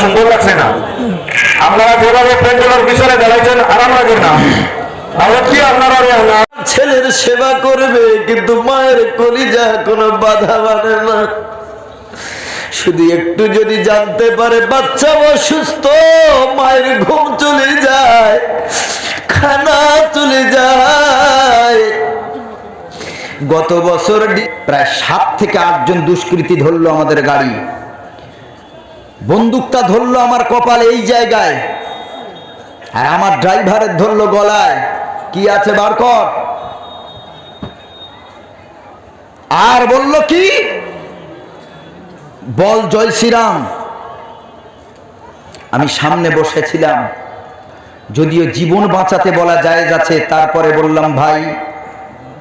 সুন্দর লাগছে না? আপনারা যেভাবে প্যান্ডেলের পিছনে দাঁড়াইছেন আরাম লাগে না? কি আপনারা ছেলের সেবা করবে কিন্তু মায়ের কলিজা কোনো বাধা মানে না। শুধু একটু যদি জানতে পারে বাচ্চা অসুস্থ, মায়ের ঘুম চলে যায়, খানা চলে যায়। গত বছর প্রায় 7 থেকে 8 জন দুষ্কৃতী ধরলো আমাদের গাড়ি, বন্দুকটা ধরলো আমার কপালে এই জায়গায়, আর আমার ড্রাইভারের ধরলো গলায়। কি আছে বার কর। আর বলল কি, বল জয় শ্রীরাম। আমি সামনে বসেছিলাম, যদিও জীবন বাঁচাতে বলা জায়েজ আছে, তারপরে বললাম ভাই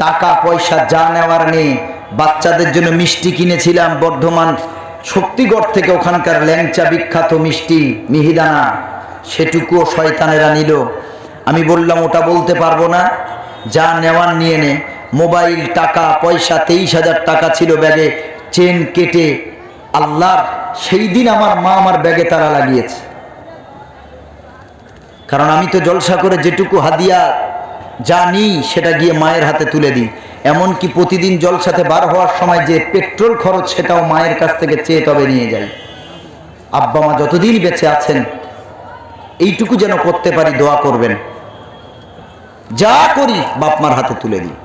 টাকা পয়সা যা নেওয়ার নেই, বাচ্চাদের জন্য মিষ্টি কিনেছিলাম বর্ধমান শক্তিগড় থেকে, ওখানকার ল্যাংচা বিখ্যাত মিষ্টি মিহিদানা, সেটুকুও শয়তানেরা নিল। আমি বললাম ওটা বলতে পারবো না, যা নেওয়ার নিয়ে নে। মোবাইল, টাকা পয়সা 23,000 টাকা ছিল ব্যাগে, চেন কেটে আল্লাহর সেই দিন আমার মা আমার ব্যাগে তারা লাগিয়েছে। কারণ আমি তো জলসা করে যেটুকু হাদিয়া যা নিই সেটা গিয়ে মায়ের হাতে তুলে দিই। এমনকি প্রতিদিন জলসাতে বার হওয়ার সময় যে পেট্রোল খরচ সেটাও মায়ের কাছ থেকে চেয়ে তবে নিয়ে যাই। আব্বা মা যতদিন বেঁচে আছেন এইটুকু যেন করতে পারি, দোয়া করবেন। যা করি বাপ মার হাতে তুলে দিই।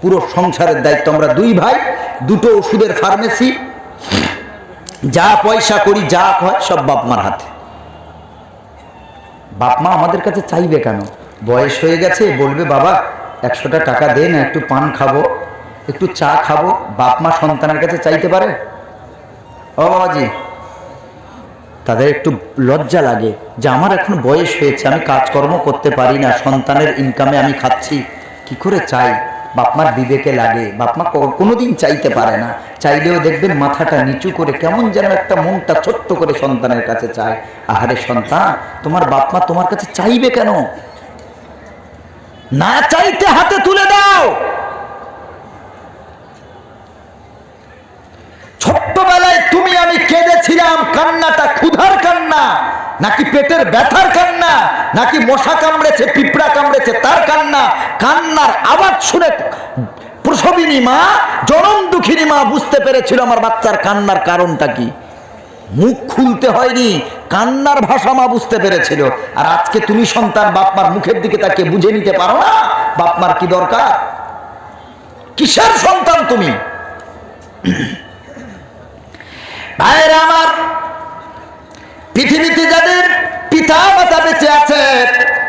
পুরো সংসারের দায়িত্ব, আমরা 2 ভাই, 2টো ওষুধের ফার্মেসি, যা পয়সা করি যা হয় সব বাপ মার হাতে। বাপ মা আমাদের কাছে চাইবে কেন? বয়স হয়ে গেছে, বলবে বাবা 100টা টাকা দে না, একটু পান খাবো, একটু চা খাবো। বাপ মা সন্তানের কাছে চাইতে পারে? ও বাবাজি, তাদের একটু লজ্জা লাগে যে আমার এখন বয়স হয়েছে, আমি কাজকর্ম করতে পারি না, সন্তানের ইনকামে আমি খাচ্ছি, কি করে চাই? বাপমার বিবেকে লাগে। বাপমা কোনোদিন চাইতে পারে না, চাইলেও দেখবেন মাথাটা নিচু করে কেমন যেন একটা মনটা ছোট্ট করে সন্তানের কাছে চায়। আহারে সন্তান, তোমার বাপমা তোমার কাছে চাইবে কেন? না চাইতে হাতে তুলে দাও। ছোট্টবেলায় তুমি আমি কেঁদেছিলাম, কান্নাটা ক্ষুধার কান্না নাকি পেটের ব্যথার কান্না, নাকি মশা কামড়েছে পিঁপড়া কামড়েছে তার কান্না? কান্নার আওয়াজ শুনে প্রসবিনী মা, জনম দুঃখিনী মা বুঝতে পেরেছিল আমার বাচ্চার কান্নার কারণটা কি। মুখ খুলতে হয়নি, কান্নার ভাষা মা বুঝতে পেরেছিল। আর আজকে তুমি সন্তান বাপমার মুখের দিকে তাকিয়ে বুঝে নিতে পারো না বাপমার কি দরকার? কিসের সন্তান তুমি? ভাইরা আমার, পৃথিবীতে যাদের পিতা মাতা বেঁচে আছে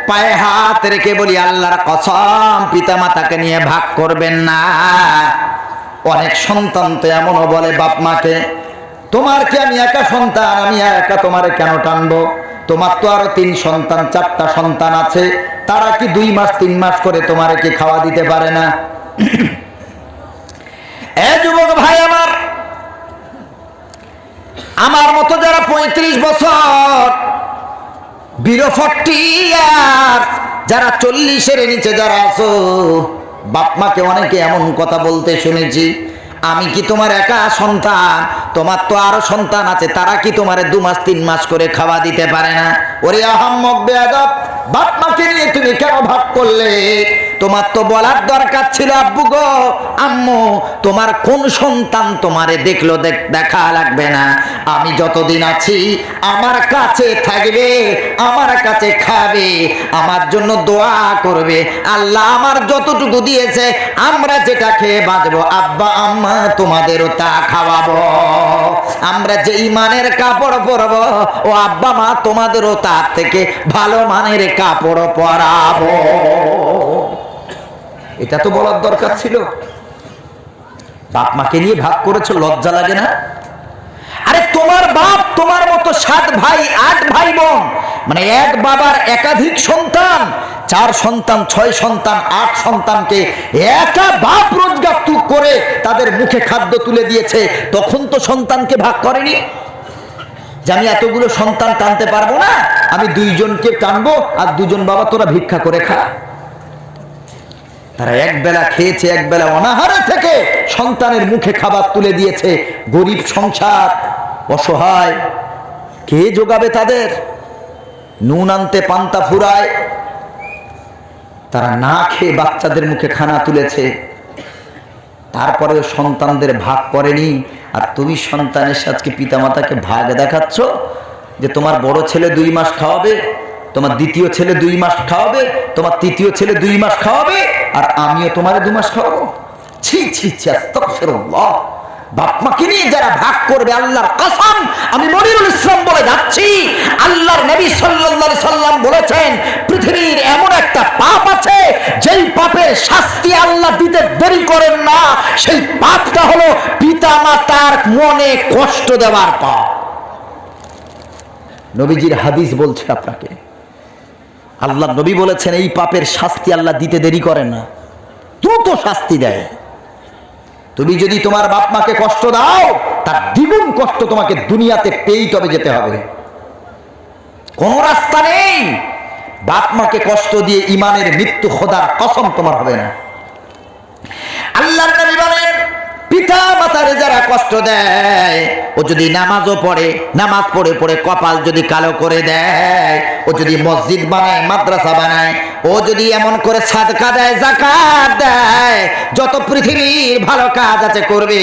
পায়ে হাত রেখে বলি আল্লাহর কসম পিতা মাতাকে নিয়ে ভাগ করবেন না। অনেক সন্তান তো এমনও বলে বাপ মাকে, তোমার কি আমি একা সন্তান, আমি একা তোমারে কেন টানবো? তোমার তো আরো 3 সন্তান 4টা সন্তান আছে, তারা কি 2 মাস 3 মাস করে তোমারে কি খাওয়া দিতে পারে না? এ যুবক ভাই আমার মতো যারা 35 বছর বিলো 40 ইয়ার, যারা 40-এর নিচে যারা আছো, বাপ মাকে অনেকে এমন কথা বলতে শুনেছি, আমি কি তোমার একা সন্তান? তোমার তো আরো সন্তান আছে, তারা কি তোমারে 2 মাস 3 মাস করে খাওয়া দিতে পারে না? ওরে আহাম্মক বেয়াদব, বাপ মাকে নিয়ে তুমি কেন ভাগ করলে? তোমার তো বলার দরকার ছিল আব্বু গো, আম্মু তোমার কোন সন্তান তোমারে দেখলো দেখা লাগবে না, আমি যতদিন আছি আমার কাছে থাকবে, আমার কাছে খাবে, আমার জন্য দোয়া করবে। আল্লাহ আমার যতটুকু দিয়েছে আমরা যেটা খেয়ে বাঁচবো, আব্বা আম্মা তোমাদেরও তা খাওয়াবো। আমরা যে ইমানের কাপড় পরবো, ও আব্বা মা তোমাদেরও তার থেকে ভালো মানের কাপড় পরাবো। এটা তো বলার দরকার ছিল। বাপ মাকে নিয়ে ভাগ করেছো, লজ্জা লাগে না? আরে তোমার বাপ তোমার মতো 7 ভাই 8 ভাই বোন, মানে এক বাবার একাধিক সন্তান, 4 সন্তান 6 সন্তান 8 সন্তানকে একা বাপ রোজগার করে তাদের মুখে খাদ্য তুলে দিয়েছে, তখন তো সন্তানকে ভাগ করেনি যে আমি এতগুলো সন্তান টানতে পারবো না, আমি 2 জনকে টানবো আর 2 জন বাবা তোরা ভিক্ষা করে খা। তারা একবেলা খেয়েছে, একবেলা অনাহারে থেকে সন্তানের মুখে খাবার তুলে দিয়েছে। গরিব সংসার, অসহায়, কে যোগাবে তাদের? নুন আনতে পান্তা ফুরায়, তারা না খেয়ে বাচ্চাদের মুখে খানা তুলেছে। তারপরে সন্তানদের ভাগ করেনি। আর তুমি সন্তানের সাথে পিতামাতাকে ভাগ দেখাচ্ছ যে তোমার বড় ছেলে 2 মাস খাওয়াবে, তোমার দ্বিতীয় ছেলে 2 মাস খাওয়াবে, তোমার তৃতীয় ছেলে 2 মাস খাওয়াবে, আর আমিও তোমার 2 মাস খাওয়াবো। ছি ছি ছি, আস্তাগফিরুল্লাহ। বাপ মাকে নিয়ে যারা ভাগ করবে, আল্লাহর কসম, আমি মনিরুল ইসলাম বলে যাচ্ছি, আল্লাহর নবী সাল্লাল্লাহু আলাইহি সাল্লাম বলেছেন, পৃথিবীর এমন একটা পাপ আছে যেই পাপের শাস্তি আল্লাহ দিতে দেরি করেন না। সেই পাপটা হলো পিতামাতার মনে কষ্ট দেওয়ার পাপ। নবীজির হাদিস বলছে আপনাকে, আল্লাহ নবী বলেছেন এই পাপের শাস্তি আল্লাহ দিতে দেরি করেন না, দ্রুত শাস্তি দেয়। তুমি যদি তোমার বাপ মাকে কষ্ট দাও, তার দ্বিগুণ কষ্ট তোমাকে দুনিয়াতে পেয়েই তবে যেতে হবে। কোন রাস্তা নেই। বাপ মাকে কষ্ট দিয়ে ইমানের মৃত্যু খোদার কসম তোমার হবে না। আল্লাহর নবী বলেন, পিতা মাতারে যারা কষ্ট দেয়, ও যদি নামাজও পড়ে, নামাজ পড়ে পড়ে কপাল যদি কালো করে দেয়, ও যদি মসজিদ বানায়, মাদ্রাসা বানায়, ও যদি এমন করে সাদকা দেয়, যাকাত দেয়, যত পৃথিবীর ভালো কাজ আছে করবে,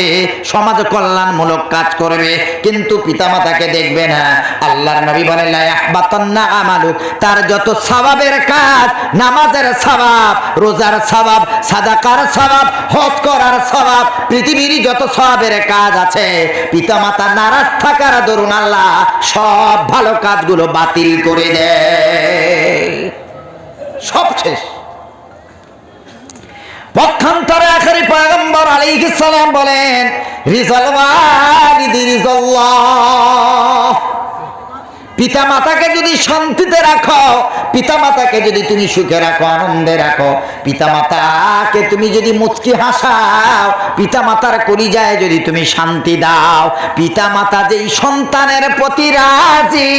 সমাজ কল্যাণমূলক কাজ করবে, কিন্তু পিতামাতাকে দেখবে না। আল্লাহর নবী বলেন, লা ইয়াহবাতান্না আমালুক, তার যত সওয়াবের কাজ, নামাজের সওয়াব, রোজার সওয়াব, সাদাকার সওয়াব, হজ করার সওয়াব, পৃথিবীর যত সওয়াবের কাজ আছে, পিতামাতা নারাজ থাকার দরুন আল্লাহ সব ভালো কাজগুলো বাতিল করে দেয়, সব শেষ। পক্ষান্তরে আখেরি পয়গম্বর আলাইহিস সালাম বলেন, রিজাল ওয়ালিদি রিজাল্লাহ। পিতা মাতাকে যদি শান্তিতে রাখো, পিতা মাতাকে যদি তুমি সুখে রাখো, আনন্দে রাখো, পিতা মাতাকে তুমি যদি মুচকি হাসাও, পিতা মাতার কলিজায় যদি তুমি শান্তি দাও, পিতা মাতা যেই সন্তানের প্রতি রাজি,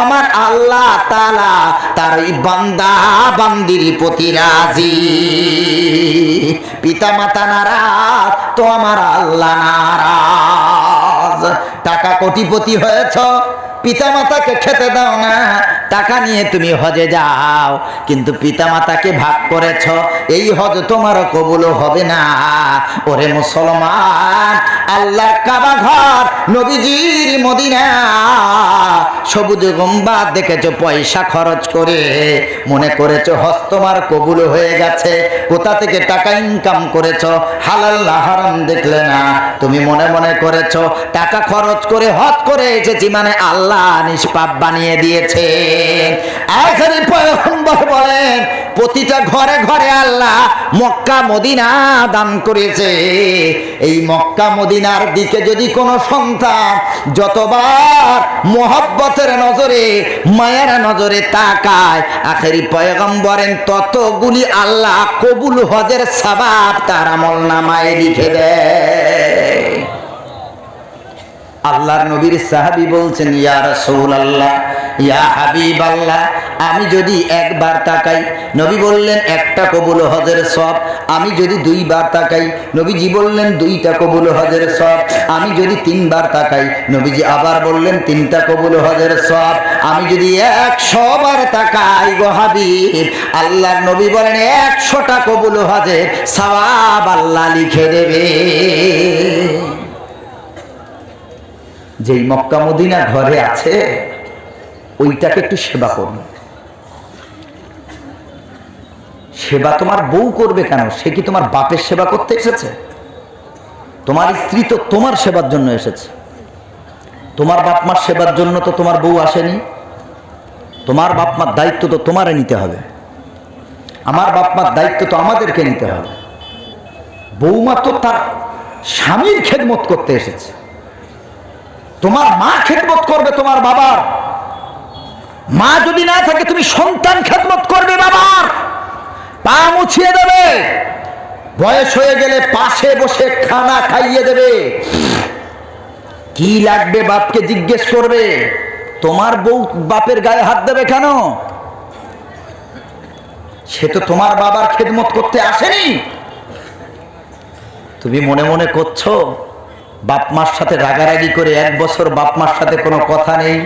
আমার আল্লাহ তাআলা তার এই বান্দা বান্দির প্রতি রাজি। পিতা মাতা নারাজ তো আমার আল্লাহ নারাজ। টাকা কোটিপতি হয়েছ, পিতামাতাকে খেতে দাও না, টাকা নিয়ে তুমি হজে যাও, কিন্তু পিতামাতাকে ভাগ করেছ, এই হজ তোমারও কবুল হবে না। ওরে মুসলমান, আল্লাহর কাবা ঘর, নবীজির মদিনা, সবুজ গম্বুজ দেখেছো পয়সা খরচ করে, মনে করেছো হজ তোমার কবুল হয়ে গেছে। কোথা থেকে টাকা ইনকাম করেছো? হালাল না হারাম দেখলে না, তুমি মনে মনে করেছো টাকা খরচ করে হজ করে এসেছি মানে আল্লাহ নিষ্পাপ বানিয়ে দিয়েছে। আখেরি পয়গম্বর বলেন, প্রতিটা ঘরে ঘরে আল্লাহ মক্কা মদিনা দান করেছে। এই মক্কা মদিনার দিকে যদি কোনো সন্তান যতবার মোহব্বতের নজরে, মায়ের নজরে তাকায়, আখেরি পয়গম্বরের ততগুলি আল্লাহ কবুল হজের সওয়াব তার আমলনামায় লিখে দেয়। আল্লাহর নবীর সাহাবী বলছেন, ইয়া রাসূলুল্লাহ, ইয়া হাবিবাল্লাহ, আমি যদি একবার তাকাই, নবী বললেন একটা কবুল হজের সওয়াব। আমি যদি 2 বার তাকাই, নবীজি বললেন 2টা কবুল হজের সওয়াব। আমি যদি 3 বার তাকাই, নবীজি আবার বললেন 3টা কবুল হজের সওয়াব। আমি যদি 100 বার তাকাই গো হাবিব, আল্লাহর নবী বলেন 100টা কবুল হজের সওয়াব আল্লাহ লিখে দেবে। যেই মক্কা মদিনা ঘরে আছে, ওইটাকে একটু সেবা করুন। সেবা তোমার বউ করবে কেন? সে কি তোমার বাপের সেবা করতে এসেছে? তোমার স্ত্রী তো তোমার সেবার জন্য এসেছে। তোমার বাপ মার সেবার জন্য তো তোমার বউ আসেনি। তোমার বাপ মার দায়িত্ব তো তোমারে নিতে হবে, আমার বাপ মার দায়িত্ব তো আমাদেরকে নিতে হবে। বৌমা তো তার স্বামীর খেদমত করতে এসেছে। তোমার মা খেদমত করবে তোমার বাবার। মা যদি না থাকে, তুমি সন্তান খেদমত করবে বাবার, পা মুছিয়ে দেবে, বয়স হয়ে গেলে পাশে বসে খানা খাইয়ে দেবে, কি লাগবে বাপকে জিজ্ঞেস করবে। তোমার বউ বাপের গায়ে হাত দেবে কেন? সে তো তোমার বাবার খেদমত করতে আসেনি। তুমি মনে মনে করছো বাপ মার সাথে রাগারাগি করে 1 বছর বাপ মার সাথে কোনো কথা নেই,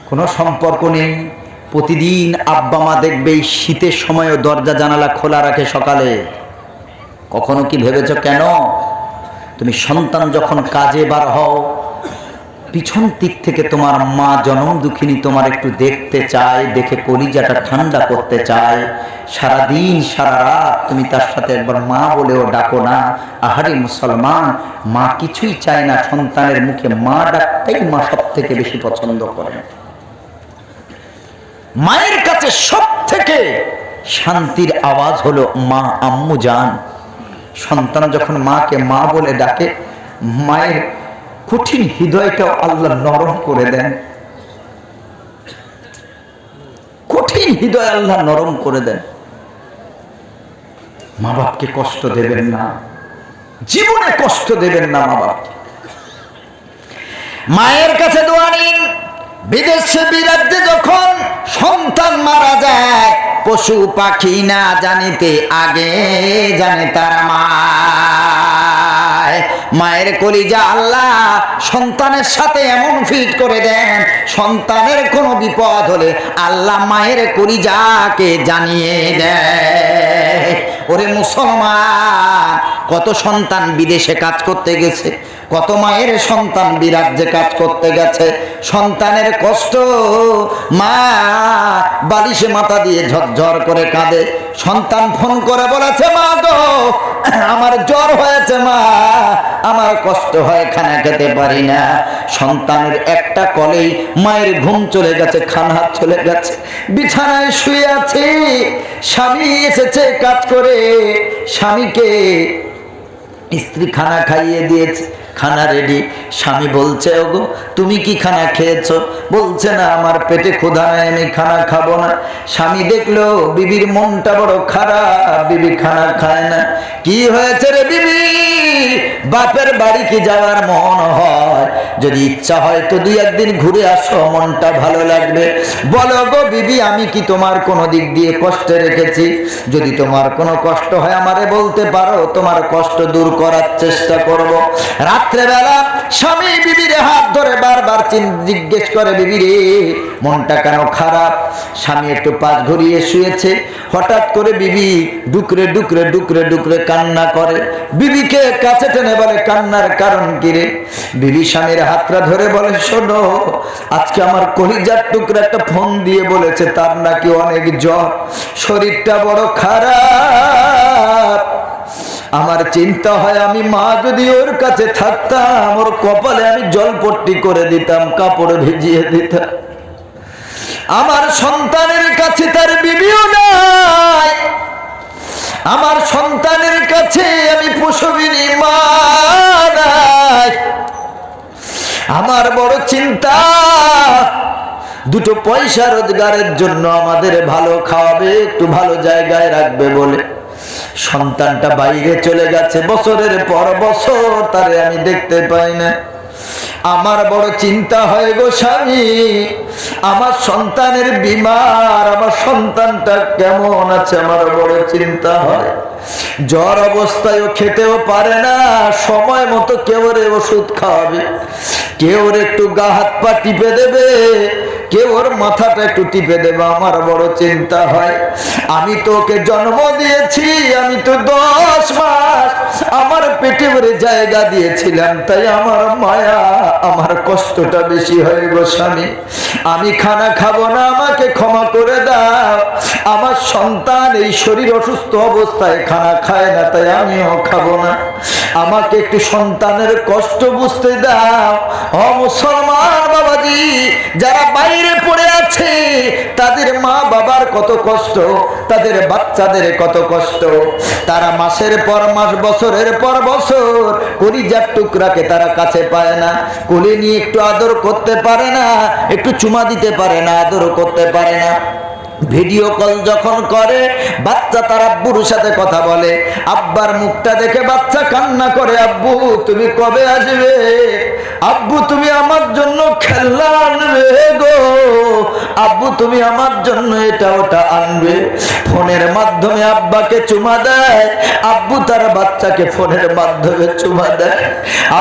কোনো সম্পর্ক নেই। প্রতিদিন আব্বা মা দেখবে এই শীতের সময়ও দরজা জানালা খোলা রাখে সকালে। কখনো কি ভেবেছো কেন? তুমি সন্তান যখন কাজে বার হও, পিছন দিক থেকে তোমার মা জনম দুঃখিনী তোমার একটু দেখতে চায়, দেখে কলিজাটা ঠান্ডা করতে চায়। সারাদিন সারা রাত তুমি তার সাথে একবার মা বলেও ডাকো না। আহারে মুসলমান, মা কিছুই চায় না, সন্তানের মুখে মা ডাকতেই মা সব থেকে বেশি পছন্দ করে। মায়ের কাছে সব থেকে শান্তির আওয়াজ হলো মা, আম্মু জান। সন্তান যখন মাকে মা বলে ডাকে, মায়ের কঠিন হৃদয়টাও আল্লাহ নরম করে দেন। কঠিন হৃদয় আল্লাহ নরম করে দেন। মা বাপকে কষ্ট দেবেন না, জীবনে কষ্ট দেবেন না মা বাপকে। মায়ের কাছে দোয়া নিন। বিদেশে বিরাজ্যে যখন সন্তান মারা যায়, পশু পাখি না জানিতে আগে জানে তার মা। মায়ের কলিজা আল্লাহ সন্তানের সাথে এমন ফিট করে দেন, সন্তানের কোনো বিপদ হলে আল্লাহ মায়ের কলিজাকে জানিয়ে দেয়। ওরে মুসলমান, কত সন্তান বিদেশে কাজ করতে গেছে, কত মায়ের সন্তান বিরাজ্যে কাজ করতে গেছে। সন্তানের কষ্ট, মা বালিশে মাথা দিয়ে ঝরঝর করে কাঁদে। সন্তান ফোন করে বলেছে, মা গো আমার জ্বর হয়েছে, মা আমার কষ্ট হয়, খানা খেতে পারি না। সন্তানের একটা কলেই মায়ের ঘুম চলে গেছে, খানা চলে গেছে, বিছানায় শুয়ে আছে। স্বামী এসেছে কাজ করে, স্বামীকে স্ত্রী খানা খাইয়ে দিয়েছে, খানা রেডি। স্বামী বলছে, ওগো তুমি কি খানা খেয়েছো? বলছে না, আমার পেটে ক্ষুধা নাই, আমি খানা খাবো না। স্বামী দেখলো বিবির মনটা বড় খারাপ, বিবি খানা খায় না। কি হয়েছে রে বিবি? বাপের বাড়ি কি যাওয়ার মন হয়? যদি ইচ্ছা হয় তো 2-1 দিন ঘুরে আসো, মনটা ভালো লাগবে। বলো গো বিবি, আমি কি তোমার কোনো দিক দিয়ে কষ্টে রেখেছি? যদি তোমার কোনো কষ্ট হয় আমারে বলতে পারো, তোমার কষ্ট দূর করার চেষ্টা করব। রাত্রেবেলা স্বামী বিবির হাত ধরে বারবার জিজ্ঞেস করে, বিবি রে মনটা কেন খারাপ? স্বামী একটু পাশ ঘুরিয়ে শুয়েছে, হঠাৎ করে বিবি ডুকরে ডুকরে ডুকরে ডুকরে কান্না করে। বিবিকে কাছে টেনে বলে, কান্নার কারণ কি রে? বিবি স্বামীর হাতটা ধরে বলে, শোনো, আজকে আমার কলিজার টুকরা একটা ফোন দিয়ে বলেছে তার নাকি অনেক জ্বর, শরীরটা বড় খারাপ। আমার চিন্তা হয় আমি মা যদি ওর কাছে থাকতাম, ওর কপালে আমি জলপট্টি করে দিতাম, কাপড় ভিজিয়ে দিতাম। আমার সন্তানের কাছে তার বিবিও নাই, আমার সন্তানের কাছে আমি প্রসবিনী মা নাই। আমার বড় চিন্তা, 2 পয়সা রোজগারের জন্য আমাদের ভালো খাওয়াবে, একটু ভালো জায়গায় রাখবে বলে সন্তানটা বাইরে চলে গেছে। বছরের পর বছর তারে আমি দেখতে পাই না। আমার বড় চিন্তা হয় গো স্বামী, আমার সন্তানের বিমার, আমার সন্তানটা কেমন আছে, আমার বড় চিন্তা হয়। জ্বর অবস্থায়ও খেতেও পারে না, সময় মতো কেউ রে ওষুধ খাওয়াবে, কেউ একটু গা হাত পা টিপে দেবে, কেউ ওর মাথাটা একটু টিপে দেবে। আমার বড় চিন্তা হয়, আমি তো ওকে জন্ম দিয়েছি, আমি তো 10 মাস আমার পেটে ভরে জায়গা দিয়েছিলাম, তাই আমার মায়া, আমার কষ্টটা বেশি হয়ে গো স্বামী। আমি খানা খাবো না, আমাকে ক্ষমা করে দাও। আমার সন্তান এই শরীর অসুস্থ অবস্থায় খানা খায় না, তাই আমিও খাবো না। আমাকে একটু সন্তানের কষ্ট বুঝতে দাও। ও মুসলমান বাবাজি, যারা বাইরে পড়ে আছে তাদের মা বাবার কত কষ্ট, তাদের বাচ্চাদের কত কষ্ট। তারা মাসের পর মাস, বছরের পর বছর কলিজার টুকরাকে তারা কাছে পায় না, কোলে নিয়ে একটু আদর করতে পারে না, একটু চুমা দিতে পারে না, আদর করতে পারে না। ভিডিও কল যখন করে বাচ্চা তার আব্বুর সাথে কথা বলে, আব্বার মুখটা দেখে বাচ্চা কান্না করে, আব্বু তুমি কবে আসবে? আব্বু তুমি আমার জন্য খেলনা আনবে গো? আব্বু তুমি আমার জন্য এটা ওটা আনবে। ফোনের মাধ্যমে আব্বাকে চুমা দেয়, আব্বু তার বাচ্চাকে ফোনের মাধ্যমে চুমা দেয়।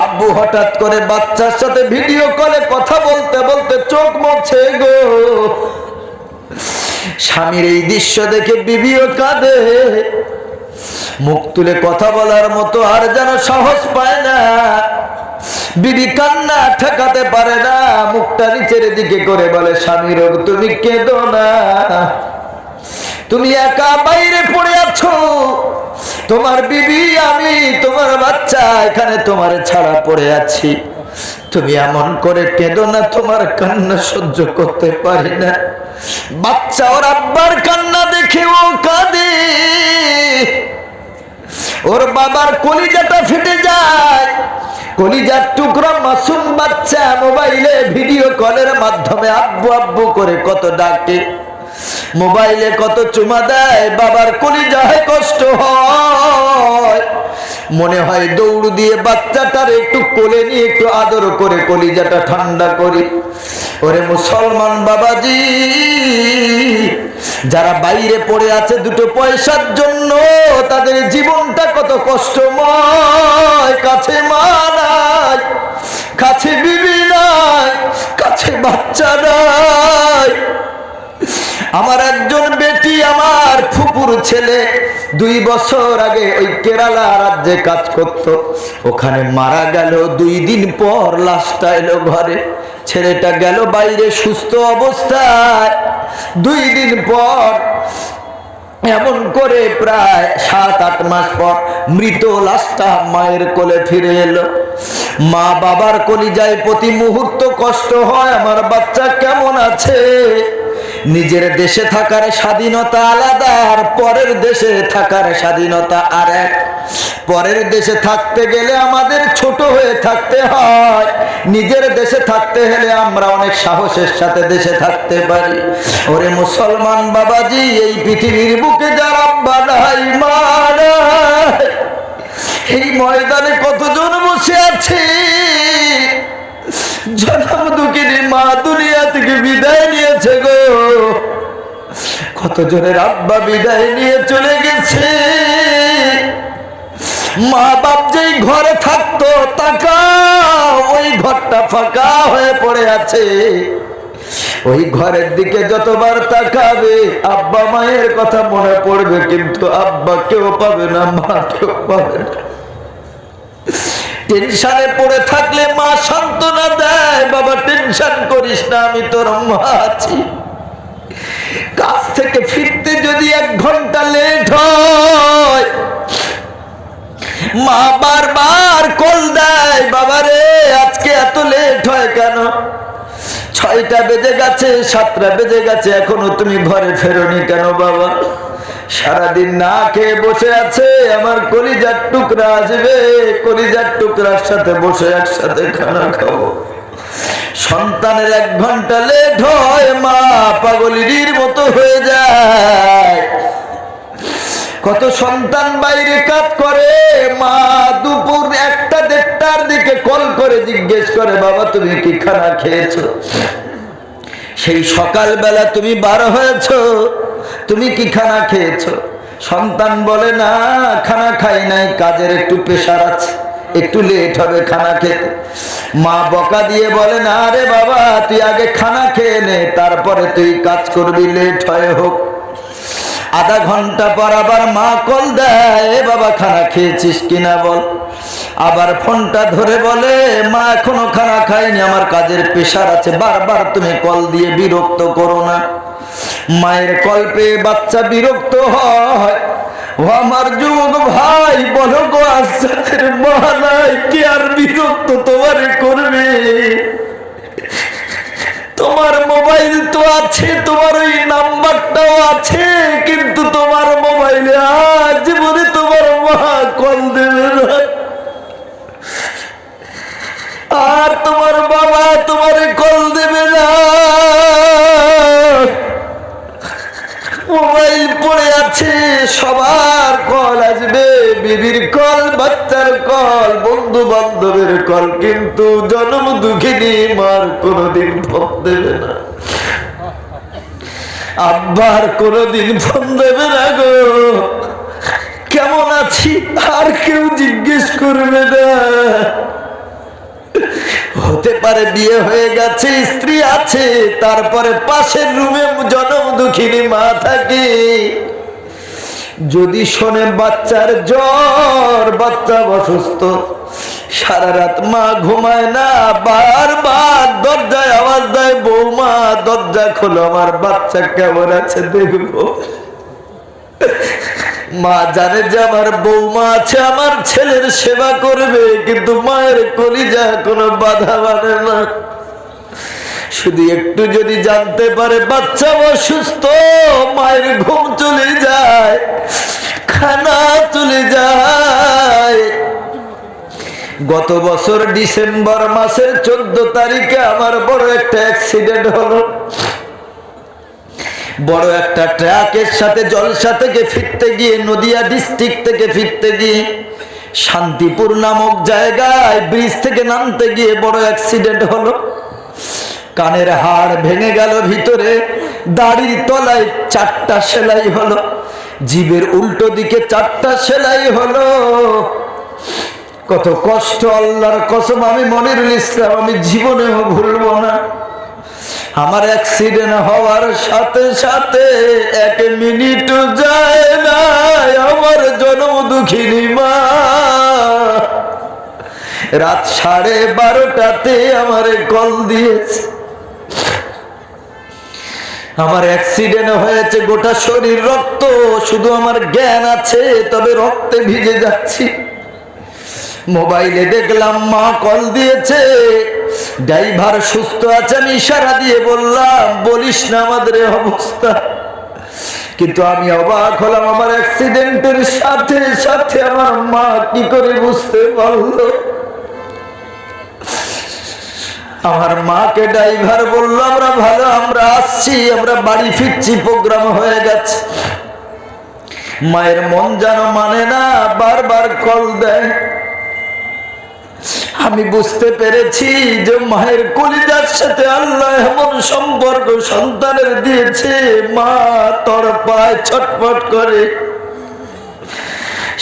আব্বু হঠাৎ করে বাচ্চার সাথে ভিডিও কলে কথা বলতে বলতে চোখ মুছে গো। স্বামীর এই দৃশ্য দেখে বিবিও কাঁদে, মুখ তুলে কথা বলার মতো আর যেন সাহস পায় না। বিবি কান্না ঠেকাতে পারে না, মুখটা নিচের দিকে করে বলে, স্বামীর তুমি কেঁদো না, তুমি একা বাইরে পড়ে আছো, তোমার বিবি আমি তোমার বাচ্চা এখানে তোমার ছাড়া পড়ে আছি, তুমি এমন করে কেঁদো না, তোমার কান্না সহ্য করতে পারি না। বাচ্চা ওর আব্বার কান্না দেখে ও কাঁদে, ওর বাবার কলিজাটা ফেটে যায়। কলিজার টুকরা মাসুম বাচ্চা মোবাইলে ভিডিও কলের মাধ্যমে আব্বু আব্বু করে কত ডাকে, মোবাইলে কত চুমা দেয়, বাবার কলিজায় কষ্ট হয়। মনে হয় দৌড় দিয়ে বাচ্চাটার একটু কোলে নিয়ে একটু আদর করে কলিজাটা ঠান্ডা করি। ওরে মুসলমান বাবাজি, যারা বাইরে পড়ে আছে দুটো পয়সার জন্য, তাদের জীবনটা কত কষ্টময়। কাছে মা নাই, কাছে বিবি নাই, কাছে বাচ্চা নাই। আমার একজন বেটি, আমার ফুপুর ছেলে 2 বছর আগে ওই কেরালা রাজ্যে কাজ করত, ওখানে মারা গেল। 2 দিন পর লাশটা এলো ঘরে। ছেলেটা গেল বাইরে সুস্থ অবস্থায়, 2 দিন পর এমন করে প্রায় 7-8 মাস পর মৃত লাশটা মায়ের কোলে ফিরে এলো। মা বাবার কলিজায় প্রতি মুহূর্ত কষ্ট হয়, আমার বাচ্চা কেমন আছে। নিজের দেশে থাকার স্বাধীনতা আলাদা, আর পরের দেশে থাকার স্বাধীনতা আর এক। পরের দেশে থাকতে গেলে আমাদের ছোট হয়ে থাকতে হয়, নিজের দেশে থাকতে হলে আমরা অনেক সাহসের সাথে দেশে থাকতে পারি। ওরে মুসলমান বাবাজি, এই পৃথিবীর বুকে যারা আব্বা নাই মা নাই, এই ময়দানে কতজন বসে আছে, জনম দুঃখিনী মা দুনিয়া থেকে বিদায় নিয়েছে গো। কতজনের আব্বা বিদায় নিয়ে চলে গেছে। মা বাপ যেই ঘরে থাকতো, তাকাও ওই ঘরটা ফাঁকা হয়ে পড়ে আছে। ওই ঘরের দিকে যতবার তাকাবে আব্বা মায়ের কথা মনে পড়বে, কিন্তু আব্বা কেউ পাবে না, মা কেউ পাবে না। টেনশনে পড়ে থাকলে মা সান্ত্বনা দেয়, বাবা টেনশন করিস না, আমি তোর মা আছি। কাজ থেকে ফিরতে যদি 1 ঘন্টা লেট হয়, মা বারবার কল দেয়, বাবা রে আজকে এত লেট হয় কেন? 6টা বেজে গেছে, 7টা বেজে গেছে, এখনো তুমি ঘরে ফেরোনি কেন বাবা? সারাদিন না খেয়ে বসে আছে, আমার কলিজার টুকরা আসবে, কলিজার টুকরার সাথে বসে একসাথে খানা খাবো। সন্তানের 1 ঘন্টা লেট হয়, মা পাগলির মতো হয়ে যায়। কত সন্তান বাইরে কাজ করে, মা দুপুর 1টা-1:30টার দিকে কল করে জিজ্ঞেস করে, বাবা তুমি কি খানা খেয়েছো? সেই সকালবেলা তুমি 12 হয়েছো, তুমি কি খানা খেয়েছো? সন্তান বলে না, খানা খাই নাই, কাজের একটু প্রেশার আছে, একটু লেট হবে খানা খেতে। মা বকা দিয়ে বলে না রে বাবা, তুই আগে খানা খেয়ে নে, তারপরে তুই কাজ করবি, লেট হয় হোক। আধা ঘন্টা পর আবার মা কল দেয়, বাবা খানা খেয়েছিস কিনা বল। আবার ফোনটা ধরে বলে, মা এখনো খানা খাইনি, আমার কাজের প্রেশার আছে, বারবার তুমি কল দিয়ে বিরক্ত করো না। মায়ের কল পেয়ে বাচ্চা বিরক্ত হয়। ও আমার যুবক ভাই, বলো গো আজকের মা নাই, কে আর বিরক্ত তোমারে করবে? তোমার মোবাইল তো আছে, তোমার ওই নাম্বারটাও আছে, কিন্তু তোমার মোবাইলে আজ জীবনে তোমার মা কল দেবে না, আর তোমার বাবা তোমারে কল দেবে না। মোবাইল পড়ে আছে, সবার কল আসবে, বিবির কল, বাচ্চার কল, বন্ধু বান্ধবের কল, কিন্তু জন্ম দুঃখিনী মার কোনদিন ফোন দেবে না। আব্বার কোনদিন ফোন দেবে না গো, কেমন আছি আর কেউ জিজ্ঞেস করবে না। হতে পারে বিয়ে হয়ে গেছে, স্ত্রী আছে, তারপরে পাশের রুমে জনম দুঃখিনী মা থাকে। যদি শোনে বাচ্চার জ্বর, বাচ্চা অসুস্থ, সারা রাত মা ঘুমায় না, বারবার দরজায় আওয়াজ দেয়, বৌমা দরজা খোলো, আমার বাচ্চা কেমন আছে দেখবো। মা জানে যে আমার বৌমা আছে, আমার ছেলের সেবা করবে, কিন্তু মায়ের কলিজা কোনো বাধা মানে না। শুধু একটু যদি জানতে পারে বাচ্চা অসুস্থ, মায়ের ঘুম চলে যায়, খানা চলে যায়। গত বছর ডিসেম্বর মাসের 14 তারিখে আমার বড় একটা অ্যাক্সিডেন্ট হলো। বড় একটা ট্রাকের সাথে জলসা থেকে ফিরতে গিয়ে, নদিয়া ডিস্ট্রিক্ট থেকে ফিরতে গিয়ে শান্তিপুর নামক জায়গায় ব্রিজ থেকে নামতে গিয়ে বড় অ্যাক্সিডেন্ট হলো। কানের হাড় ভেঙে গেল ভিতরে, দাড়ির তলায় 4টা সেলাই হলো, জিভের উল্টো দিকে 4টা সেলাই হলো। কত কষ্ট, আল্লাহর কসম, আমি মনিরুল ইসলাম, আমি জীবনেও ভুলবো না। আমার অ্যাক্সিডেন্ট হওয়ার সাথে সাথে 1 মিনিটও যায় না, আমার জনম দুঃখিনী মা রাত 12:30টাতে আমার কল দিয়েছে। আমার অ্যাক্সিডেন্ট হয়েছে, গোটা শরীর রক্ত, শুধু আমার জ্ঞান আছে, তবে রক্তে ভিজে যাচ্ছি। মোবাইলে দেখলাম মা কল দিয়েছে, ড্রাইভার সুস্থ আছে। আমি ইশারা দিয়ে বললাম, বলিস না আমাদের অবস্থা। কিন্তু আমি অবাক হলাম, আমার অ্যাক্সিডেন্টের সাথে সাথে আমার মা কি করে বুঝতে পারলো। আমার মাকে ড্রাইভার বলল, আমরা ভালো, আমরা আসছি, আমরা বাড়ি ফিরছি, প্রোগ্রাম হয়ে গেছে। মায়ের মন যেন মানে না, বারবার কল দেয়। আমি বুঝতে পেরেছি যে মায়ের কলিজার সাথে আল্লাহ এমন সম্পর্ক সন্তানের দিয়েছে, মা তড়পায়, ছটফট করে।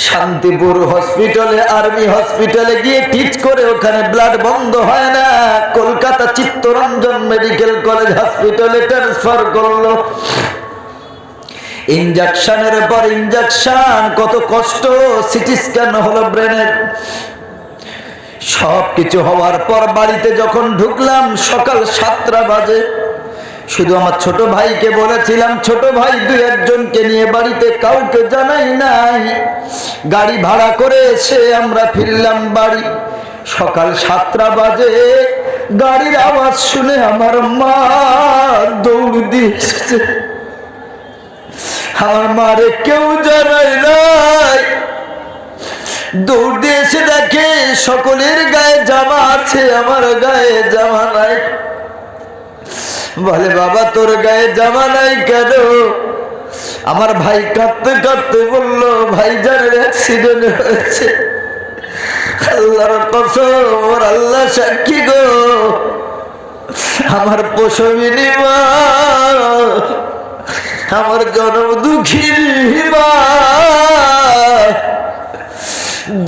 শান্তিপুর হসপিটালে, আর্মি হসপিটালে গিয়ে টিচ করে, ওখানে ব্লাড বন্ধ হয় না, কলকাতা চিত্তরঞ্জন মেডিকেল কলেজ হসপিটালে ট্রান্সফার করলো। ইনজেকশনের পর ইনজেকশন, কত কষ্ট। সিটি স্ক্যান হলো ব্রেনের। সবকিছু হওয়ার পর বাড়িতে যখন ঢুকলাম, সকাল 7টা বাজে। শুধু আমার ছোট ভাইকে বলেছিলাম, ছোট ভাই 2-1জনকে নিয়ে বাড়িতে, কাউকে জানাই নাই। গাড়ি ভাড়া করে এসে আমরা ফিরলাম বাড়ি। সকাল 7টা বাজে, গাড়ির আওয়াজ শুনে আমার মা দৌড় দিয়ে এসেছে। আমার মারে কেউ জানাই নাই। দৌড় দিয়ে এসে দেখে সকলের গায়ে জামা আছে, আমার গায়ে জামা নাই। বলে, বাবা তোর গায়ে জামা নাই কেন? আমার ভাই কাঁদতে কাঁদতে বলল, ভাইজানের অ্যাক্সিডেন্ট হয়েছে। আল্লাহর কসম, ওর আল্লাহ সাক্ষী গো, আমার প্রসবিনী মা, আমার জনম দুঃখিনী মা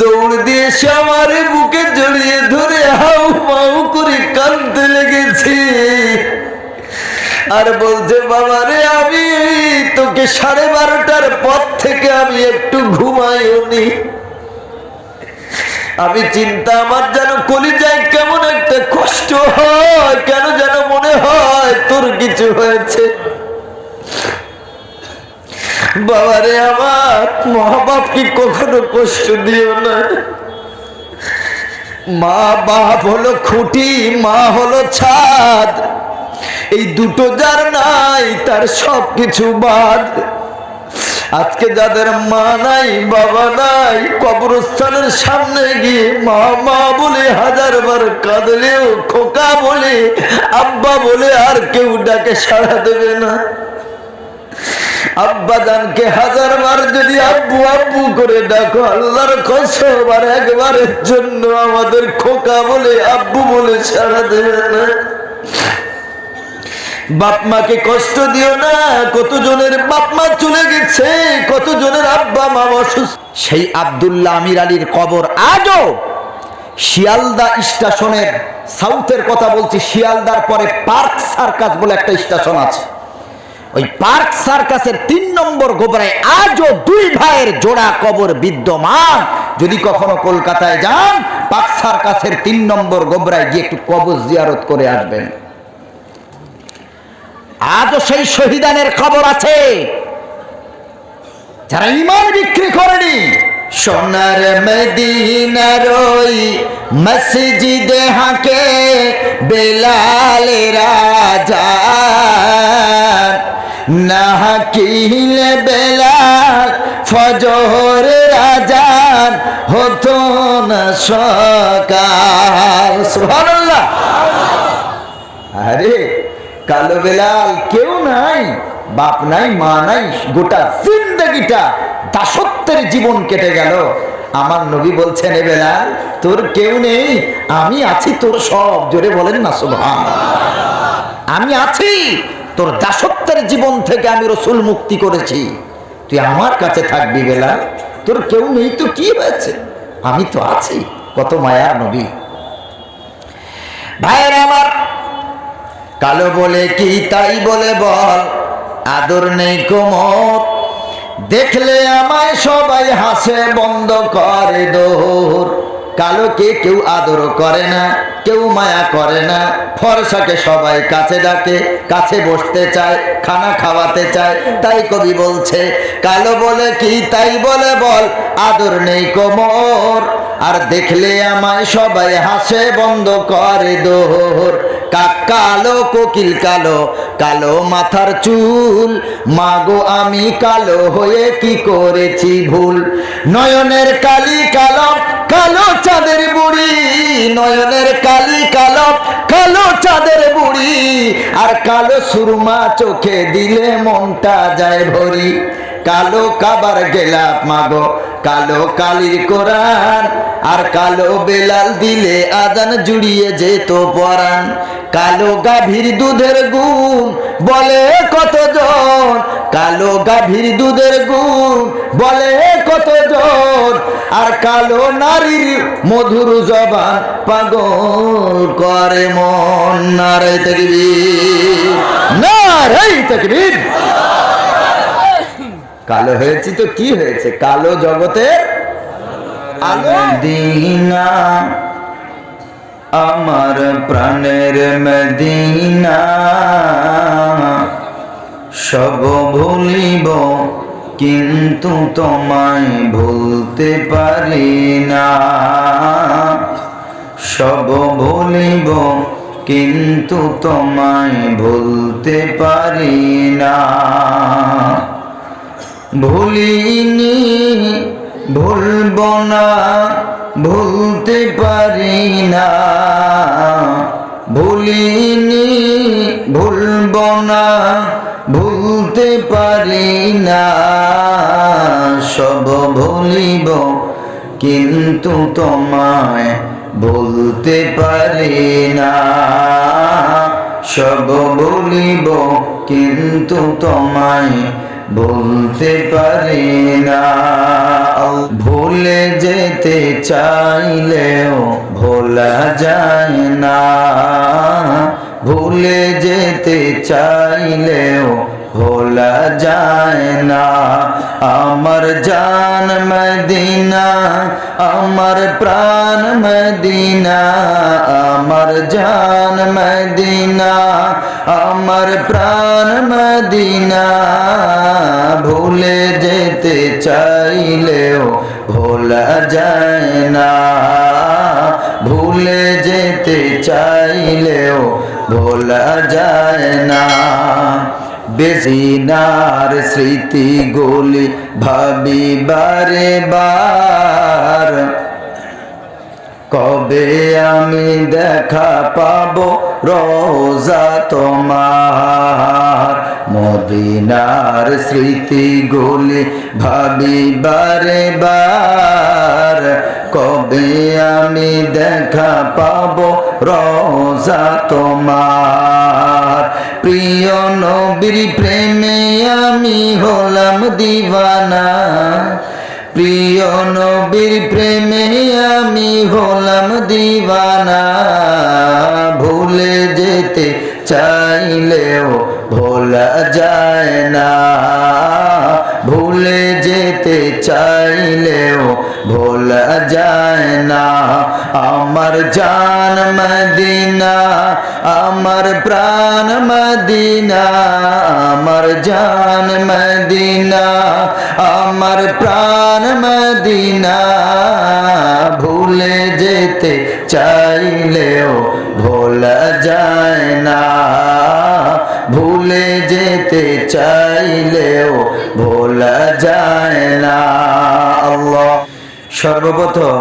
দৌড় দিয়ে এসে আমার বুকে জড়িয়ে ধরে হাউ মাউ করে কাঁদতে লেগেছি। আর বলছে, বাবা রে, আমি তোকে 12:30টার পর থেকে আমি একটু ঘুমাইনি। আমি চিন্তা, আমার যেন কলিজায় কেমন একটা কষ্ট হয়, কেন যেন মনে হয় তোর কিছু হয়েছে। বাবারে আমার, মা-বাপকে কখনো কষ্ট দিও না। মা বাপ হলো খুঁটি, মা হলো ছাদ। এই দুটো যার নাই, তার সবকিছু বাদ। আজকে যাদের মা নাই, বাবা নাই, কবরস্থানের সামনে গিয়ে মা মা বলে 1000বার কাঁদলেও, খোকা বলে, আব্বা বলে আর কেউ ডাকে সাড়া দেবে না। আব্বা জানকে 1000বার যদি আব্বু আব্বু করে ডাকো, আল্লাহর কসম আর একবারের জন্য আমাদের খোকা বলে, আব্বু বলে সাড়া দেবে না। বাপ মাকে কষ্ট দিও না, কতজনের বাপ মা চলে গেছে, কতজনের আব্বা মা অসুস্থ। সেই আব্দুল্লাহ আমির আলীর কবর আজও শিয়ালদা স্টেশনের, সাউথের কথা বলছি, শিয়ালদার পরে পার্ক সার্কাস বলে একটা স্টেশন আছে, ওই পার্ক সার্কাসের 3 নম্বর গোবরায় আজও 2 ভাইয়ের জোড়া কবর বিদ্যমান। যদি কখনো কলকাতায় যান, পার্ক সার্কাসের 3 নম্বর গোবরায় গিয়ে একটু কবর জিয়ারত করে আসবেন। আজও সেই শহীদানের কবর আছে যারা ঈমান বিক্রি করেনি। সোনার মদিনার ওই মসজিদে হাকে বেলাল রাজা, না হাকিলে বেলাল ফজর রাজান হতো না সকাল। সুবহানাল্লাহ। আরে কালো বেলাল কেউ নাই, বাপ নাই, মা নাই, গোটা জিন্দেগিটা দাসত্বের জীবন কেটে গেল। আমার নবী বলছেন, এ বেলাল তোর কেউ নেই, আমি আছি তোর সব। জোরে বলেন না সুবহানাল্লাহ। আমি আছি, তোর দাসত্বের জীবন থেকে আমি রাসূল মুক্তি করেছি, তুই আমার কাছে থাকবি বেলাল। তোর কেউ নেই তো কি হয়েছে, আমি তো আছি। কত মায়া নবী। ভাইয়ের আমার, কালো বলে কি তাই বলে বল, আদর নেই কোমর, দেখলে আমায় সবাই হাসে বন্ধ করে দোর। কালোকে কেউ আদর করে না, কেউ মায়া করে না, ফর্সাকে সবাই কাছে ডাকে, কাছে বসতে চায়, খানা খাওয়াতে চায়। তাই কবি বলছে, কালো বলে কি তাই বলে বল, আদর নেই কোমর, আর দেখলে আমায় সবাই হাসে বন্ধ করে দোর। কালো কোকিল কালো, কালো মাথার চুল, মাগো আমি কালো হয়ে কি করেছি ভুল। নয়নের কালি কালো, কালো চাঁদের বুড়ি, নয়নের কালি কালো, কালো চাঁদের বুড়ি, আর কালো সুরমা চোখে দিলে মনটা যায় ভরি। কালো কাবার গেলাপ মাগো, কালো কালির কোরআন, আর কালো বেলাল দিলে আজান জুড়িয়ে যেত পরাণ। কালো গাভীর দুধের গুণ বলে কতজন, কালো গাভীর দুধের গুণ বলে কতজন, আর কালো নারীর মধুর জবান পাগল করে মন। নারে তাকবীর, নারে তাকবীর। কালো হয়েছি তো কি হয়েছে, কালো জগতের আলো। মদিনা আমার প্রাণের মদিনা, সব ভুলিব কিন্তু তোমায় ভুলতে পারি না, সব ভুলিব কিন্তু তোমায় ভুলতে পারি না। ভুলিনি ভুলব না, ভুলতে পারি না, ভুলিনি ভুলব না, ভুলতে পারি না, সব ভুলিব কিন্তু তোমায় ভুলতে পারি না, সব ভুলিব কিন্তু তোমায় ভুলতে পারি না। ভুলে যেতে চাইলেও ভোলা যায় না, ভুলে যেতে চাইলেও ভোলা যায় না। আমার জান মদিনা, আমার প্রাণ মদিনা, আমার জান মদিনা, আমার প্রাণ মদিনা, ভুলে যেতে চাইলেও ভোলা যায় না, ভুলে যেতে চাইলেও ভোলা যায় না। বেজিনার স্মৃতি গুলি ভাবি বারে বার, কবে আমি দেখা পাবো রোজা তোমার। মদিনার স্মৃতি গুলি ভাবি বারে বার, কবে আমি দেখা পাবো রোজা তোমার। প্রিয় নবীর প্রেমে আমি হলাম দিওয়ানা, প্রিয় নবীর প্রেমে আমি হলাম দিওয়ানা, ভুলে যেতে চাইলেও ভোলা যায় না, ভুলে যেতে চাইলেও ভোলা যায় না। আমার জান মদিনা, আমার প্রাণ মদিনা, আমার জান মদিনা, আমার প্রাণ মদিনা, ভুলে যেতে চাইলেও ভোলা যায় না, ভুলে যেতে চাইলেও ভোলা যায় না। আল্লাহ সর্বপ্রথম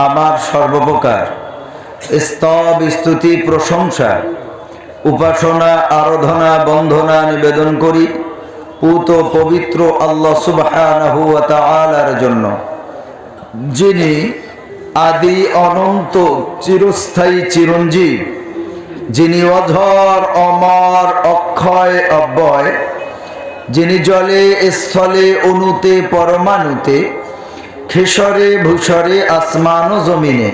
আমার সর্বপ্রকার স্তব স্তুতি প্রশংসা উপাসনা আরাধনা বন্দনা নিবেদন করি পুত পবিত্র আল্লাহ সুবহানাহু ওয়া তাআলার জন্য, যিনি আদি অনন্ত চিরস্থায়ী চিরঞ্জীব, যিনি অধর অমর অক্ষয় অব্যয়, যিনি জলে স্থলে অনুতে পরমাণুতে খেসরে ভূসরে আসমান ও জমিনে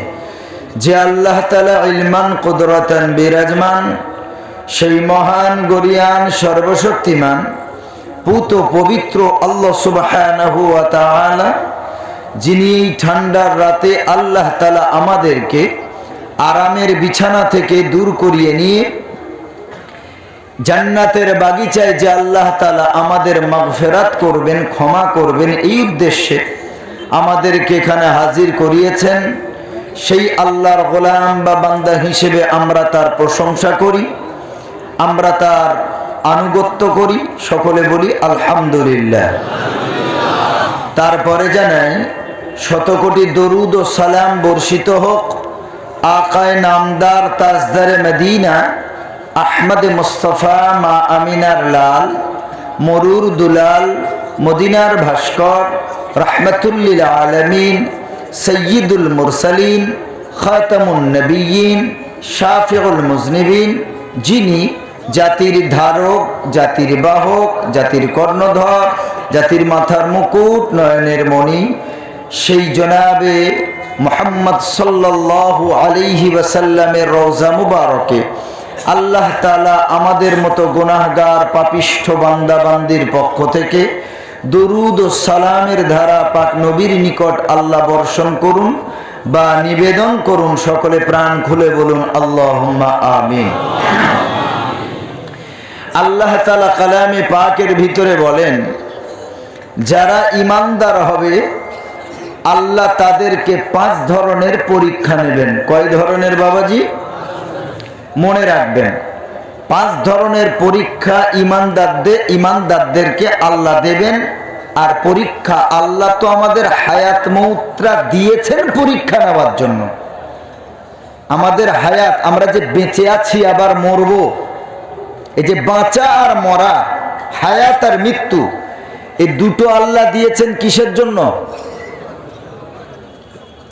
যে আল্লাহ তাআলা ইলমান কুদরতান বিরাজমান, সেই মহান গরিয়ান সর্বশক্তিমান পুত পবিত্র আল্লাহ সুবহানাহু ওয়া তাআলা, যিনি এই ঠান্ডার রাতে আল্লাহ তাআলা আমাদেরকে আরামের বিছানা থেকে দূর করিয়ে নিয়ে জান্নাতের বাগিচায় যে আল্লাহ তাআলা আমাদের মাগফিরাত করবেন, ক্ষমা করবেন, এই উদ্দেশ্যে আমাদেরকে এখানে হাজির করিয়েছেন। সেই আল্লাহর গোলাম বা বান্দা হিসেবে আমরা তার প্রশংসা করি, আমরা তার আনুগত্য করি, সকলে বলি আলহামদুলিল্লাহ। তারপরে জানাই শতকোটি দরুদ ও সালাম বর্ষিত হোক আকায়ে নামদার তাজদারে মদিনা আহমদ মুস্তফা মা আমিনার লাল মরুর দুলাল মদিনার ভাস্কর রহমতুল্লিল আলামিন সৈয়দুল মুরসালিন খাতামুন নবিয়্যিন শাফিউল মুজনিবিন, যিনি জাতির ধারক, জাতির বাহক, জাতির কর্ণধর, জাতির মাথার মুকুট, নয়নের মণি, সেই জনাবে মুহাম্মদ সাল্লাল্লাহু আলাইহি ওয়াসাল্লামের রওজা মুবারকে আল্লাহ তাআলা আমাদের মতো গুনাহগার পাপিষ্ঠ বান্দা বান্দির পক্ষ থেকে দরুদ ও সালামের ধারা পাক নবীর নিকট আল্লাহ বর্ষণ করুন বা নিবেদন করুন। সকলে প্রাণ খুলে বলুন আল্লাহুম্মা আমিন। আল্লাহ তাআলা কালামে পাকের ভিতরে বলেন, যারা ঈমানদার হবে আল্লাহ তাদেরকে 5 ধরনের পরীক্ষা নেবেন। কয় ধরনের বাবাজি? মনে রাখবেন, 5 ধরনের পরীক্ষা ঈমানদারদেরকে আল্লাহ দেবেন। আর পরীক্ষা আল্লাহ তো আমাদের হায়াত মৌতরা দিয়েছেন পরীক্ষা নেওয়ার জন্য। আমাদের হায়াত, আমরা যে বেঁচে আছি আবার মরব, এই যে বাঁচা আর মরা, হায়াত আর মৃত্যু, এই দুটো আল্লাহ দিয়েছেন কিসের জন্য?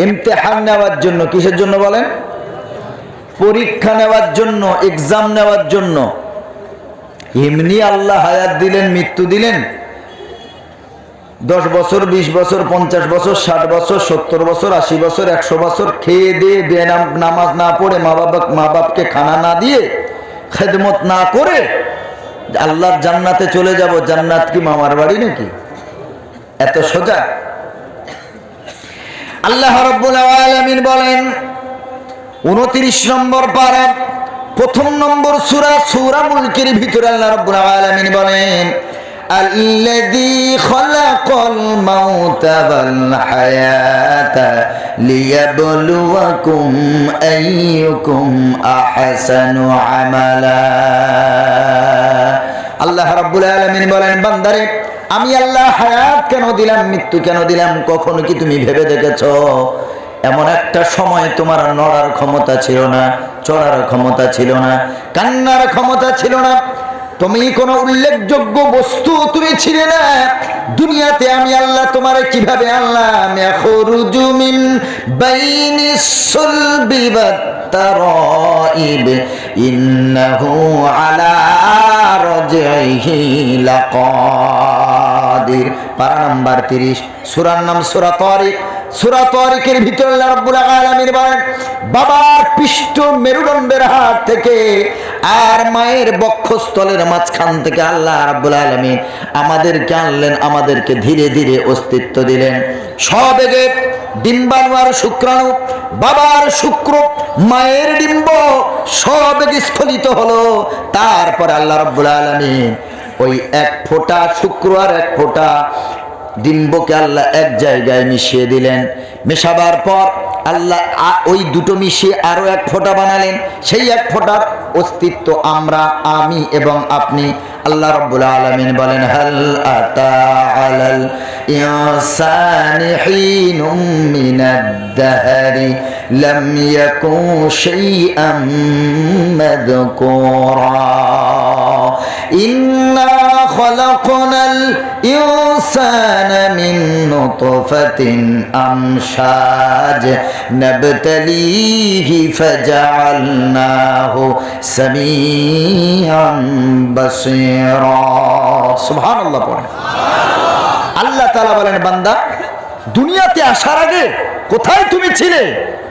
ইমতিহান নেওয়ার জন্য। কিসের জন্য বলেন? পরীক্ষা নেওয়ার জন্য, এক্সাম নেওয়ার জন্য। এমনি আল্লাহ হায়াত দিলেন, মৃত্যু দিলেন, 10 বছর 20 বছর 50 বছর 60 বছর 70 বছর 80 বছর 100 বছর খেয়ে দিয়ে নামাজ না পড়ে মা বাপকে খানা না দিয়ে খেদমত না করে আল্লাহর জান্নাতে চলে যাব। জান্নাত কি মামার বাড়ি নাকি? এত সোজা? আল্লাহ রাব্বুল আলামিন বলেন 29 নম্বর পারা 1 নম্বর সূরা মুলকের ভিতরে আল্লাহ রাব্বুল আলামিন বলেন, আল্লাযী খালাকাল মাউতা ওয়াল হায়াতা লিয়াবলুয়াকুম আইয়ুকুম আহসানু আমালা। আল্লাহ রাব্বুল আলামিন বলেন, বান্দারে আমি আল্লাহ হায়াত কেন দিলাম, মৃত্যু কেন দিলাম? কখনো কি তুমি ভেবে দেখেছো এমন একটা সময় তোমার নড়ার ক্ষমতা ছিল না, চড়ার ক্ষমতা ছিল না, কান্নার ক্ষমতা ছিল না, তুমি কোনো উল্লেখযোগ্য বস্তু তুমি ছিলে না দুনিয়াতে। আমি আল্লাহ তোমারে কিভাবে আনলাম? ইয়াখরুজু মিন বাইনিস সুলবি ওয়াত তারাইব ইন্নাহু আলা রাজইহি লাকাদির। পারা নাম্বার 30, সূরার নাম সূরা তারিক। সূরা তারিকের ভিতরে আল্লাহ রাব্বুল আলামিন বলেন, বাবার পৃষ্ঠ মেরুদণ্ডের হাড় থেকে আর মায়ের বক্ষস্থলের মাঝখান থেকে আল্লাহ রাব্বুল আলামিন আমাদেরকে আনলেন, আমাদেরকে ধীরে ধীরে অস্তিত্ব দিলেন। সবেগে ডিম্বাণু আর শুক্রাণু, বাবার শুক্র মায়ের ডিম্ব সবেগে স্খলিত হলো। তারপর আল্লাহ রাব্বুল আলামিন ওই এক ফোঁটা শুক্র আর এক ফোঁটা ডিম্বকে আল্লাহ এক জায়গায় মিশিয়ে দিলেন। মেশাবার পর আল্লাহ ওই দুটো মিশিয়ে আরো এক ফোঁটা বানালেন। সেই এক ফোঁটার অস্তিত্ব আমরা, আমি এবং আপনি। আল্লাহ রাব্বুল আলামিন বলেন, হাল আতা আলাল ইনসানি হিনুম মিনাদ দাহরি লাম ইয়াকুন শাইআম মাযকুরা ইন্না খলাকনাল ইনসানা মিন নুতফাতিন আমশাজ নাবতালিহি ফাজআলনাহু সামিআন বাসীরা। সুবহানাল্লাহ পড়েন। আল্লাহ তাআলা বলেন, বান্দা দুনিয়াতে আসার আগে কোথায় তুমি ছিলে?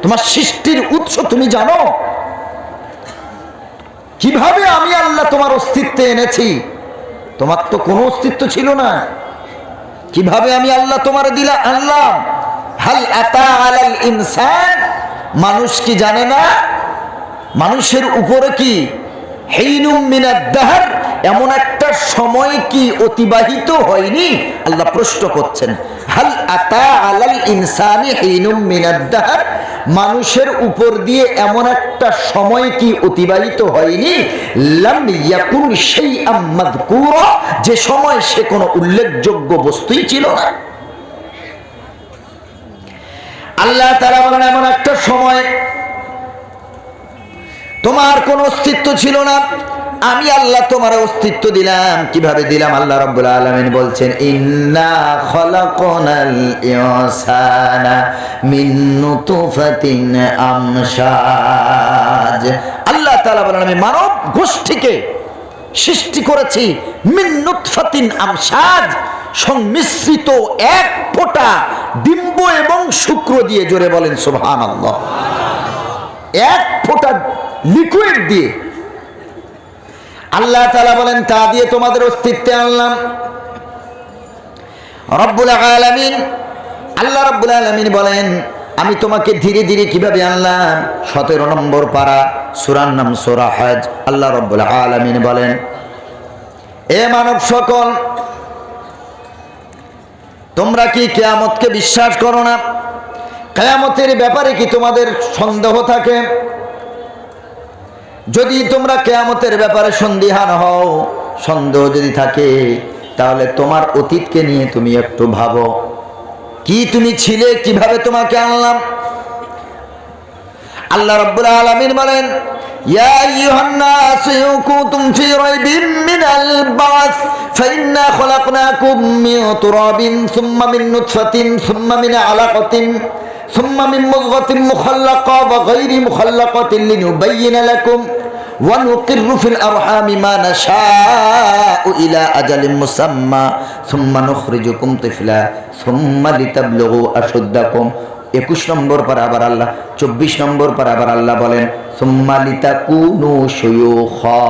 তোমার সৃষ্টির উৎস তুমি জানো? কিভাবে আমি আল্লাহ তোমার অস্তিত্বে এনেছি? তোমার তো কোনো অস্তিত্ব ছিল না। কিভাবে আমি আল্লাহ তোমার দিলাম আনলাম? হাল আতা আলাল ইনসান, মানুষ কি জানে না মানুষের উপরে কি হিনুম মিনাদ দাহর, এমন একটা সময় কি অতিবাহিত হয়নি? আল্লাহ প্রশ্ন করছেন, হাল আতা আলাল ইনসানি হিনুম মিনাদ দাহর, মানুষের উপর দিয়ে এমন একটা সময় কি অতিবাহিত হয়নি? লাম ইয়াকুন শাইআম মাযকুরা, যে সময় সে কোনো উল্লেখযোগ্য বস্তুই ছিল না। আল্লাহ তাআলা বলেন, এমন একটা সময় তোমার কোনো অস্তিত্ব ছিল না, আমি আল্লাহ তোমার অস্তিত্ব দিলাম। কিভাবে দিলাম? আল্লাহ রাব্বুল আলামিন বলছেন, ইন্না খলাকনাল ইনসানা মিন নুতফাতিন আমশাজ। আল্লাহ তাআলা বলেন, আমি মানব গোষ্ঠীকে সৃষ্টি করেছি মিন নুতফাতিন আমশাজ, সংমিশ্রিত এক ফোঁটা ডিম্ব এবং শুক্র দিয়ে। জোরে বলেন সুবহানাল্লাহ। এক ফোঁটা লিকুইড দিয়ে আল্লাহ তাআলা বলেন, তা দিয়ে তোমাদের অস্তিত্বে আনলাম। রব্বুল আলামিন, আল্লাহ রব্বুল আলামিন বলেন, আমি তোমাকে ধীরে ধীরে কিভাবে আনলাম? 17 নম্বর পারা, সূরার নাম সূরা হজ। আল্লাহ রব্বুল আলামিন বলেন, এ মানব সকল, তোমরা কি কিয়ামতকে বিশ্বাস করো না? কিয়ামতের ব্যাপারে কি তোমাদের সন্দেহ থাকে? যদি তোমরা কিয়ামতের ব্যাপারে সন্দিহান হও, সন্দেহ যদি থাকে, তাহলে তোমার অতীতকে নিয়ে তুমি একটু ভাবো। কি তুমি ছিলে? কিভাবে তোমাকে আনলাম? আল্লাহ রাব্বুল আলামিন বলেন, ইয়া আইয়ুহান নাস ইন কুনতুম ফি রাইবিন মিনাল বাস ফাইন্না খলাকনাকুম মিন তুরাবিন সুম্মা মিন নুতফাতিন সুম্মা মিন আলাকাতিন সুম্মা মিন মুযগাতিন মুখাল্লাকা ওয়া গায়রি মুখাল্লাকাতিন লিনুবাইয়িনা লাকুম ওয়া নুকিররু ফিল আরহামি মা নাশাউ ইলা আজালিন মুসাম্মা সুম্মা নুখরিজুকুম তিফলা সুম্মা লিতাবলুগু আশুদ্দাকুম। 21 নম্বর পারা আবার আল্লাহ, 24 নম্বর পারা আবার আল্লাহ বলেন, সুম্মা লিতাকুনু শুয়ুখা।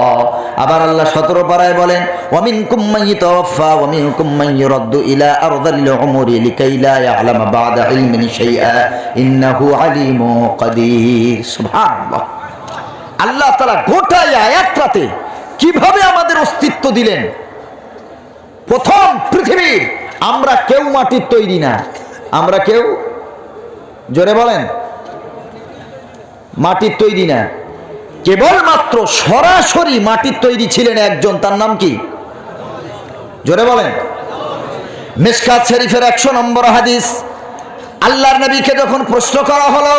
আবার আল্লাহ 17 পারায় বলেন, ওয়া মিনকুম মান ইয়াতাওয়াফা ওয়া মিনকুম মান ইউরাদ্দু ইলা আরযালিল উমুরি লিকাই লা ইয়ালামা বা'দা ইলমিন শাইআ ইন্নাহু আলিমুন কাদির। সুবহানাল্লাহ। আল্লাহ তাআলা গোটা আয়াতটাতে কিভাবে আমাদের অস্তিত্ব দিলেন। প্রথম পৃথিবীর আমরা কেউ মাটির তৈরি না, আমরা কেউ, জোরে বলেন, মাটির তৈরি না। কেবলমাত্র সরাসরি মাটির তৈরি ছিলেন একজন, তার নাম কি? জোরে বলেন। মিশকাত শরীফের 100 নম্বর হাদিস, আল্লাহর নবীকে যখন প্রশ্ন করা হলো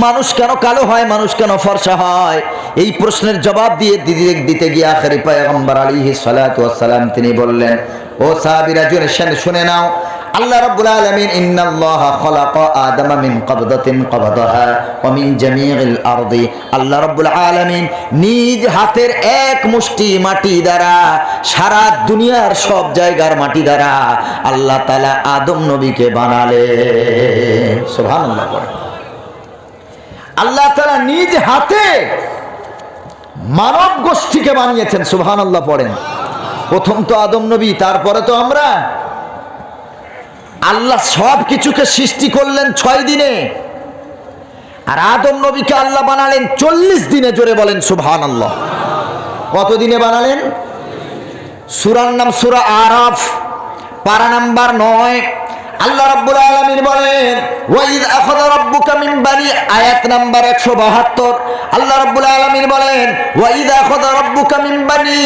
মানুষ কেন কালো হয়, মানুষ কেন ফর্সা হয়, এই প্রশ্নের জবাব দিতে গিয়ে আখেরি পয়গম্বর আলাইহিস সালাতু ওয়াস সালাম তিনি বললেন, ও সাহাবীরা শুনে নাও, আল্লাহ রাব্বুল আলামিন ইন্নাল্লাহা খালাকা আদামা মিন কবদাতিন কবদাহা ওয়া মিন জামিইল আরদি, আল্লাহ রাব্বুল আলামিন নিজ হাতের এক মুষ্টি মাটি দ্বারা, সারা দুনিয়ার সব জায়গার মাটি দ্বারা আল্লাহ তাআলা আদম নবীকে বানালেন। সুবহানাল্লাহ। আল্লাহ তাআলা নিজ হাতে মানব গোষ্ঠীকে বানিয়েছেন। সুবহানাল্লাহ পড়েন। প্রথম তো আদম নবী, তারপরে তো আমরা। আল্লাহ সব কিছুকে সৃষ্টি করলেন 6 দিনে, আর আদম নবীকে আল্লাহ বানালেন 40 দিনে। জোরে বলেন সুবহানাল্লাহ। কত দিনে বানালেন? সূরার নাম সূরা আরাফ, পারা নাম্বার 9। আল্লাহ রাব্বুল আলামিন বলেন ওয়াইদ আখাযা রাব্বুকা মিন বানি, আয়াত নাম্বার 172। আল্লাহ রাব্বুল আলামিন বলেন ওয়াইদ আখাযা রাব্বুকা মিন বানি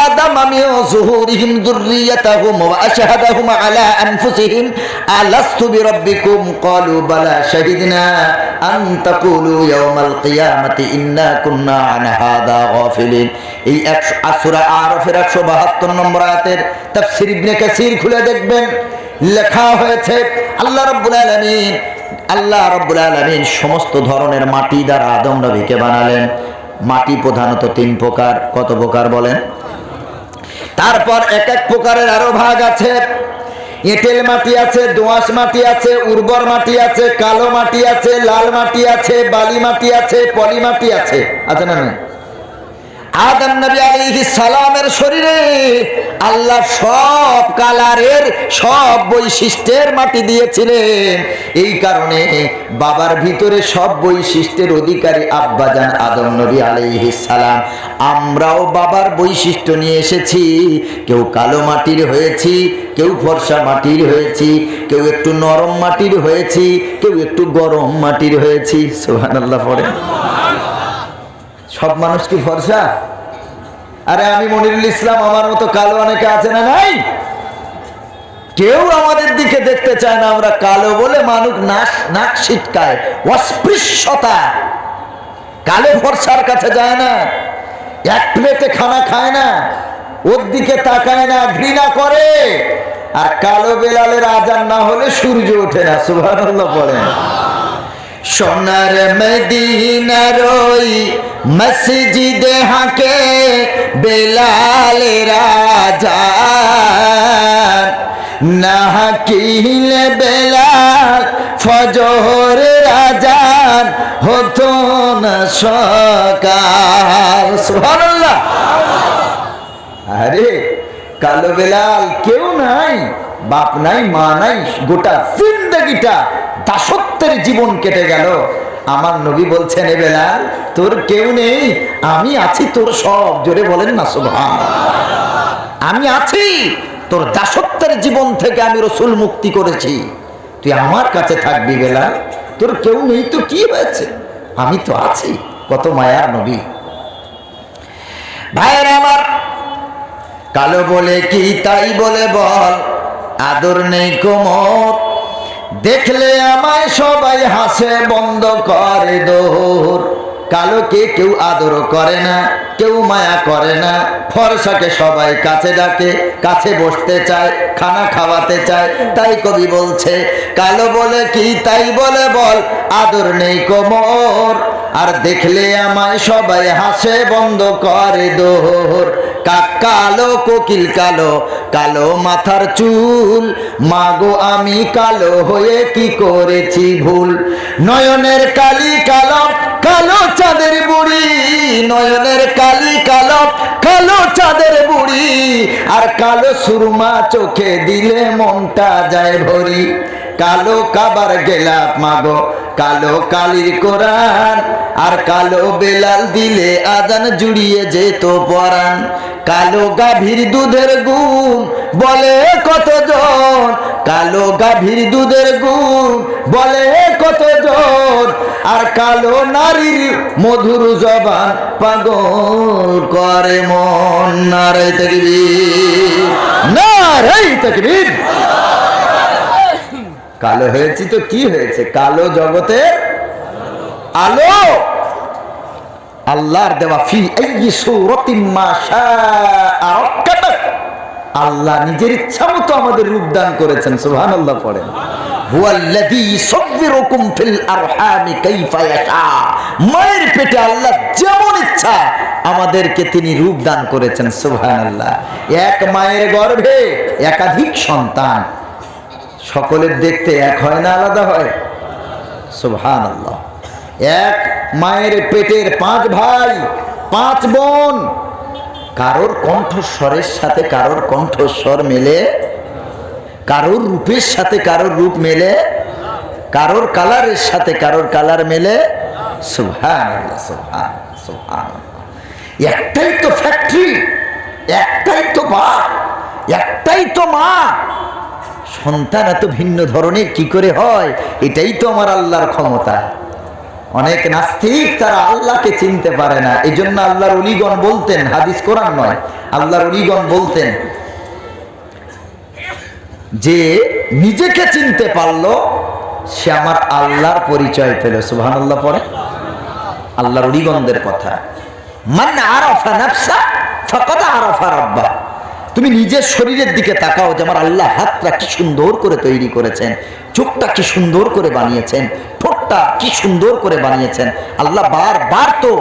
আদামা মিন যুহুরিহিম যুররিয়াতাহুম ওয়া আশহাদাহুম আলা আনফুসিহিম আলাস্তু বিরাব্বিকুম ক্বালু বালা শাহিদনা আন তাকুলু ইয়াওমাল কিয়ামাতি ইন্না কুন্না আন হাদা গাফিলিন। এই সূরা আরাফের 172 নম্বর আয়াতের তাফসীর ইবনে কাসির খুলে দেখবেন, লেখা হয়েছে আল্লাহ রাব্বুল আলামিন সমস্ত ধরনের মাটি দ্বারা আদম নবীকে বানালেন। মাটি প্রধানত 3 প্রকার। কত প্রকার বলেন? তারপর এক এক প্রকারের আরো ভাগ আছে। এঁটেল মাটি আছে, দোআঁশ মাটি আছে, উর্বর মাটি আছে, কালো মাটি আছে, লাল মাটি আছে, বালি মাটি আছে, পলি মাটি আছে। আছে না? আদম নবী আলাইহিস সালামের শরীরে আল্লাহ সব কালারের, সব বৈশিষ্ট্যের মাটি দিয়েছিলেন। এই কারণে বাবার ভিতরে সব বৈশিষ্ট্যের অধিকারী আব্বাজান আদম নবী আলাইহিস সালাম। আমরাও বাবার বৈশিষ্ট্য নিয়ে এসেছি। কেউ কালো মাটির হয়েছি, কেউ ফর্সা মাটির হয়েছি, কেউ একটু নরম মাটির হয়েছি, কেউ একটু গরম মাটির হয়েছি। সুবহানাল্লাহ পড়ে। সব মানুষ কি ফর্সা? আরে আমি মনিরুল ইসলাম, আমার মতো কালো অনেকে আছে না? নাই। কেউ আমাদের দিকে দেখতে চায় না। আমরা কালো বলে মানুষ নাক ছিটকায়, অস্পৃশ্যতা। কালো ফর্সার কাছে যায় না, এক প্লেটে খানা খায় না, ওর দিকে তাকায় না, ঘৃণা করে। আর কালো বেলালের আজান না হলে সূর্য ওঠে না। সুবহানাল্লাহ পড়েন। সোনার মদিনার ওই মসজিদে হাকে বেলালের আজান, না হাকিলে বেলাল ফজরের আজান হতো না সকাল। সুবহানাল্লাহ। আরে কালো বেলাল কেউ নাই, বাপ নাই, মা নাই, গোটা জিন্দেগিটা দাসত্বের জীবন কেটে গেল। আমার নবী বলছেন, এ বেলাল তোর কেউ নেই, আমি আছি তোর সব। জোরে বলেন না সুবহানাল্লাহ। আমি আছি, তোর দাসত্বের জীবন থেকে আমি রাসূল মুক্তি করেছি, তুই আমার কাছে থাকবি বেলাল। তোর কেউ নেই তো কি হয়েছে, আমি তো আছি। কত মায়ার নবী। ভাইয়েরা আমার, কালো বলে কি তাই বলে বল, আদর নেই কোমর, দেখলে আমায় সবাই হাসে বন্ধ করে দোর। কালোকে কেউ আদর করে না, কেউ মায়া করে না। ফর্সাকে সবাই কাছে ডাকে, কাছে বসতে চায়, খানা খাওয়াতে চায়। তাই কবি বলছে, কালো বলে কি তাই বলে বল, আদর নেই কোমর, আর দেখলে আমায় সবাই হাসে বন্ধ করে দোর। কালো কোকিল কালো, কালো মাথার চুল, মাগো আমি কালো হয়ে কি করেছি ভুল। নয়নের কালি কালো, কালো চাঁদের বুড়ি, নয়নের কালি কালো, কালো চাঁদের বুড়ি, আর কালো সুরমা চোখে দিলে মনটা যায় ভরি। কালো কাবার গেলাপ মাগো, কালো কালির কোরআন, আর কালো বেলাল দিলে আজান জুড়িয়ে যেত পরাণ। কালো গাভীর দুধের গুণ বলে কতজন, কালো গাভীর দুধের গুণ বলে কতজন, আর কালো নারীর মধুর জবান পাগল করে মন। নারে তাকবীর, নারে তাকবীর। কালো হয়েছি তো কি হয়েছে, কালো জগতের আলো। আল্লাহর দেওয়া ফি আইয়ি সূরাতিন মা শাআ রাক্কাবাক। আল্লাহ নিজের ইচ্ছা মতো আমাদের রূপ দান করেছেন। সুবহানাল্লাহ পড়েন। হুয়াল্লাযী ইউসাব্বিরুকুম ফিল আরহামি কাইফা ইয়াশা। মায়ের পেটে আল্লাহ যেমন ইচ্ছা আমাদেরকে তিনি রূপ দান করেছেন। সুবহানাল্লাহ। এক মায়ের গর্ভে একাধিক সন্তান, সকলের দেখতে এক হয় না, আলাদা হয়? সুবহানাল্লাহ। এক মায়ের পেটের 5 ভাই 5 বোন, কারোর কণ্ঠস্বরের সাথে কারোর কণ্ঠস্বর মেলে, কারোর রূপের সাথে কারোর রূপ মেলে, কারোর কালারের সাথে কারোর কালার মেলে। সুবহানাল্লাহ, সুবহানাল্লাহ, সুবহানাল্লাহ। একটাই তো ফ্যাক্টরি, একটাই তো বাপ, একটাই তো মা। সন্তান এত ভিন্ন ধরনের কি করে হয়? এটাই তো আমার আল্লাহর ক্ষমতা। অনেক নাস্তিক তারা আল্লাহকে চিনতে পারে না। এই জন্য আল্লাহর ওলিগণ বলতেন, হাদিস কোরআন নয়, আল্লাহর ওলিগণ বলতেন যে নিজেকে চিনতে পারলো সে আমার আল্লাহর পরিচয় পেল। সুবহানাল্লাহ পড়ে। আল্লাহর ওলিগণদের কথা, মান আরাফা নাফসা ফাকাদ আরাফা রাব্বা। তুমি নিজের শরীরের দিকে তাকাও যে আমার আল্লাহ হাতটা কি সুন্দর করে তৈরি করেছেন, চোখটা কি সুন্দর করে বানিয়েছেন, ঠোঁটটা কি সুন্দর করে বানিয়েছেন। আল্লাহ বারবার তো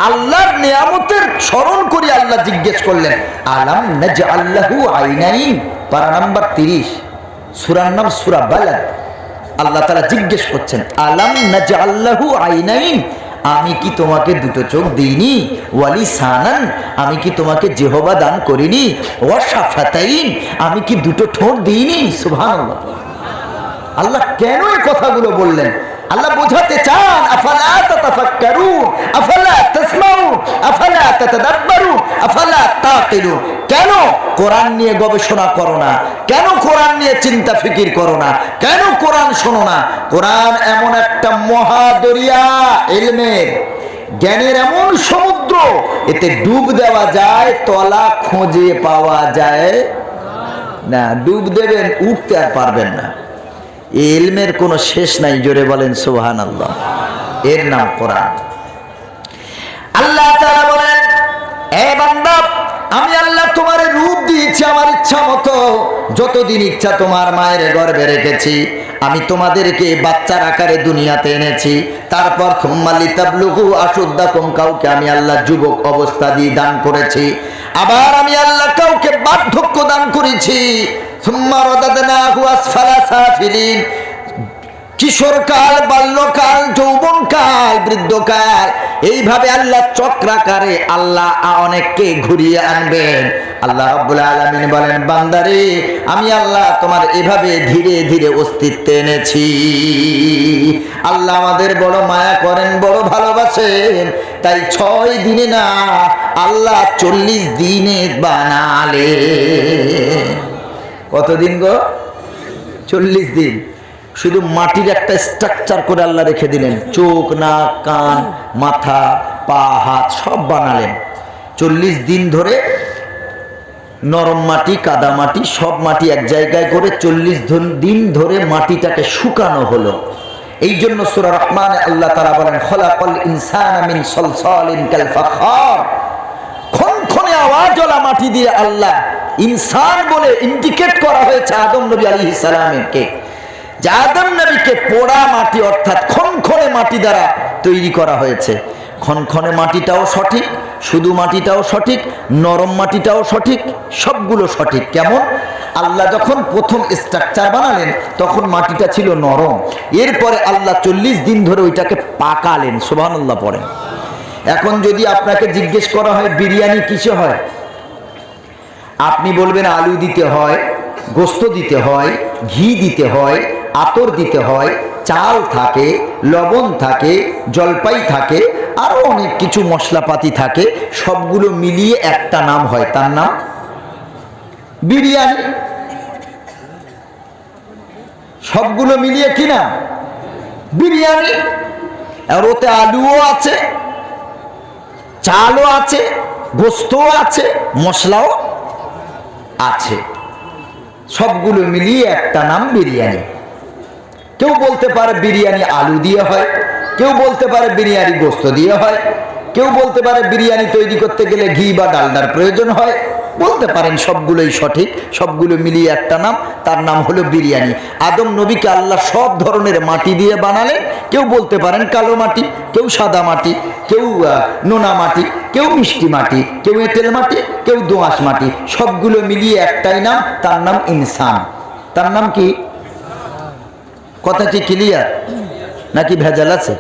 আল্লাহর নিয়ামতের স্মরণ করে আল্লাহ জিজ্ঞেস করলেন, আলাম নাজআল লাহু আইনাইন। পারা নাম্বার 30, সূরার নাম সূরা বালাদ। আল্লাহ তাআলা জিজ্ঞেস করছেন, আলাম নাজআল লাহু আইনাইন, আমি কি তোমাকে দুটো চোখ দিইনি? ওয়ালিসানান, আমি কি তোমাকে জিহবা দান করিনি? ওয়াশাফাতাইন, আমি কি দুটো ঠোঁট দিইনি? সুবহানাল্লাহ। আল্লাহ কেন এই কথাগুলো বললেন? আল্লাহ বোঝাতে চান, আফালা তাতাফাক্কারুন, আফালা তাসমাউন, আফালা তাতাদাব্বারুন, আফালা তাকিলুন। কেন কোরআন নিয়ে গবেষণা করো না? কেন কোরআন নিয়ে চিন্তা ফিকির করো না? কেন কোরআন শোনো না? কোরআন এমন একটা মহাদরিয়া, ইলমের জ্ঞানের এমন সমুদ্র, এতে ডুব দেওয়া যায়, তলা খুঁজে পাওয়া যায় না। ডুব দেবেন, উঠতে আর পারবেন না। ইলমের কোনো শেষ নাই। জোরে বলেন সুবহানাল্লাহ। এর নাম কোরআন। আল্লাহ তাআলা বলেন, হে বান্দা, আমি আল্লাহ তোমার রূপ দিয়েছি আমার ইচ্ছা মতো। যতদিন ইচ্ছা তোমার মায়ের গর্ভে রেখেছি। আমি তোমাদেরকে বাচ্চার আকারে দুনিয়াতে এনেছি। তারপর থুম্মা লিতাবলুগু আশুদ্দাকুম, কাউকে আমি আল্লাহ যুবক অবস্থা দিয়ে দান করেছি। আবার আমি আল্লাহ কাউকে বার্ধক্য দান করেছি। থুম্মা রাদাদনাহু আসফালা সাফিলিন, কিশোরকাল, বাল্যকাল, যৌবনকাল, বৃদ্ধকাল, এইভাবে আল্লাহ চক্রাকারে আল্লাহ অনেককে ঘুরিয়ে আনবেন। আল্লাহ রাব্বুল আলামিন বলেন, বান্দারে আমি আল্লাহ তোমার এভাবে ধীরে ধীরে অস্তিত্বে এনেছি। আল্লাহ আমাদের বড় মায়া করেন, বড় ভালোবাসেন। তাই 6 দিনে না, আল্লাহ 40 দিনে বানালেন। কতদিন গো? 40 দিন। শুধু মাটির একটা স্ট্রাকচার করে আল্লাহ রেখে দিলেন। চোখ, নাক, কান, মাথা, পা, হাত সব বানালেন। 40 দিন ধরে নরম মাটি, কাদা মাটি, সব মাটি এক জায়গায় করে 40 দিন ধরে মাটিটাকে শুকানো হলো। এই জন্য সূরা রহমানে আল্লাহ তাআলা বলেন, খলাকাল ইনসানা মিন সলসালিন কাল ফাখার। খনখনে আওয়াজওয়ালা মাটি দিয়ে আল্লাহ ইনসান বলে ইন্ডিকেট করা হয়েছে আদম নবী আলাইহিস সালামকে। যে আদম নবীকে পোড়া মাটি অর্থাৎ খনখনে মাটি দ্বারা তৈরি করা হয়েছে। খনখনে মাটিটাও সঠিক, শুধু মাটিটাও সঠিক, নরম মাটিটাও সঠিক, সবগুলো সঠিক। কেমন? আল্লাহ যখন প্রথম স্ট্রাকচার বানালেন তখন মাটিটা ছিল নরম। এরপরে আল্লাহ 40 দিন ধরে ওইটাকে পাকালেন। সুবহানাল্লাহ পড়েন। এখন যদি আপনাকে জিজ্ঞেস করা হয় বিরিয়ানি কিসে হয়, আপনি বলবেন আলু দিতে হয়, গোস্ত দিতে হয়, ঘি দিতে হয়, আতর দিতে হয়, চাল থাকে, লবণ থাকে, জলপাই থাকে, আরো অনেক কিছু মশলাপাতি থাকে। সবগুলো মিলিয়ে একটা নাম হয়, তার নাম বিরিয়ানি। সবগুলো মিলিয়ে কি নাম? বিরিয়ানি। আর ওতে আলুও আছে, চালও আছে, গোস্তও আছে, মশলাও আছে, সবগুলো মিলিয়ে একটা নাম বিরিয়ানি। কেউ বলতে পারে বিরিয়ানি আলু দিয়ে হয়, কেউ বলতে পারে বিরিয়ানি গোস্ত দিয়ে হয়, কেউ বলতে পারে বিরিয়ানি তৈরি করতে গেলে ঘি বা ডালডার প্রয়োজন হয়। বলতে পারেন সবগুলোই সঠিক, সবগুলো মিলিয়ে একটা নাম, তার নাম হলো বিরিয়ানি। আদম নবীকে আল্লাহ সব ধরনের মাটি দিয়ে বানালেন। কেউ বলতে পারেন কালো মাটি, কেউ সাদা মাটি, কেউ নোনা মাটি, কেউ মিষ্টি মাটি, কেউ এঁটেল মাটি, কেউ দোআঁশ মাটি, সবগুলো মিলিয়ে একটাই নাম, তার নাম ইনসান। তার নাম কি? কথা কি ক্লিয়ার নাকি ভেজাল আছে?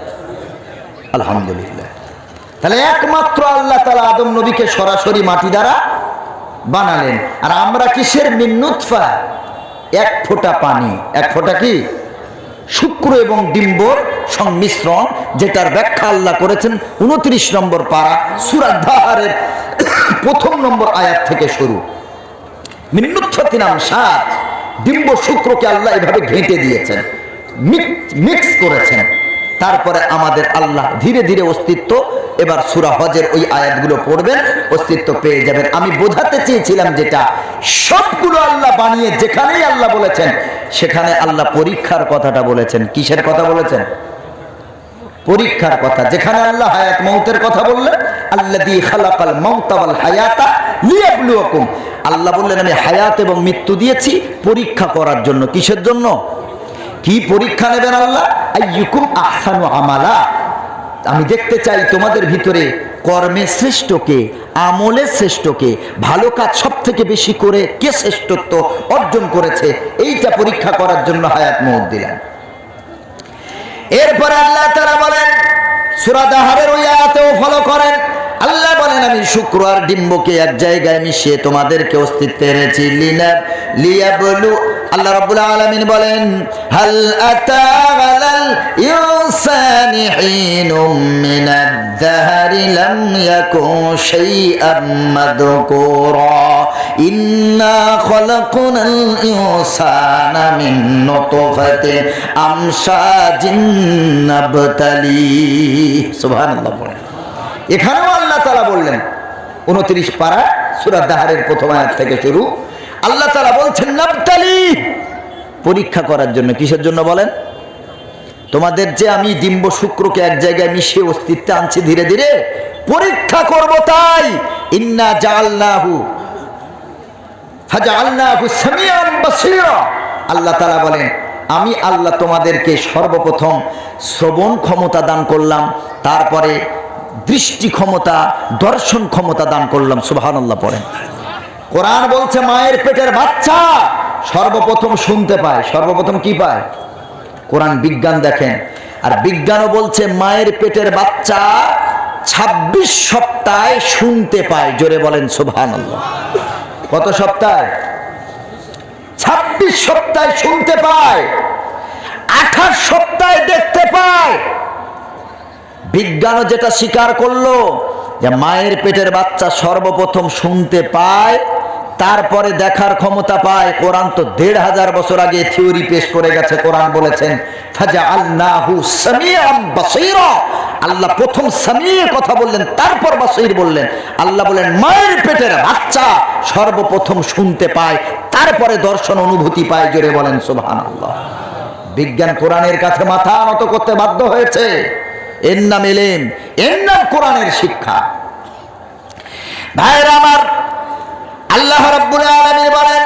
আলহামদুলিল্লাহ। তাহলে একমাত্র আল্লাহ তাআলা আদম নবীকে সরাসরি মাটি দ্বারা বানালেন। আর আমরা কিসের? মিন নুতফা, এক ফোঁটা পানি, এক ফোঁটা কি? শুক্র এবং ডিম্বর সংমিশ্রণ, যেটার ব্যাখ্যা আল্লাহ করেছেন 29 নম্বর পারা সূরা দাহারের 1 নম্বর আয়াত থেকে শুরু। মিন নুতফাতিন আমশাজ, ডিম্ব শুক্রকে আল্লাহ এভাবে ঘেঁটে দিয়েছেন, মিক্স করেছেন। তারপরে আমাদের আল্লাহ ধীরে ধীরে অস্তিত্ব, এবার সূরা হজের ওই আয়াতগুলো পড়বেন, অস্তিত্ব পেয়ে যাবেন। আমি বোঝাতে চেয়েছিলাম যেটা, সবগুলো আল্লাহ বানিয়ে যেখানেই আল্লাহ বলেছেন সেখানে আল্লাহ পরীক্ষার কথাটা বলেছেন। কিসের কথা বলেছেন? পরীক্ষার কথা। যেখানে আল্লাহ হায়াত মউতের কথা বললেন, আল্লাযী খালাকাল মাউতা ওয়াল হায়াতা লিয়াবলুয়াকুম, আল্লাহ বললেন আমি হায়াত এবং মৃত্যু দিয়েছি পরীক্ষা করার জন্য। কিসের জন্য? কি পরীক্ষা নেবেন আল্লাহ? আইয়ুকুম আহসানু আমালা, আমি দেখতে চাই তোমাদের ভিতরে কর্মে শ্রেষ্ঠ কে, আমলে শ্রেষ্ঠ কে, ভালো কাজ সব থেকে বেশি করে কে শ্রেষ্ঠত্ব অর্জন করেছে, এইটা পরীক্ষা করার জন্য হায়াত মউত দিলেন। এরপরে আল্লাহ তাআলা বলেন, সূরা দাহারের ওই আয়াতেও ফলো করেন, আল্লাহ বলেন আমি শুক্র আর ডিম্বকে এক জায়গায় মিশিয়ে তোমাদেরকে অস্তিত্বে এনেছি। লিয়াবলু, আল্লাহ রাব্বুল আলামিন বলেন হাল আতা আলাল ইনসানি হিনুম মিনাদ দাহরি লাম ইয়াকুন শাইআম মাযকুরা ইন্না খালাকনাল ইনসানা মিন নুতফাতিন আমশাজিন নাবতালি। সুবহানাল্লাহ। বলেন এখানেও আল্লাহ তাআলা বললেন 29 পারা সূরা দাহারের 1 আয়াত থেকে শুরু, আল্লাহ তাআলা বলছেন নাবতালি, পরীক্ষা করার জন্য। কিসের জন্য বলেন? তোমাদের যে আমি ডিম্ব শুক্রকে এক জায়গায় মিশিয়ে অস্তিত্বে আনছি ধীরে ধীরে, পরীক্ষা করব তাই। ইন্না জাআলনাহু ফাজআলনাহু সামিআন বাসীরা, আল্লাহ তাআলা বলেন আমি আল্লাহ তোমাদেরকে সর্বপ্রথম শ্রবণ ক্ষমতা দান করলাম, তারপরে দৃষ্টি ক্ষমতা, দর্শন ক্ষমতা দান করলাম। সুবহানাল্লাহ। পড়েন কোরআন বলছে মায়ের পেটের বাচ্চা সর্বপ্রথম শুনতে পায়। সর্বপ্রথম কি পায়? কোরআন বিজ্ঞান দেখেন, আর বিজ্ঞানও বলছে মায়ের পেটের বাচ্চা 26 সপ্তাহে শুনতে পায়। জোরে বলেন সুবহানাল্লাহ। কত সপ্তাহে? 26 সপ্তাহে শুনতে পায়, 28 সপ্তাহে দেখতে পায়। বিজ্ঞানও যেটা স্বীকার করলো যে মায়ের পেটের বাচ্চা সর্বপ্রথম শুনতে পায়, তারপরে দেখার ক্ষমতা পায়। কোরআন তো 1500 বছর আগে থিওরি পেশ করে গেছে। কোরআন বলেছেন ফাজআলনাহু সামিআন বাসীরা, আল্লাহ প্রথম সামিয়ে কথা বললেন, তারপর বাসীর বললেন। আল্লাহ বলেন মায়ের পেটের বাচ্চা সর্বপ্রথম শুনতে পায়, তারপরে দর্শন অনুভূতি পায়। জোরে বলেন সুবহানাল্লাহ। বিজ্ঞান কোরআনের কাছে মাথা নত করতে বাধ্য হয়েছে। এর নাম এলেম, এর নাম কোরআনের শিক্ষা। ভাইরা আমার, আল্লাহ রাব্বুল আলামিন বলেন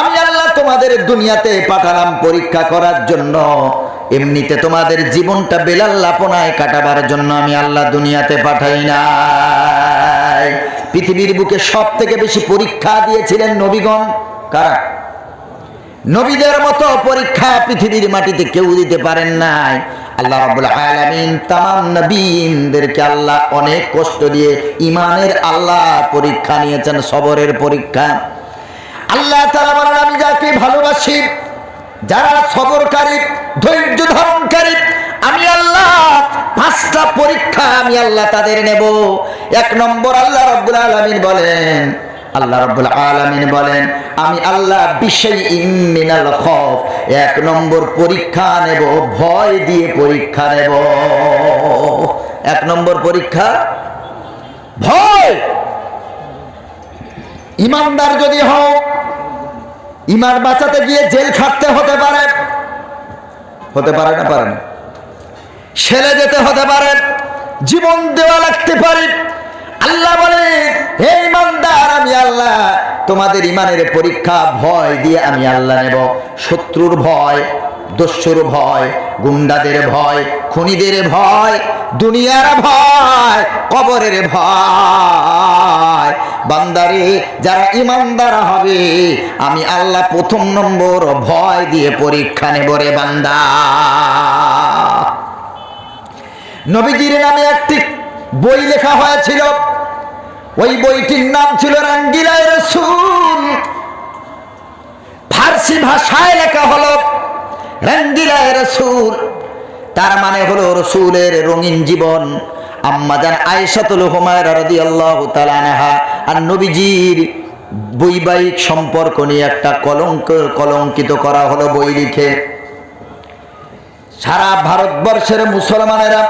আমি আল্লাহ তোমাদের দুনিয়াতে পাঠালাম পরীক্ষা করার জন্য। এমনিতে তোমাদের জীবনটা বেলাল্লাপনায় কাটাবার জন্য আমি আল্লাহ দুনিয়াতে পাঠাই নাই। পৃথিবীর বুকে সব থেকে বেশি পরীক্ষা দিয়েছিলেন নবীগণ। কারা? নবীদের মতো পরীক্ষা পৃথিবীর মাটিতে কেউ দিতে পারেন নাই। আল্লাহ রাব্বুল আলামিন তামাম নবীদেরকে আল্লাহ অনেক কষ্ট দিয়ে ঈমানের আল্লাহ পরীক্ষা নিয়েছেন, সবরের পরীক্ষা। আল্লাহ তাআলা বলেন আমি যাকে ভালোবাসি, যারা সবরকারী, ধৈর্য ধারণকারী, আমি আল্লাহ 5টা পরীক্ষা আমি আল্লাহ তাদের নেব। 1 নম্বর আল্লাহ রাব্বুল আলামিন বলেন, আল্লাহ রাব্বুল আলামিন বলেন আমি আল্লাহ বিশাইইন মিনাল খাউফ, 1 নম্বর পরীক্ষা নেব, ভয় দিয়ে পরীক্ষা নেব। 1 নম্বর পরীক্ষা ভয়। ইমানদার যদি হও, ইমান বাঁচাতে গিয়ে জেল খাটতে হতে পারে। হতে পারে না? পারে না? ছেলে যেতে হতে পারে, জীবন দেওয়া লাগতে পারে। আল্লাহ বলে, হে ইমানদার, আমি আল্লাহ তোমাদের ইমানের পরীক্ষা ভয় দিয়ে আমি আল্লাহ নেব। শত্রুর ভয়, দস্যুর ভয়, গুন্ডাদের ভয়, খুনিদের ভয়, দুনিয়ার ভয়, কবরের ভয়। বান্দারে, যারা ইমানদার হবে আমি আল্লাহ প্রথম নম্বর ভয় দিয়ে পরীক্ষা নেব রে বান্দা। নবীজির নামে একটি বই লেখা হয়েছিল, ওই বইটির নাম ছিল রঙ্গিলায়ে রাসূল। ফার্সি ভাষায় লেখা হলো রঙ্গিলায়ে রাসূল, তার মানে হলো রসূলের রঙিন জীবন। আম্মাজান আয়েশাতুল হুমায়রা রাদিয়াল্লাহু তাআলা আনহা আর নবীজির বৈবাহিক সম্পর্ক নিয়ে একটা কলঙ্কিত করা হলো বই লিখে। সারা ভারতবর্ষের মুসলমানেরা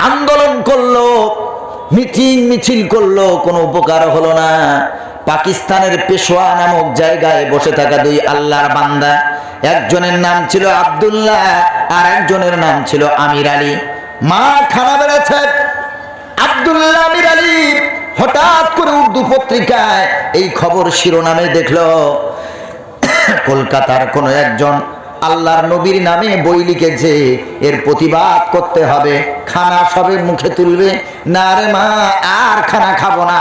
আন্দোলন করলো, মিছিল করলো, কোনো উপকার হলো না। পাকিস্তানের পেশোয়া নামক জায়গায় বসে থাকা দুই আল্লাহর বান্দা, একজনের নাম ছিল আব্দুল্লাহ আর একজনের নাম ছিল আমির আলী। মা খানা বেড়েছে। আব্দুল্লাহ আমির আলী হঠাৎ করে উর্দু পত্রিকায় এই খবর শিরোনামে দেখলো, কলকাতার কোন একজন আল্লাহর নবীর নামে বই লিখেছে, এর প্রতিবাদ করতে হবে। খানা সবে মুখে তুলবে না, রে মা আর খানা খাবো না,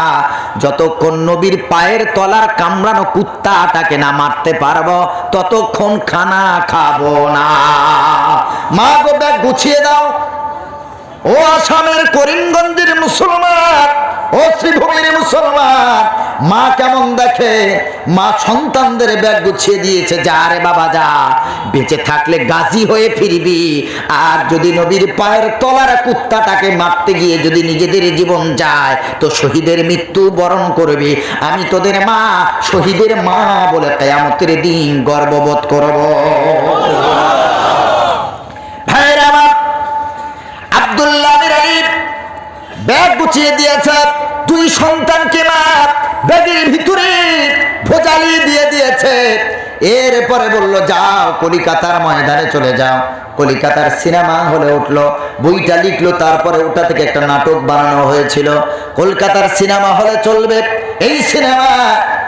যতক্ষণ নবীর পায়ের তলার কামড়ানো কুত্তাটাকে না মারতে পারবো ততক্ষণ খানা খাবো না। মা গো, ব্যাগ গুছিয়ে দাও। ও আসামের করিমগঞ্জের মুসলমান, ও শ্রীভূমির মুসলমান, মা কেমন দেখে? মা সন্তানদের ব্যাগ গুছিয়ে দিয়েছে, যা রে বাবা যা, বেঁচে থাকলে গাজী হয়ে ফিরবি, আর যদি নবীর পায়ের তলার কুত্তাটাকে মারতে গিয়ে যদি নিজেদের জীবন যায় তো শহীদের মৃত্যু বরণ করবি। আমি তোদের মা, শহীদের মা বলে কিয়ামতের দিন গর্ববোধ করব। ভাইরা আমার, আব্দুল্লাহ আমির আলী ব্যাগ গুছিয়ে দিয়েছে, দুই সন্তানকে মা ব্যাগের ভিতরে ভোজালি দিয়ে দিয়েছে। এরপরে বলল, যাও কলিকাতার ময়দানে চলে যাও। কলিকাতার সিনেমা হলে উঠলো, বইটা লিখলো, তারপরে ওটা থেকে একটা নাটক বানানো হয়েছিল। কলকাতার সিনেমা হলে চলবে এই সিনেমা।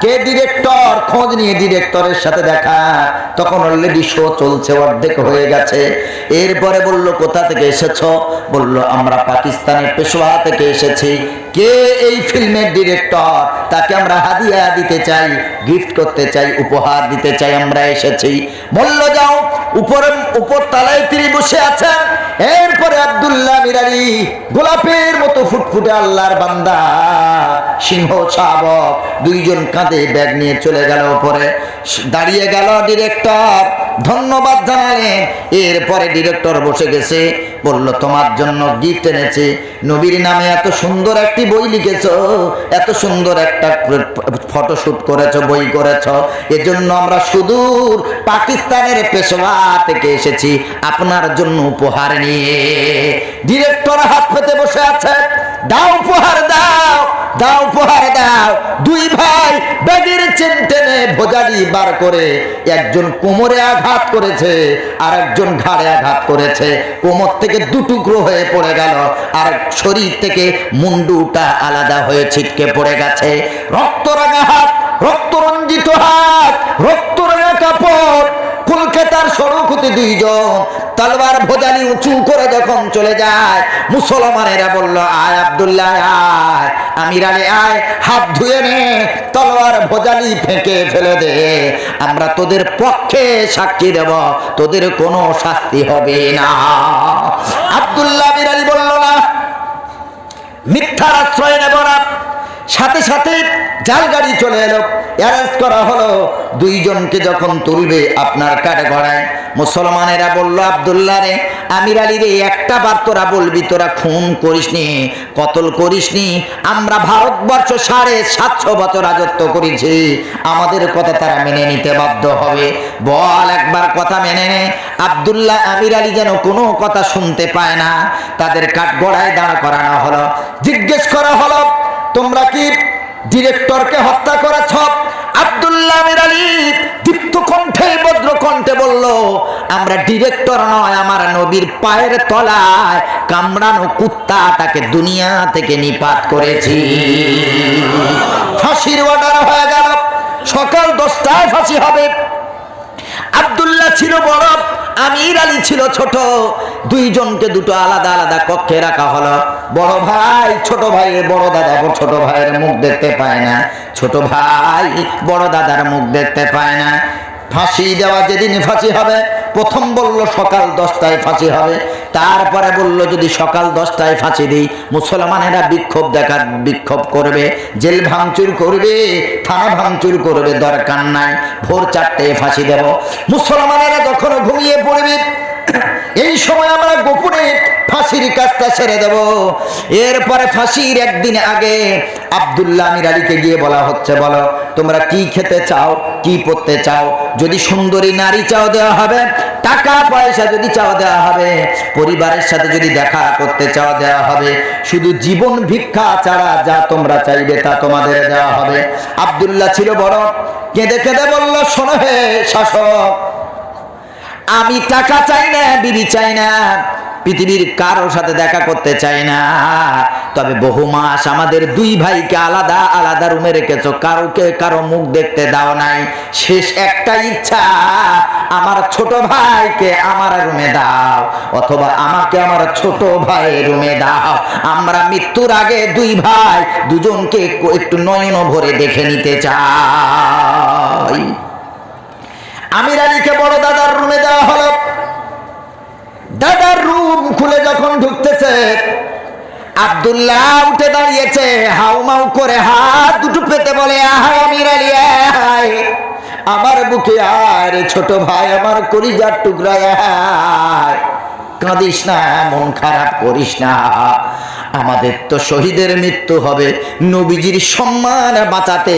কে ডিরেক্টর? খোঁজ নিয়ে ডিরেক্টরের সাথে দেখা, তখন অলরেডি শো চলছে, অর্ধেক হয়ে গেছে। এরপরে বলল, কোথা থেকে এসেছো? বলল, আমরা পাকিস্তানের পেশোয়া থেকে এসেছি। কে এই ফিল্মের ডিরেক্টর? তাকে আমরা হাদিয়া দিতে চাই, গিফট করতে চাই, উপহার দিতে চাই, আমরা এসেছি। বলল, যাও, উপর তলায় তিনি বসে আছেন। এরপরে আব্দুল্লাহ আমির আলী গোলাপের মতো ফুটফুটে আল্লাহর বান্দা, সিংহ শাবক, দুইজন কাঁধে ব্যাগ নিয়ে চলে গেল উপরে। দাঁড়িয়ে গেল ডিরেক্টর, ধন্যবাদ জানালেন। এরপরে ডিরেক্টর বসে গেছে, বলল, তোমার জন্য গিফট এনেছি। নবীর নামে এত সুন্দর একটি বই লিখেছো, এত সুন্দর একটা ফটোশুট করেছো, বই করেছো, এজন্য আমরা সুদূর পাকিস্তানের পেশোয়া থেকে এসেছি আপনার জন্য উপহার নিয়ে। ডিরেক্টর হাত পেতে বসে আছে, দাও উপহার দাও, দাও উপহার দাও। দুই ভাই ব্যাগের চেন টেনে ভোজালি বার করে, একজন কোমরে আঘাত করেছে আর একজন ঘাড়ে আঘাত করেছে। কোমর থেকে দুটুকরো হয়ে পড়ে গেল, আর শরীর থেকে মুন্ডুটা আলাদা হয়ে ছিটকে পড়ে গেছে। রক্তরাঙা হাত, রক্তরঞ্জিত হাত, রক্তরাঙা কাপড়। কলকাতার সড়কতে দুইজন তলবার ভোজালি উঁচু করে যখন চলে যায়, মুসলমানেরা বলল, আয় আব্দুল্লাহ আয়, আমির আলী আয়, হাত ধুয়ে নে, তলোয়ার ভোজালি ফেঁকে ফেলে দে, আমরা তোদের পক্ষে সাক্ষী দেব, তোদের কোনো শাস্তি হবে না। আব্দুল্লাহ আমির আলী বলল, না, মিথ্যার আশ্রয় নেব না। সাথে সাথে জাল গাড়ি চলে এলো, অ্যারেস্ট করা হলো। দুইজনকে যখন তুলবে আপনার কাঠে গড়ায়, মুসলমানেরা বলল, আব্দুল্লাহ রে, আমির আলী রে, একটা বার তোরা বলবি তোরা খুন করিসনি, কতল করিসনি। আমরা ভারতবর্ষ 750 বছর রাজত্ব করেছি, আমাদের কথা তারা মেনে নিতে বাধ্য হবে। বল একবার কথা মেনে নে। আব্দুল্লাহ আমির আলী যেন কোনো কথা শুনতে পায় না। তাদের কাঠ গড়ায় দাঁড় করানো হলো। জিজ্ঞেস করা হলো, তোমরা কি ডিরেক্টরকে হত্যা করেছ? আব্দুল্লাহ আমির আলী দীপ্ত কণ্ঠে বজ্র কণ্ঠে বলল, আমরা ডিরেক্টর নয়, আমার নবীর পায়ের তলায় কামড়ানো কুত্তাটাকে দুনিয়া থেকে নিপাত করেছি। ফাঁসির অর্ডার হয়ে গেল, সকাল 10টায় ফাঁসি হবে। আব্দুল্লাহ ছিল বড়, আমির আলী ছিল ছোট, দুইজনকে দুটো আলাদা আলাদা কক্ষে রাখা হলো। বড় ভাই ছোট ভাইয়ের, বড় দাদা ছোট ভাইয়ের মুখ দেখতে পায় না, ছোট ভাই বড় দাদার মুখ দেখতে পায় না। ফাঁসি দেওয়া যেদিন ফাঁসি হবে, প্রথম বলল সকাল 10টায় ফাঁসি হবে, তারপরে বলল যদি সকাল 10টায় ফাঁসি দিই মুসলমানেরা বিক্ষোভ করবে, জেল ভাঙচুর করবে, থানা ভাঙচুর করবে, দরকার নাই, ভোর 4টায় ফাঁসি দেব। মুসলমানেরা যখন ঘুমিয়ে পড়বে, এই সময় আমরা গোপনে ফাঁসির কাজটা ছেড়ে দেব। এরপরে ফাঁসির একদিন আগে আব্দুল্লাহ আমির আলীকে গিয়ে বলা হচ্ছে, বলো তোমরা কি খেতে চাও, কি পড়তে চাও, যদি সুন্দরী নারী চাও দেওয়া হবে, টাকা পয়সা যদি চাও দেওয়া হবে, পরিবারের সাথে যদি দেখা করতে চাও দেওয়া হবে, শুধু জীবন ভিক্ষা ছাড়া যা তোমরা চাইবে তা তোমাদের দেওয়া হবে। আব্দুল্লাহ ছিল বড়, কেঁদে কেঁদে বলল, শোনো হে শাসক, আমি টাকা চাই না, বিবি চাই না, পৃথিবীর কারোর সাথে দেখা করতে চাই না, তবে বহু মাস আমাদের দুই ভাইকে আলাদা আলাদা রুমে রেখেছো, কারো মুখ দেখতে দাও নাই। শেষ একটা ইচ্ছা, আমার ছোট ভাইকে আমার রুমে দাও, অথবা আমাকে আমার ছোট ভাইয়ের রুমে দাও। আমরা মৃত্যুর আগে দুই ভাই দুজনকে একটু নয়ন ভরে দেখে নিতে চাই। আমির আলীকে বড় দাদার রুমে দেওয়া হলো। দাদার রুম খুলে যখন ঢুকতেছে, আব্দুল্লাহ উঠে দাঁড়িয়েছে, হাউমাউ করে হাত দুটো পেতে বলে, আহায় আমির আলী আয়, আমার বুকে আয় রে ছোট ভাই, আমার কলিজার টুকরা আয়, কাঁদিস না, মন খারাপ করিস না, আমাদের তো শহীদের মৃত্যু হবে, নবীজির সম্মান বাঁচাতে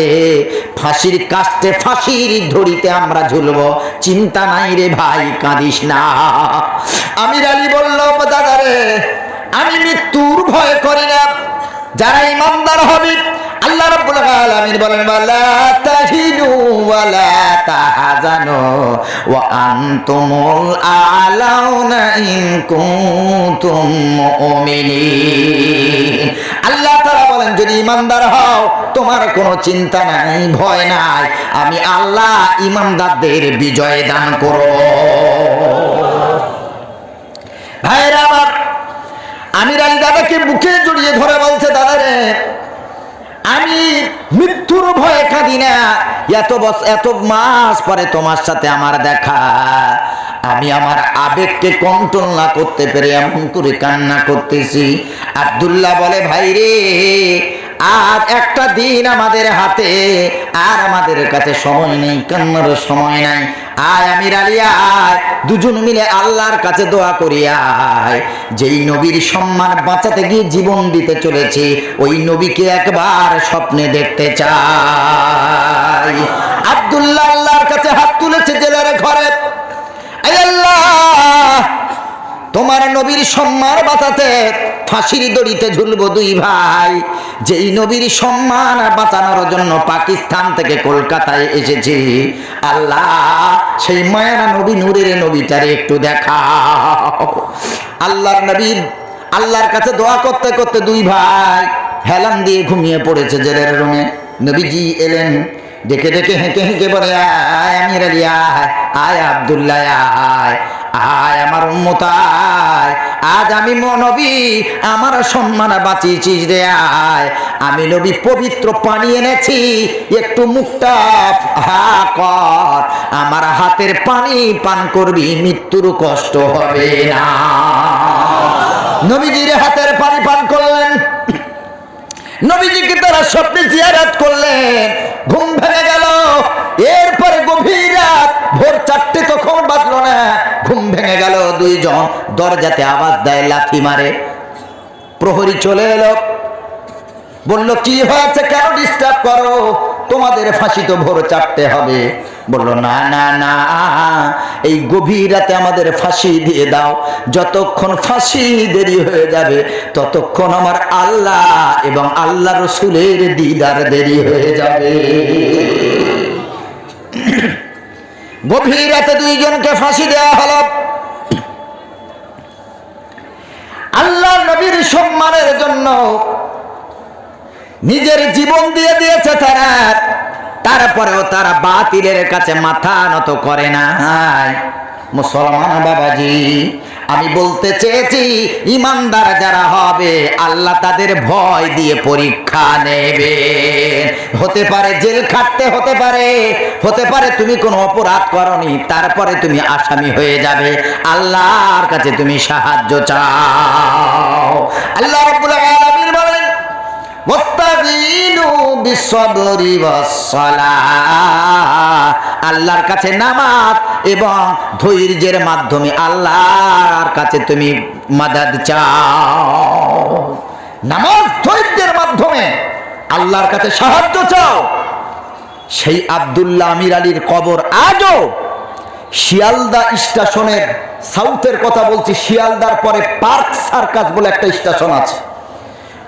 ফাঁসির কাস্টে, ফাঁসির ধরিতে আমরা ঝুলব, চিন্তা নাই রে ভাই, কাঁদিস না। আমির আলী বলল, দাদা রে, আমি মৃত্যুর ভয় করি না, যারা ইমানদার হবে, আল্লাহ রাব্বুল আলামিন বলেন, ওয়ালা তাহিনু ওয়ালা তাহজানু ওয়া আনতুমুল আলাউনা ইন কুনতুম মুমিনিন। আল্লাহ তাআলা বলেন, যদি ইমানদার হও তোমার কোনো চিন্তা নাই, ভয় নাই, আমি আল্লাহ ইমানদারদের বিজয় দান করব। ভাইরা আমার, আমির আলী দাদাকে বুকে জড়িয়ে ধরে বলছে, দাদা রে, আমি মৃত্যুর ভয়ে কাঁদি না, এত মাস পরে তোমার সাথে আমার দেখা, আমি আমার আবেগকে কন্ট্রোল না করতে পেরে এমন করে কান্না করতেছি। আব্দুল্লাহ বলে, ভাই রে, আর একটা দিন আমাদের হাতে, আর আমাদের কাছে সময় নেই, কান্নার সময় নাই, আয় আমির আলী আয়, দুজন মিলে আল্লাহর কাছে দোয়া করি, আয়, যেই নবীর সম্মান বাঁচাতে গিয়ে জীবন দিতে চলেছে, ওই নবীকে একবার স্বপ্নে দেখতে চাই। আব্দুল্লাহ আল্লাহর কাছে হাত তুলেছে জেলের ঘরে, আল্লাহ, তোমার নবীর সম্মান বাঁচাতে ফাঁসির দড়িতে ঝুলবো দুই ভাই, যেই নবীর সম্মান বাঁচানোর জন্য পাকিস্তান থেকে কলকাতায় এসেছি, আল্লাহ সেই মায়ানা নবী, নূরের নবীটারে একটু দেখাও। আল্লাহর নবীর আল্লাহর কাছে দোয়া করতে করতে দুই ভাই হেলান দিয়ে ঘুমিয়ে পড়েছে জেলের রুমে। নবীজি এলেন, দেখে দেখে হেঁকে হেঁকে বলে, আয় আমির আলী আয়, আয় আব্দুল্লাহ আয়, আয় আমার উম্মত আয়, আজ আমি নবী আমার সম্মান বাঁচিয়েছিস রে, আয়, আমি নবী পবিত্র পানি এনেছি, একটু মুখটা হা কর, আমার হাতের পানি পান করবি, মৃত্যুর কষ্ট হবে না। নবীজির হাতের পানি পান করলেন, নবীজিকে তারা স্বপ্নে জিয়ারত করলেন, ঘুম ভেঙে গেল। এরপরে গভীর রাত, ভোর 4টে তখন বাজলো না, ঘুম ভেঙে গেল। দুইজন দরজাতে আওয়াজ দেয়, লাথি মারে। প্রহরী চলে এলো, বলল, কি হয়েছে, কেন ডিস্টার্ব করো, তোমাদের ফাঁসি তো ভোর 4টে হবে। বলল, না না না, এই গভীর রাতে আমাদের ফাঁসি দিয়ে দাও, যতক্ষণ ফাঁসি দেরি হয়ে যাবে ততক্ষণ আমার আল্লাহ এবং আল্লাহ রসুলের দিদার দেরি হয়ে যাবে। গভীর রাতে দুইজনকে ফাঁসি দেওয়া হলো। আল্লাহ নবীর সম্মানের জন্য নিজের জীবন দিয়ে দিয়েছে তারা, তারপরেও তারা বাতিলের কাছে মাথা নত করে না। মুসলমান বাবাজি, আমি বলতে চেয়েছি ইমানদার যারা হবে আল্লাহ তাদের ভয় দিয়ে পরীক্ষা নেবে। হতে পারে জেল খাটতে, হতে পারে তুমি কোনো অপরাধ করনি, তারপরে তুমি আসামি হয়ে যাবে। আল্লাহর কাছে তুমি সাহায্য চাও। আল্লাহ রাব্বুল আলামিন বলেন ওয়াস্তাগীনু বিসসবরি ওয়াসসালাহ, আল্লাহর কাছে নামাজ এবং ধৈর্যের মাধ্যমে আল্লাহর কাছে তুমি মাদদ চাও। নামাজ ধৈর্যের মাধ্যমে আল্লাহর কাছে সাহায্য চাও। সেই আব্দুল্লাহ আমির আলীর কবর আজও শিয়ালদা স্টেশনের, সাউথের কথা বলছি, শিয়ালদার পরে পার্ক সার্কাস বলে একটা স্টেশন আছে,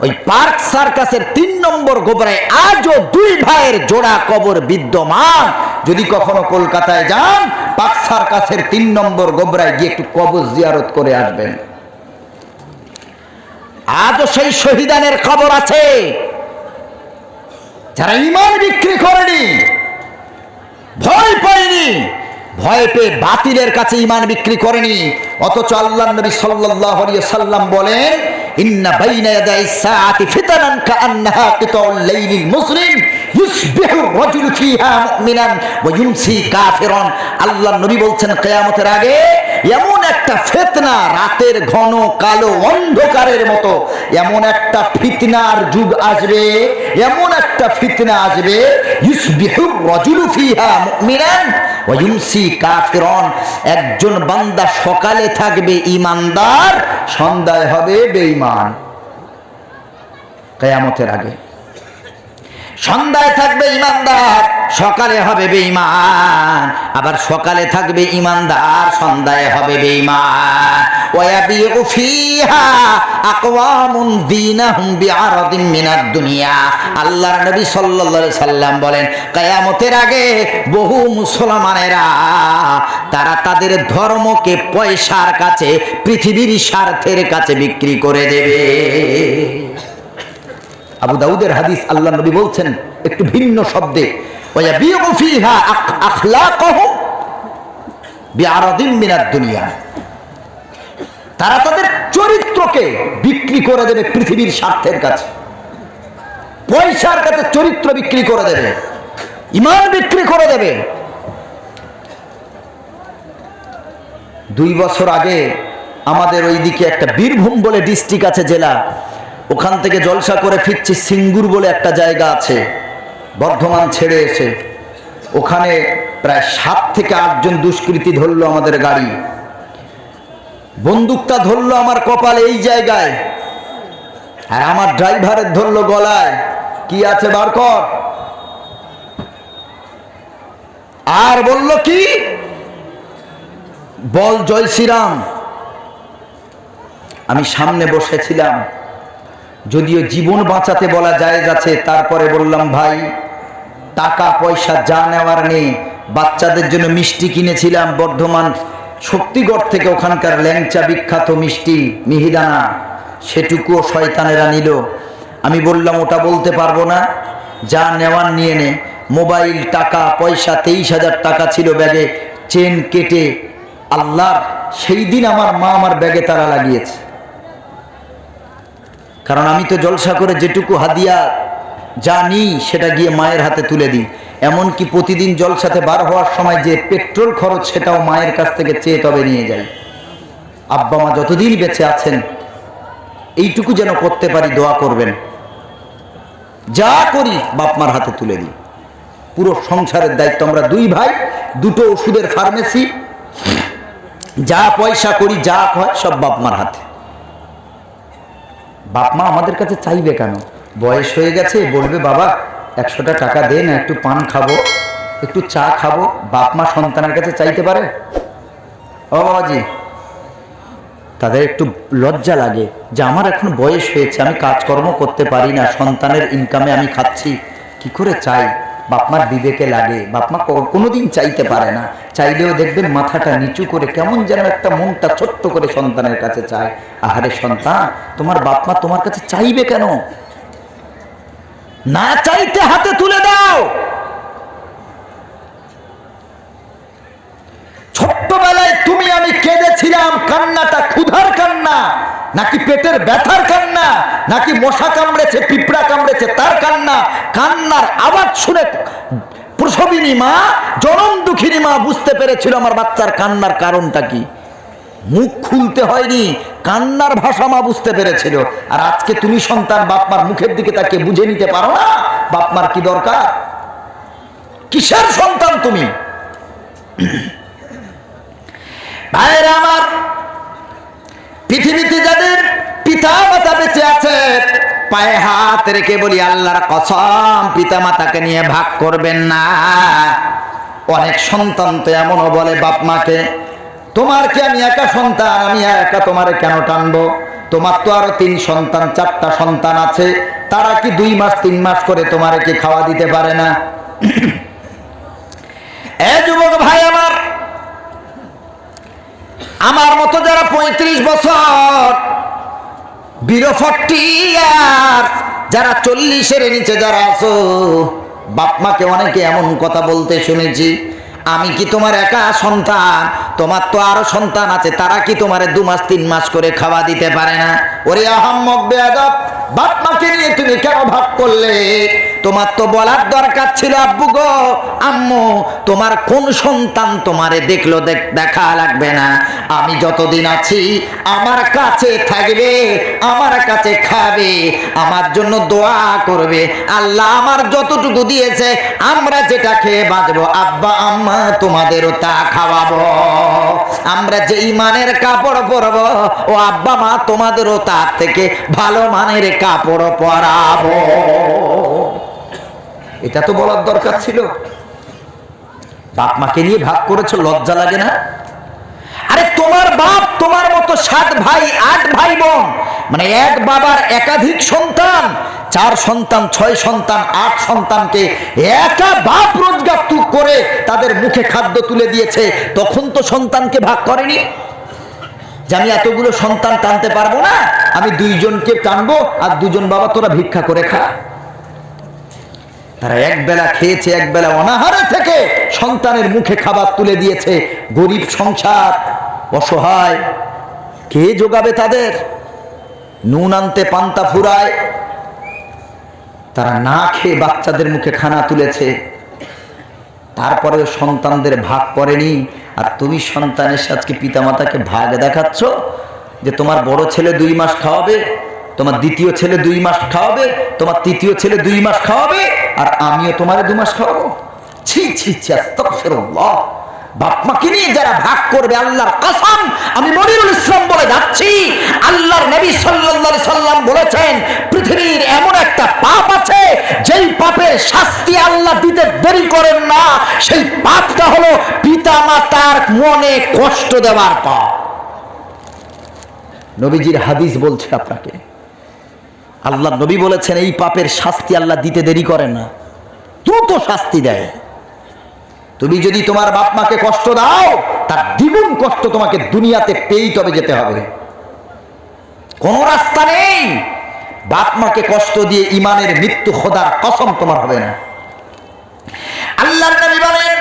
ওই পার্ক সার্কাসের 3 নম্বর গোবরায় আজও 2 ভাইয়ের জোড়া কবর বিদ্যমান। যদি কখনো কলকাতায় যান, পার্ক সার্কাসের 3 নম্বর গোবরায় গিয়ে একটু কবর জিয়ারত করে আসবেন। আজও সেই শহীদানের কবর আছে, যারা ঈমান বিক্রি করেনি, ভয় পায়নি, ভয় পেয়ে বাতিলের কাছে ঈমান বিক্রি করেনি। অথচ আল্লাহর নবী সাল্লাল্লাহু আলাইহি সাল্লাম বলেন ইন্না বাইনা ইয়াদাইস সাআতি ফিতানান কাআন্নাহা কিতাউল লাইলিল মুসলিম ইউসবিহু রাজুলু ফিহা মুমিনান ওয়া ইউমসি কাফিরান। আল্লাহর নবী বলছেন কিয়ামতের আগে এমন একটা ফিতনা, রাতের ঘন কালো অন্ধকারের মতো এমন একটা ফিতনার যুগ আসবে, এমন একটা ফিতনা আসবে, ইউসবিহু রাজুলু ফিহা মুমিনান ওয়া ইউমসি কাফিরান। একজন বান্দা সকালে থাকবে ঈমানদার, সন্ধ্যায় হবে বেঈমান। কিয়ামতের আগে সন্ধ্যায় থাকবে ঈমানদার, সকালে হবে বেঈমান, আবার সকালে থাকবে ঈমানদার, সন্ধ্যায় হবে বেঈমান। ওয়ায়াবিউ ফিহা আকওয়ামুন দীনাহুম বিআরাদিন মিনাদ দুনিয়া। আল্লাহর নবী সাল্লাল্লাহু আলাইহি সাল্লাম বলেন কিয়ামতের আগে বহু মুসলমানেরা তারা তাদের ধর্মকে পয়সার কাছে, পৃথিবীর স্বার্থের কাছে বিক্রি করে দেবে। আবু দাউদের হাদিস, আল্লাহ নবী বলছেন একটু ভিন্ন শব্দে ওয়ায়াবিউ ফিহা আখলাকাহুম বিআরাদিন মিনাদ দুনিয়া। তারা তাদের চরিত্রকে বিক্রি করে দেবে পৃথিবীর স্বার্থের কাছে, পয়সার কাছে চরিত্র বিক্রি করে দেবে, ঈমান বিক্রি করে দেবে। 2 বছর আগে আমাদের ওইদিকে একটা বীরভূম বলে ডিস্ট্রিক্ট আছে, জেলা, ওখান থেকে জলসা করে ফিরছি, সিঙ্গুর বলে একটা জায়গা আছে, বর্ধমান ছেড়ে এসে ওখানে প্রায় 7 থেকে 8 জন দুষ্কৃতী ধরলো আমাদের গাড়ি। বন্দুকটা ধরলো আমার কপালে এই জায়গায়, আর আমার ড্রাইভারের ধরলো গলায়, কি আছে বার কর, আর বলল কি, বল জয় শ্রীরাম। আমি সামনে বসেছিলাম, যদিও জীবন বাঁচাতে বলা জায়েজ আছে, তারপরে বললাম ভাই টাকা পয়সা যা নেওয়ার নেই, বাচ্চাদের জন্য মিষ্টি কিনেছিলাম বর্ধমান শক্তিগড় থেকে, ওখানকার ল্যাংচা বিখ্যাত মিষ্টি মিহিদানা, সেটুকুও শয়তানেরা নিল। আমি বললাম ওটা বলতে পারবো না, যা নেওয়ার নিয়ে নে। মোবাইল, টাকা পয়সা 23,000 টাকা ছিল ব্যাগে, চেন কেটে আল্লাহর সেই দিন আমার মা আমার ব্যাগে তারা লাগিয়েছে। কারণ আমি তো জলসা করে যেটুকু হাদিয়া যা নিই সেটা গিয়ে মায়ের হাতে তুলে দিই। এমনকি প্রতিদিন জলসাতে বার হওয়ার সময় যে পেট্রোল খরচ সেটাও মায়ের কাছ থেকে চেয়ে তবে নিয়ে যাই। আব্বা মা যতদিন বেঁচে আছেন এইটুকু যেন করতে পারি, দোয়া করবেন। যা করি বাপ মার হাতে তুলে দিই। পুরো সংসারের দায়িত্ব, আমরা 2 ভাই, 2টো ওষুধের ফার্মেসি, যা পয়সা করি যা হয় সব বাপ মার হাতে। বাপ মা আমাদের কাছে চাইবে কেন? বয়স হয়ে গেছে, বলবে বাবা 100টা টাকা দে না, একটু পান খাবো, একটু চা খাবো। বাপ মা সন্তানের কাছে চাইতে পারে? ও বাবাজি, তাদের একটু লজ্জা লাগে যে আমার এখন বয়স হয়েছে, আমি কাজকর্ম করতে পারি না, সন্তানের ইনকামে আমি খাচ্ছি, কি করে চাই? বাপমার বিবেকে লাগে, বাপমা কোনোদিন চাইতে পারে না, চাইলেও দেখবেন মাথাটা নিচু করে কেমন যেন একটা মনটা ছোট্ট করে সন্তানের কাছে চায়। আহারে সন্তান, তোমার বাপমা তোমার কাছে চাইবে কেন? না চাইতে হাতে তুলে দাও। ছোট্টবেলায় তুমি আমি কেঁদেছিলাম, কান্নাটা ক্ষুধার কান্না নাকি পেটের ব্যথার কান্না নাকি মশা কামড়েছে পিঁপড়া কামড়েছে তার কান্না? কান্নার আওয়াজ শুনে প্রসবিনী মা, জনম দুঃখিনী মা বুঝতে পেরেছিল আমার বাচ্চার কান্নার কারণটা কি। মুখ খুলতে হয়নি, কান্নার ভাষা মা বুঝতে পেরেছিল। আর আজকে তুমি সন্তান বাপমার মুখের দিকে তাকে বুঝে নিতে পারো না বাপমার কি দরকার? কিসের সন্তান তুমি? ভাইরা আমার, পৃথিবীতে যাদের পিতা মাতা বেঁচে আছে পায়ে হাত রেখে বলি আল্লাহর কসম, পিতা মাতাকে নিয়ে ভাগ করবেন না। অনেক সন্তান তো এমনও বলে বাপ মাকে, তোমার কি আমি একা সন্তান, আমি একা তোমারে কেন টানবো? তোমার তো আরো 3 সন্তান 4টা সন্তান আছে, তারা কি 2 মাস 3 মাস করে তোমারে কি খাওয়া দিতে পারে না? এ যুবক ভাই আমার মতো যারা 35 বছর বিলো 40 ইয়ার, যারা 40-এর নিচে যারা আছো, বাপ মাকে অনেকে এমন কথা বলতে শুনেছি, আমি কি তোমার একা সন্তান, তোমার তো আরো সন্তান আছে, তারা কি তোমারে 2 মাস 3 মাস করে খাওয়া দিতে পারে না? ওরে আহাম্মক বেয়াদব, বাপ মাকে নিয়ে তুমি কেন ভাগ করলে? তোমার তো বলার দরকার ছিল, আব্বু গো আম্মু তোমার কোন সন্তান তোমারে দেখলো দেখা লাগবে না, আমি যতদিন আছি আমার কাছে থাকবে, আমার কাছে খাবে, আমার জন্য দোয়া করবে, আল্লাহ আমার যতটুকু দিয়েছে আমরা যেটা খেয়ে বাঁচবো, আব্বা আম্মা তোমাদেরও তা খাওয়াবো, আমরা যে ইমানের কাপড় পরবো ও আব্বা মা তোমাদেরও তার থেকে ভালো মানের কাপড় পরাবো। এটা তো বলার দরকার ছিল। বাপ মাকে নিয়ে ভাগ করেছো, লজ্জা লাগে না? আরে তোমার বাপ তোমার মতো 7 ভাই 8 ভাই বোন, মানে এক বাবার একাধিক সন্তান, 4 সন্তান 6 সন্তান 8 সন্তানকে একা বাপ রোজগার করে তাদের মুখে খাদ্য তুলে দিয়েছে, তখন তো সন্তানকে ভাগ করেনি যে আমি এতগুলো সন্তান টানতে পারবো না, আমি 2 জনকে টানবো আর 2 জন বাবা তোরা ভিক্ষা করে খা। তারা একবেলা খেয়েছে, একবেলা অনাহারে থেকে সন্তানের মুখে খাবার তুলে দিয়েছে। গরিব সংসার, অসহায়, কে যোগাবে তাদের? নুন আনতে পান্তা ফুরায়, তারা না খেয়ে বাচ্চাদের মুখে খানা তুলেছে, তারপরে সন্তানদের ভাগ করেনি। আর তুমি সন্তানের সাথে পিতামাতাকে ভাগ দেখাচ্ছ যে তোমার বড় ছেলে 2 মাস খাওয়াবে, তোমার দ্বিতীয় ছেলে 2 মাস খাওয়াবে, তোমার তৃতীয় ছেলে 2 মাস খাওয়াবে, আর আমিও তোমারে 2 মাস খাওয়াবো। ছি ছি ছি, আস্তাগফিরুল্লাহ। বাপ মাকে নিয়ে যারা ভাগ করবে, আল্লাহর কসম আমি মনিরুল ইসলাম বলে যাচ্ছি, আল্লাহর নবী সাল্লাল্লাহু আলাইহি সাল্লাম বলেছেন পৃথিবীর এমন একটা পাপ আছে যেই পাপের শাস্তি আল্লাহ দিতে দেরি করেন না, সেই পাপটা হলো পিতামাতার মনে কষ্ট দেওয়ার পাপ। নবীজির হাদিস বলছে আপনাকে, আল্লাহ নবী বলেছেন এই পাপের শাস্তি আল্লাহ দিতে দেরি করেন না, দ্রুত শাস্তি দেয়। তুমি যদি তোমার বাপ মাকে কষ্ট দাও, তার দ্বিগুণ কষ্ট তোমাকে দুনিয়াতে পেয়েই তবে যেতে হবে, কোনো রাস্তা নেই। বাপ মাকে কষ্ট দিয়ে ইমানের মৃত্যু খোদার কসম তোমার হবে না। আল্লাহর নবী বলেন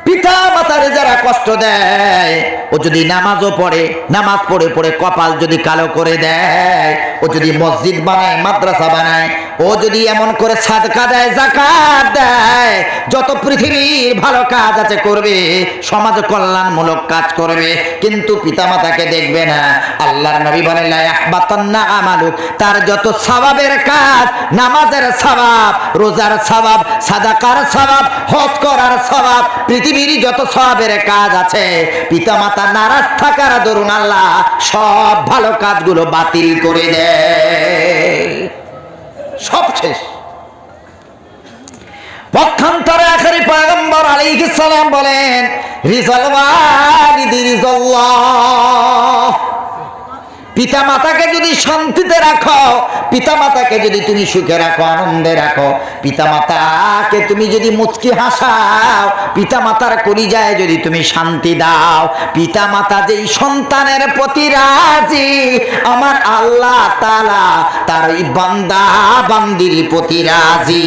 পিতা মাতারে যারা কষ্ট দেয়, ও যদি নামাজও পড়ে, নামাজ পড়ে পড়ে কপাল যদি কালো করে দেয়, ও যদি মসজিদ বানায় মাদ্রাসা বানায়, ও যদি এমন করে সাদকা দেয় যাকাত দেয়, যত পৃথিবীর ভালো কাজ আছে করবে, সমাজ কল্যাণমূলক কাজ করবে, কিন্তু পিতামাতাকে দেখবে না। আল্লাহর নবী বলেন লা ইয়াহবাতান্না আমালুক, তার যত সওয়াবের কাজ, নামাজের সওয়াব, রোজার সওয়াব, সাদাকার সওয়াব, হজ করার সওয়াব, পৃথিবীর যত সওয়াবের কাজ আছে, পিতামাতা নারাজ থাকার দরুন আল্লাহ সব ভালো কাজগুলো বাতিল করে দেয়, সব শেষ। পক্ষান্তরে আখেরি পয়গম্বর আলাইহিস সালাম বলেন রিজাল ওয়ালিদি রিজাল্লাহ, পিতা মাতাকে যদি শান্তিতে রাখো, পিতা মাতাকে যদি তুমি সুখে রাখো, আনন্দে রাখো, পিতা মাতাকে তুমি যদি মুচকি হাসাও, পিতা মাতার কলিজায় যদি তুমি শান্তি দাও, পিতা মাতা যেই সন্তানের প্রতি রাজি, আমার আল্লাহ তাআলা তার এই বান্দা বান্দির প্রতি রাজি।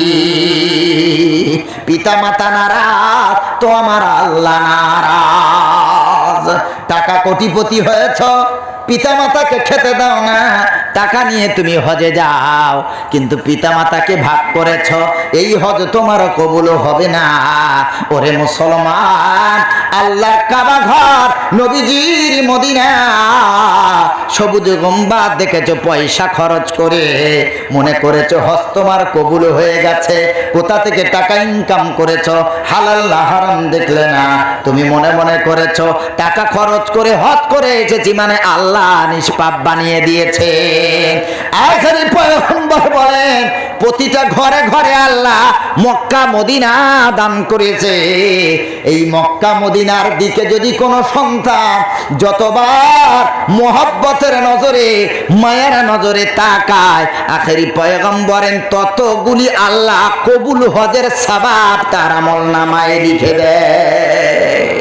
পিতা মাতা নারাজ তো আমার আল্লাহ নারাজ। টাকা কোটিপতি হয়েছ, পিতা মাতাকে খেতে দাও না, টাকা নিয়ে তুমি হজে যাও, কিন্তু পিতা মাতাকে ভাগ করেছ, এই হজ তোমারও কবুল হবে না। ওরে মুসলমান, আল্লাহর কাবা ঘর, নবীজির মদিনা, সবুজ গম্বাদ দেখেছো পয়সা খরচ করে, মনে করেছো হজ তোমার কবুল হয়ে গেছে। কোথা থেকে টাকা ইনকাম করেছো? হালাল না হারাম দেখলে না, তুমি মনে মনে করেছো টাকা খরচ করে হজ করে এসেছি মানে আল্লাহ নিষ্পাপ বানিয়ে দিয়েছে। আখেরি পয়গম্বর বলেন প্রতিটা ঘরে ঘরে আল্লাহ মক্কা মদিনা দান করেছে। এই মক্কা মদিনার দিকে যদি কোনো সন্তান যতবার মোহব্বতের নজরে, মায়ের নজরে তাকায়, আখেরি পয়গম্বরের ততগুলি আল্লাহ কবুল হজের সওয়াব তার আমলনামায় লিখে দেয়।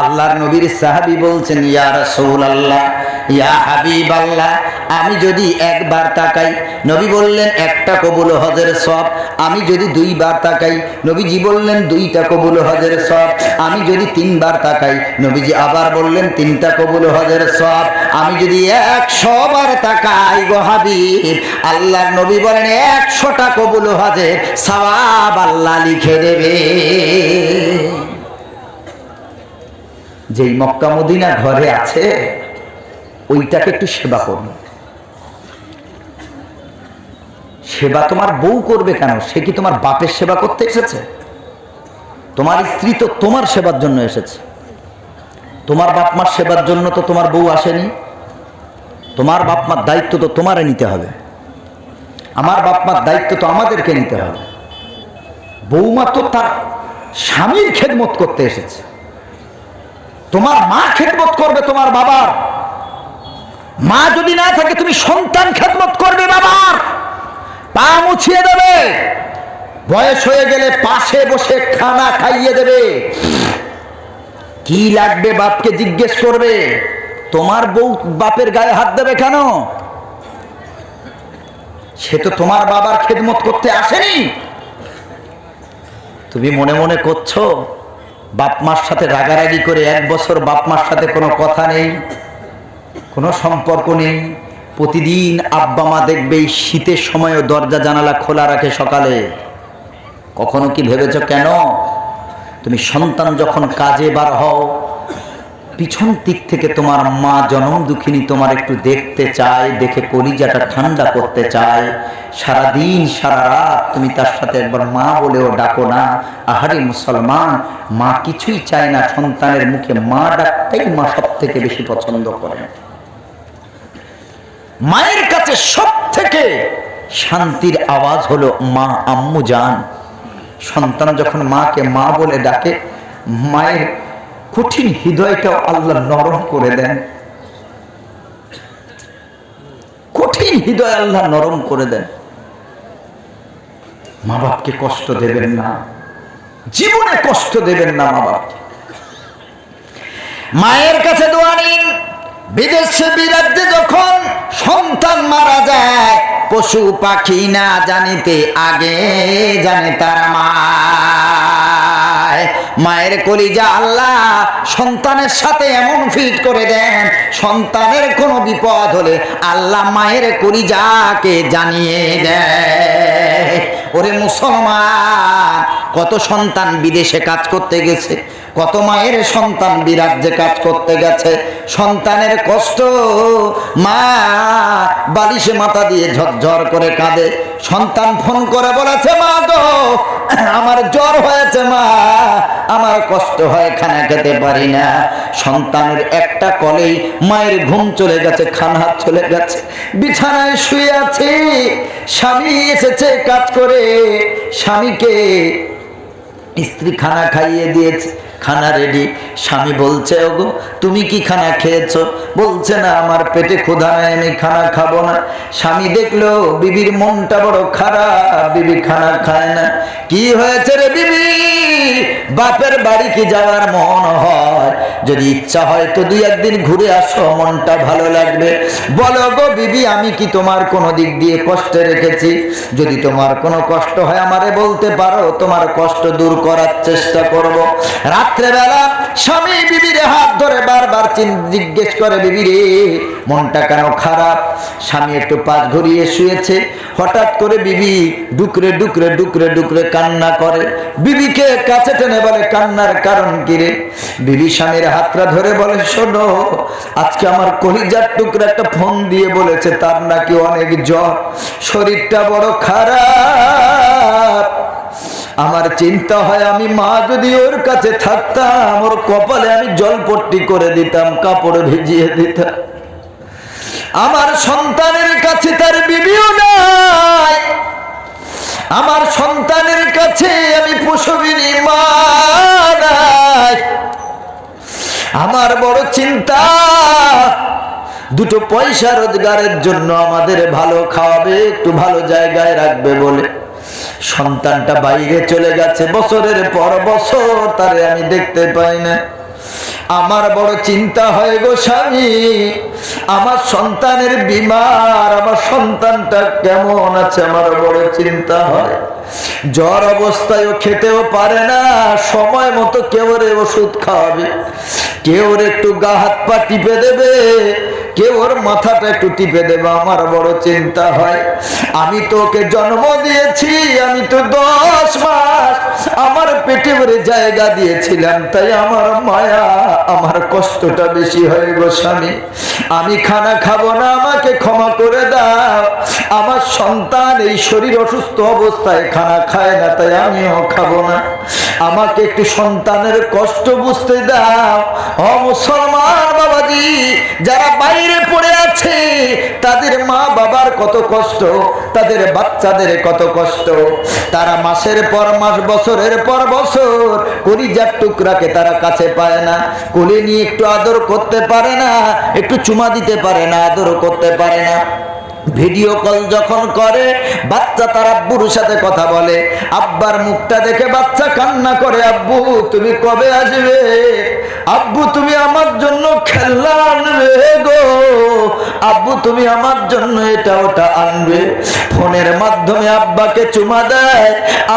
আল্লাহর নবীর সাহাবী বলছেন, ইয়া রাসূলুল্লাহ, ইয়া হাবিবাল্লাহ, আমি যদি একবার তাকাই, নবী বললেন একটা কবুল হজের সওয়াব। আমি যদি দুইবার তাকাই, নবীজি বললেন দুইটা কবুল হজের সওয়াব। আমি যদি তিনবার তাকাই, নবীজি আবার বললেন তিনটা কবুল হজের সওয়াব। আমি যদি 100 বার তাকাই গো হাবিব, আল্লাহর নবী বলেন 100টা কবুল হজের সওয়াব আল্লাহ লিখে দেবে। যেই মক্কা মদিনা ঘরে আছে, ওইটাকে একটু সেবা করুন। সেবা তোমার বউ করবে কেন? সে কি তোমার বাপের সেবা করতে এসেছে? তোমার স্ত্রী তো তোমার সেবার জন্য এসেছে। তোমার বাপ মার সেবার জন্য তো তোমার বউ আসেনি। তোমার বাপ মার দায়িত্ব তো তোমারে নিতে হবে, আমার বাপ মার দায়িত্ব তো আমাদেরকে নিতে হবে। বৌমা তো তার স্বামীর খেদমত করতে এসেছে। তোমার মা খেদমত করবে তোমার বাবার। মা যদি না থাকে, তুমি সন্তান খেদমত করবে বাবার, পা মুছিয়ে দেবে, বয়স হয়ে গেলে পাশে বসে খানা খাইয়ে দেবে, কি লাগবে বাপকে জিজ্ঞেস করবে। তোমার বউ বাপের গায়ে হাত দেবে কেন? সে তো তোমার বাবার খেদমত করতে আসেনি। তুমি মনে মনে করছো বাপ মার সাথে রাগারাগি করে 1 বছর বাপ মার সাথে কোনো কথা নেই, কোনো সম্পর্ক নেই। প্রতিদিন আব্বা মা দেখবে এই শীতের সময়ও দরজা জানালা খোলা রাখে সকালে। কখনো কি ভেবেছো কেন? তুমি সন্তান যখন কাজে বার হও, পিছন দিক থেকে তোমার মা জনম দুঃখিনী তোমার একটু দেখতে চায়, দেখে কলিজাটা ঠান্ডা করতে চায়। সারাদিন সারা রাত তুমি তার সাথে একবার মা বলেও ডাকো না। আহারে মুসলমান, মা কিছুই চায় না, সন্তানের মুখে মা ডাকটাই মা সব থেকে বেশি পছন্দ করে। মায়ের কাছে সব থেকে শান্তির আওয়াজ হলো মা, আম্মু জান। সন্তান যখন মাকে মা বলে ডাকে, মায়ের কঠিন হৃদয়টাও আল্লাহ নরম করে দেন। কঠিন হৃদয় আল্লাহ নরম করে দেন। মা বাপকে কষ্ট দেবেন না, জীবনে কষ্ট দেবেন না মা বাপকে। মায়ের কাছে দোয়া নিন। বিদেশে বিরাজ্যে যখন সন্তান মারা যায়, পশু পাখি না জানিতে আগে জানে তার মা। মায়ের কলিজা আল্লাহ সন্তানের সাথে এমন ফিট করে দেন, সন্তানের কোনো বিপদ হলে আল্লাহ মায়ের কলিজাকে জানিয়ে দেয়। ওরে মুসলমান, কত সন্তান বিদেশে কাজ করতে গেছে, কত মায়ের সন্তান বিরাজ্যে কাজ করতে গেছে। সন্তানের কষ্ট, মা বালিশে মাথা দিয়ে ঝরঝর করে কাঁদে। সন্তান ফোন করে বলেছে, মা গো আমার জ্বর হয়েছে, মা আমার কষ্ট হয়, খানা খেতে পারি না। সন্তানের একটা কলেই মায়ের ঘুম চলে গেছে, খানা চলে গেছে, বিছানায় শুয়ে আছে। স্বামী এসেছে কাজ করে, স্বামীকে স্ত্রী খানা খাইয়ে দিয়েছে, খানা রেডি। স্বামী বলছে, ওগো তুমি কি খানা খেয়েছো? বলছে, না আমার পেটে ক্ষুধা নাই, আমি খানা খাবো না। স্বামী দেখলো বিবির মনটা বড় খারাপ, বিবি খানা খায় না। কি হয়েছে রে বিবি? বাপের বাড়ি কি যাওয়ার মন হয়? যদি ইচ্ছা হয় তো 2 একদিন ঘুরে আসো, মনটা ভালো লাগবে। বলো গো বিবি, আমি কি তোমার কোনো দিক দিয়ে কষ্টে রেখেছি? যদি তোমার কোনো কষ্ট হয় আমারে বলতে পারো, তোমার কষ্ট দূর করার চেষ্টা করব। রাত্রেবেলা স্বামী বিবির হাত ধরে বারবার জিজ্ঞেস করে, বিবি রে মনটা কেন খারাপ? স্বামী একটু পাশ ঘুরিয়ে শুয়েছে, হঠাৎ করে বিবি ডুকরে ডুকরে ডুকরে ডুকরে কান্না করে। বিবিকে কাছে টেনে বলে, কান্নার কারণ কি রে? বিবি স্বামীর হাতটা ধরে বলে, শোনো, আজকে আমার কলিজার টুকরা একটা ফোন দিয়ে বলেছে তার নাকি অনেক জ্বর, শরীরটা বড় খারাপ। আমার চিন্তা হয় আমি মা যদি ওর কাছে থাকতাম, ওর কপালে আমি জলপট্টি করে দিতাম, কাপড় ভিজিয়ে দিতাম। আমার সন্তানের কাছে তার বিবিও নাই, আমার সন্তানের কাছে আমি প্রসবিনী মা নাই। আমার বড় চিন্তা, 2 পয়সা রোজগারের জন্য আমাদের ভালো খাওয়াবে, একটু ভালো জায়গায় রাখবে বলে সন্তানটা বাইরে চলে গেছে। বছরের পর বছর তারে আমি দেখতে পাই না। আমার বড় চিন্তা হয় গো স্বামী, আমার সন্তানের বিমার, আমার সন্তানটা কেমন আছে, আমার বড় চিন্তা হয়। জ্বর অবস্থায়ও খেতেও পারে না, সময় মতো কেউ রে ওষুধ খাওয়াবে, কেউ রে একটু গা হাত পা টিপে দেবে, কেউ ওর মাথাটা একটু টিপে দেবে। আমার বড় চিন্তা হয়, আমি তো ওকে জন্ম দিয়েছি, আমি তো 10 মাস আমার পেটে ভরে জায়গা দিয়েছিলাম, তাই আমার মায়া, আমার কষ্টটা বেশি হয়ে গো স্বামী। আমি খানা খাবো না, আমাকে ক্ষমা করে দাও। আমার সন্তান এই শরীর অসুস্থ অবস্থায় খানা খায় না, তাই আমিও খাবো না। আমাকে একটু সন্তানের কষ্ট বুঝতে দাও। ও মুসলমান বাবাজি, যারা বাইরে পড়ে আছে তাদের মা বাবার কত কষ্ট, তাদের বাচ্চাদের কত কষ্ট। তারা মাসের পর মাস, বছরের পর বছর কলিজার টুকরাকে তারা কাছে পায় না, কোলে নিয়ে একটু আদর করতে পারে না, একটু চুমা দিতে পারে না, আদর করতে পারে না। ভিডিও কল যখন করে বাচ্চা তার আব্বুর সাথে কথা বলে, আব্বার মুখটা দেখে বাচ্চা কান্না করে, আব্বু তুমি কবে আসবে? আব্বু তুমি আমার জন্য খেলনা আনবে গো, আব্বু তুমি আমার জন্য এটা ওটা আনবে। ফোনের মাধ্যমে আব্বাকে চুমা দেয়,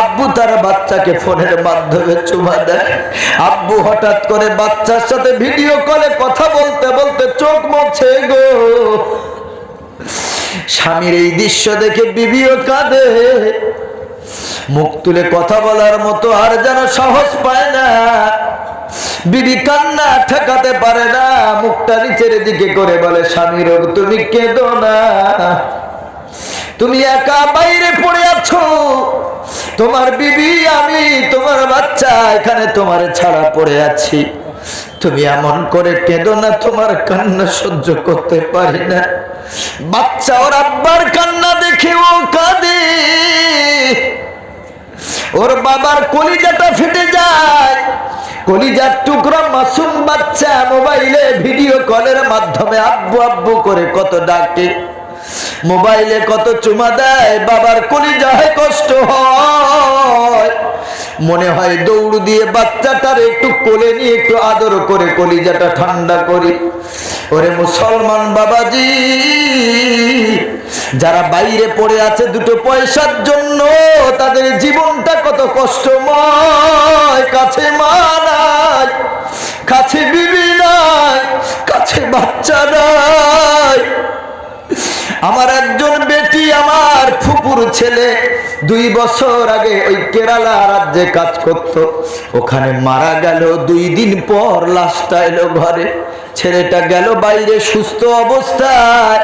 আব্বু তার বাচ্চাকে ফোনের মাধ্যমে চুমা দেয়। আব্বু হঠাৎ করে বাচ্চার সাথে ভিডিও কলে কথা বলতে বলতে চোখ মুছে গো। স্বামীর এই দৃশ্য দেখে বিবিও কাঁদে, মুখ তুলে কথা বলার মতো আর যেন সাহস পায় না। বিবি কান্না ঠেকাতে পারে না, মুখটা নিচের দিকে করে বলে, স্বামীর তুমি কেঁদো না, তুমি একা বাইরে পড়ে আছো, তোমার বিবি আমি, তোমার বাচ্চা এখানে তোমার ছাড়া পড়ে আছি, তুমি এমন করে কেঁদো না, তোমার কান্না সহ্য করতে পারি না। বাচ্চা ওর আব্বার কান্না দেখে ও কাঁদে, ওর বাবার কলিজাটা ফেটে যায়। কলিজার টুকরা মাসুম বাচ্চা মোবাইলে ভিডিও কলের মাধ্যমে আব্বু আব্বু করে কত ডাকে, মোবাইলে কত চুমা দেয়, বাবার কলিজায় কষ্ট হয়। মনে হয় দৌড় দিয়ে বাচ্চাটার একটু কোলে নিয়ে একটু আদর করে কলিজাটা ঠান্ডা করি। ওরে মুসলমান বাবাজি, যারা বাইরে পড়ে আছে 2 পয়সার জন্য, তাদের জীবনটা কত কষ্টময়। কাছে মা নাই, কাছে বিবি নাই, কাছে বাচ্চা নাই। আমার একজন বেটি, আমার ফুপুর ছেলে 2 বছর আগে ওই কেরালা রাজ্যে কাজ করত, ওখানে মারা গেল। 2 দিন পর লাশটা এলো ঘরে। ছেলেটা গেল বাইরে সুস্থ অবস্থায়,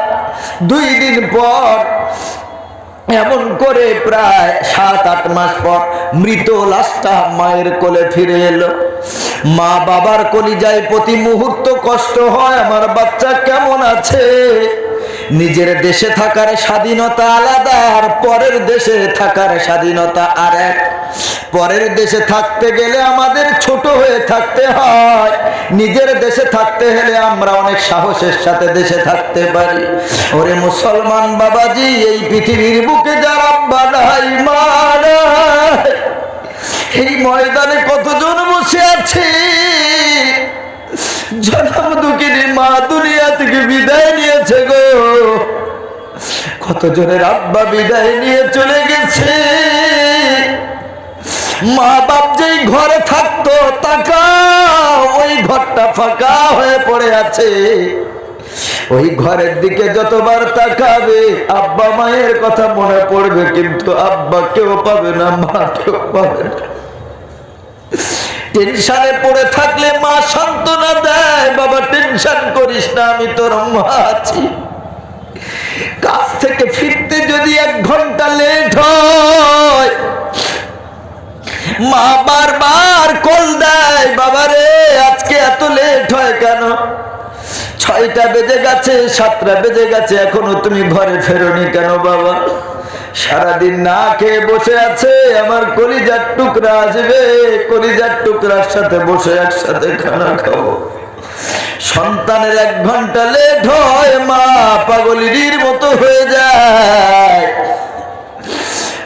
2 দিন পর এমন করে প্রায় 7-8 মাস পর মৃত লাশটা মায়ের কোলে ফিরে এলো। মা বাবার কলিজায় প্রতি মুহূর্ত কষ্ট হয়, আমার বাচ্চা কেমন আছে। নিজের দেশে থাকার স্বাধীনতা আলাদা, আর পরের দেশে থাকার স্বাধীনতা আরেক। পরের দেশে থাকতে গেলে আমাদের ছোট হয়ে থাকতে হয়, নিজের দেশে থাকতে হলে আমরা অনেক সাহসের সাথে দেশে থাকতে পারি। ওরে মুসলমান বাবাজি, এই পৃথিবীর বুকে যারা আব্বা নাই মা নাই, এই ময়দানে কতজন বসে আছে, জনম দুঃখিনী মা দুনিয়া থেকে বিদায় নিয়েছে গো, কতজনের আব্বা বিদায় নিয়ে চলে গেছে। মা বাপ যেই ঘরে থাকতো তাকাও, ওই ঘরটা ফাঁকা হয়ে পড়ে আছে। ওই ঘরের দিকে যতবার তাকাবে আব্বা মায়ের কথা মনে পড়বে, কিন্তু আব্বা কেউ পাবে না, মা কেউ পাবে না। টেনশনে পড়ে থাকলে মা সান্ত্বনা দেয়, বাবা টেনশন করিস না, আমি তোর মা আছি। কাজ থেকে ফিরতে যদি 1 ঘন্টা লেট হয়, মা বারবার কল দেয়, বাবারে আজকে এত লেট হয় কেন? 6টা বেজে গেছে, 7টা বেজে গেছে, এখনো তুমি ঘরে ফেরোনি কেন বাবা? সারাদিন না খেয়ে বসে আছে, আমার কলিজার টুকরা আসবে, কলিজার টুকরার সাথে বসে একসাথে খানা খাবো। সন্তানের 1 ঘন্টা লেট হয়, মা পাগলির মতো হয়ে যায়।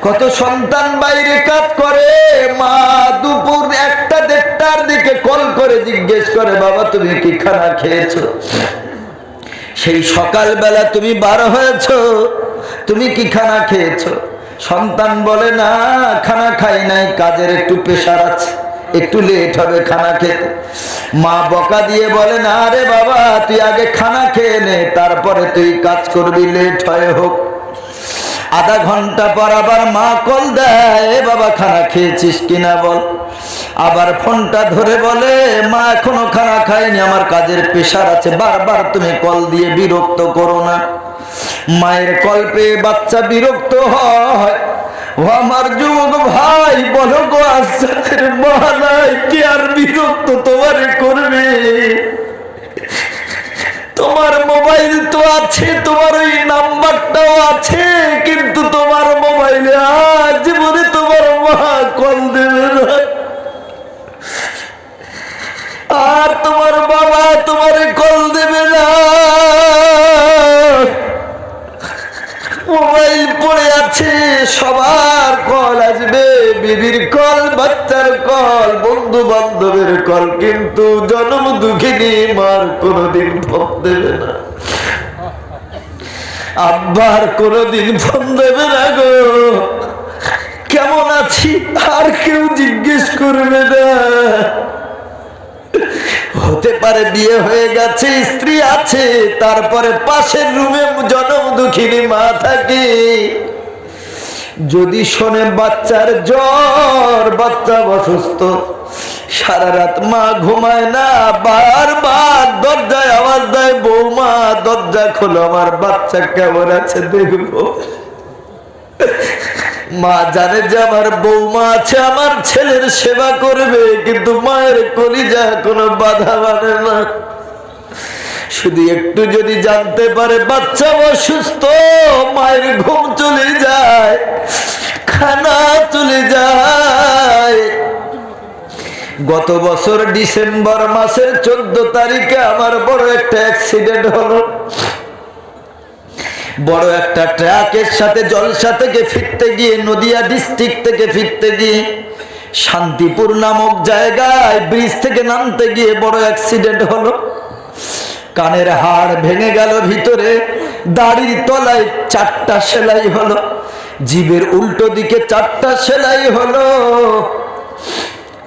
কত সন্তান বাইরে কাজ করে, মা দুপুর 1টা-1:30টার দিকে কল করে জিজ্ঞেস করে, বাবা তুমি কি খানা খেয়েছো? সেই সকালবেলা তুমি 12 হয়েছো, তুমি কি খানা খেয়েছো? সন্তান বলে না, খানা খাই নাই, কাজের একটু প্রেশার আছে, একটু লেট হবে খানা খেতে। মা বকা দিয়ে বলে না রে বাবা, তুই আগে খানা খেয়ে নে, তারপরে তুই কাজ করবি, লেট হয় হোক। আধা ঘন্টা পর আবার মা কল দেয়, বাবা খানা খেয়েছিস কিনা বল। আবার ফোনটা ধরে বলে, মা এখনো খানা খাইনি, আমার কাজের প্রেশার আছে, বারবার তুমি কল দিয়ে বিরক্ত করো না। মায়ের কল পেয়ে বাচ্চা বিরক্ত হয়। ও আমার যুবক ভাই, বলো গো আসাদের মা নাই, কে আর বিরক্ত তোমারে করবে? তোমার মোবাইল তো আছে, তোমার ওই নাম্বারটাও আছে, কিন্তু তোমার মোবাইলে আজ জীবনে তোমার মা কল দেবে না, আর তোমার বাবা তোমারে কল দেবে না। মোবাইল পড়ে আছে, সবার কল আসবে, বিবির কল, বাচ্চার কল, বন্ধু বান্ধবের কল, কিন্তু জনম দুঃখিনী মার কোনদিন ফোন দেবে না, আব্বার কোনদিন ফোন দেবে না গো। কেমন আছি আর কেউ জিজ্ঞেস করবে না। হতে পারে বিয়ে হয়ে গেছে, স্ত্রী আছে, তারপরে পাশের রুমে জনম দুঃখিনী মা থাকে। যদি শোনে বাচ্চার জ্বর, বাচ্চা অসুস্থ, সারা রাত মা ঘুমায় না, বারবার দরজায় আওয়াজ দেয়, বৌমা দরজা খোলো, আমার বাচ্চা কেমন আছে দেখবো। মা জানে যে আমার বৌমা আছে, আমার ছেলের সেবা করবে, কিন্তু মায়ের কলিজা কোনো বাধা মানে না। শুধু একটু যদি জানতে পারে বাচ্চা অসুস্থ, মায়ের ঘুম চলে যায়, খানা চলে যায়। গত বছর ডিসেম্বর মাসের 14 তারিখে আমার বড় একটা অ্যাক্সিডেন্ট হলো। বড় একটা ট্রাকের সাথে জলসা থেকে ফিরতে গিয়ে, নদিয়া ডিস্ট্রিক্ট থেকে ফিরতে গিয়ে শান্তিপুর নামক জায়গায় ব্রিজ থেকে নামতে গিয়ে বড় অ্যাক্সিডেন্ট হলো। কানের হাড় ভেঙে গেল ভিতরে, দাড়ির তলায় 4টা সেলাই হলো, জিভের উল্টো দিকে 4টা সেলাই হলো।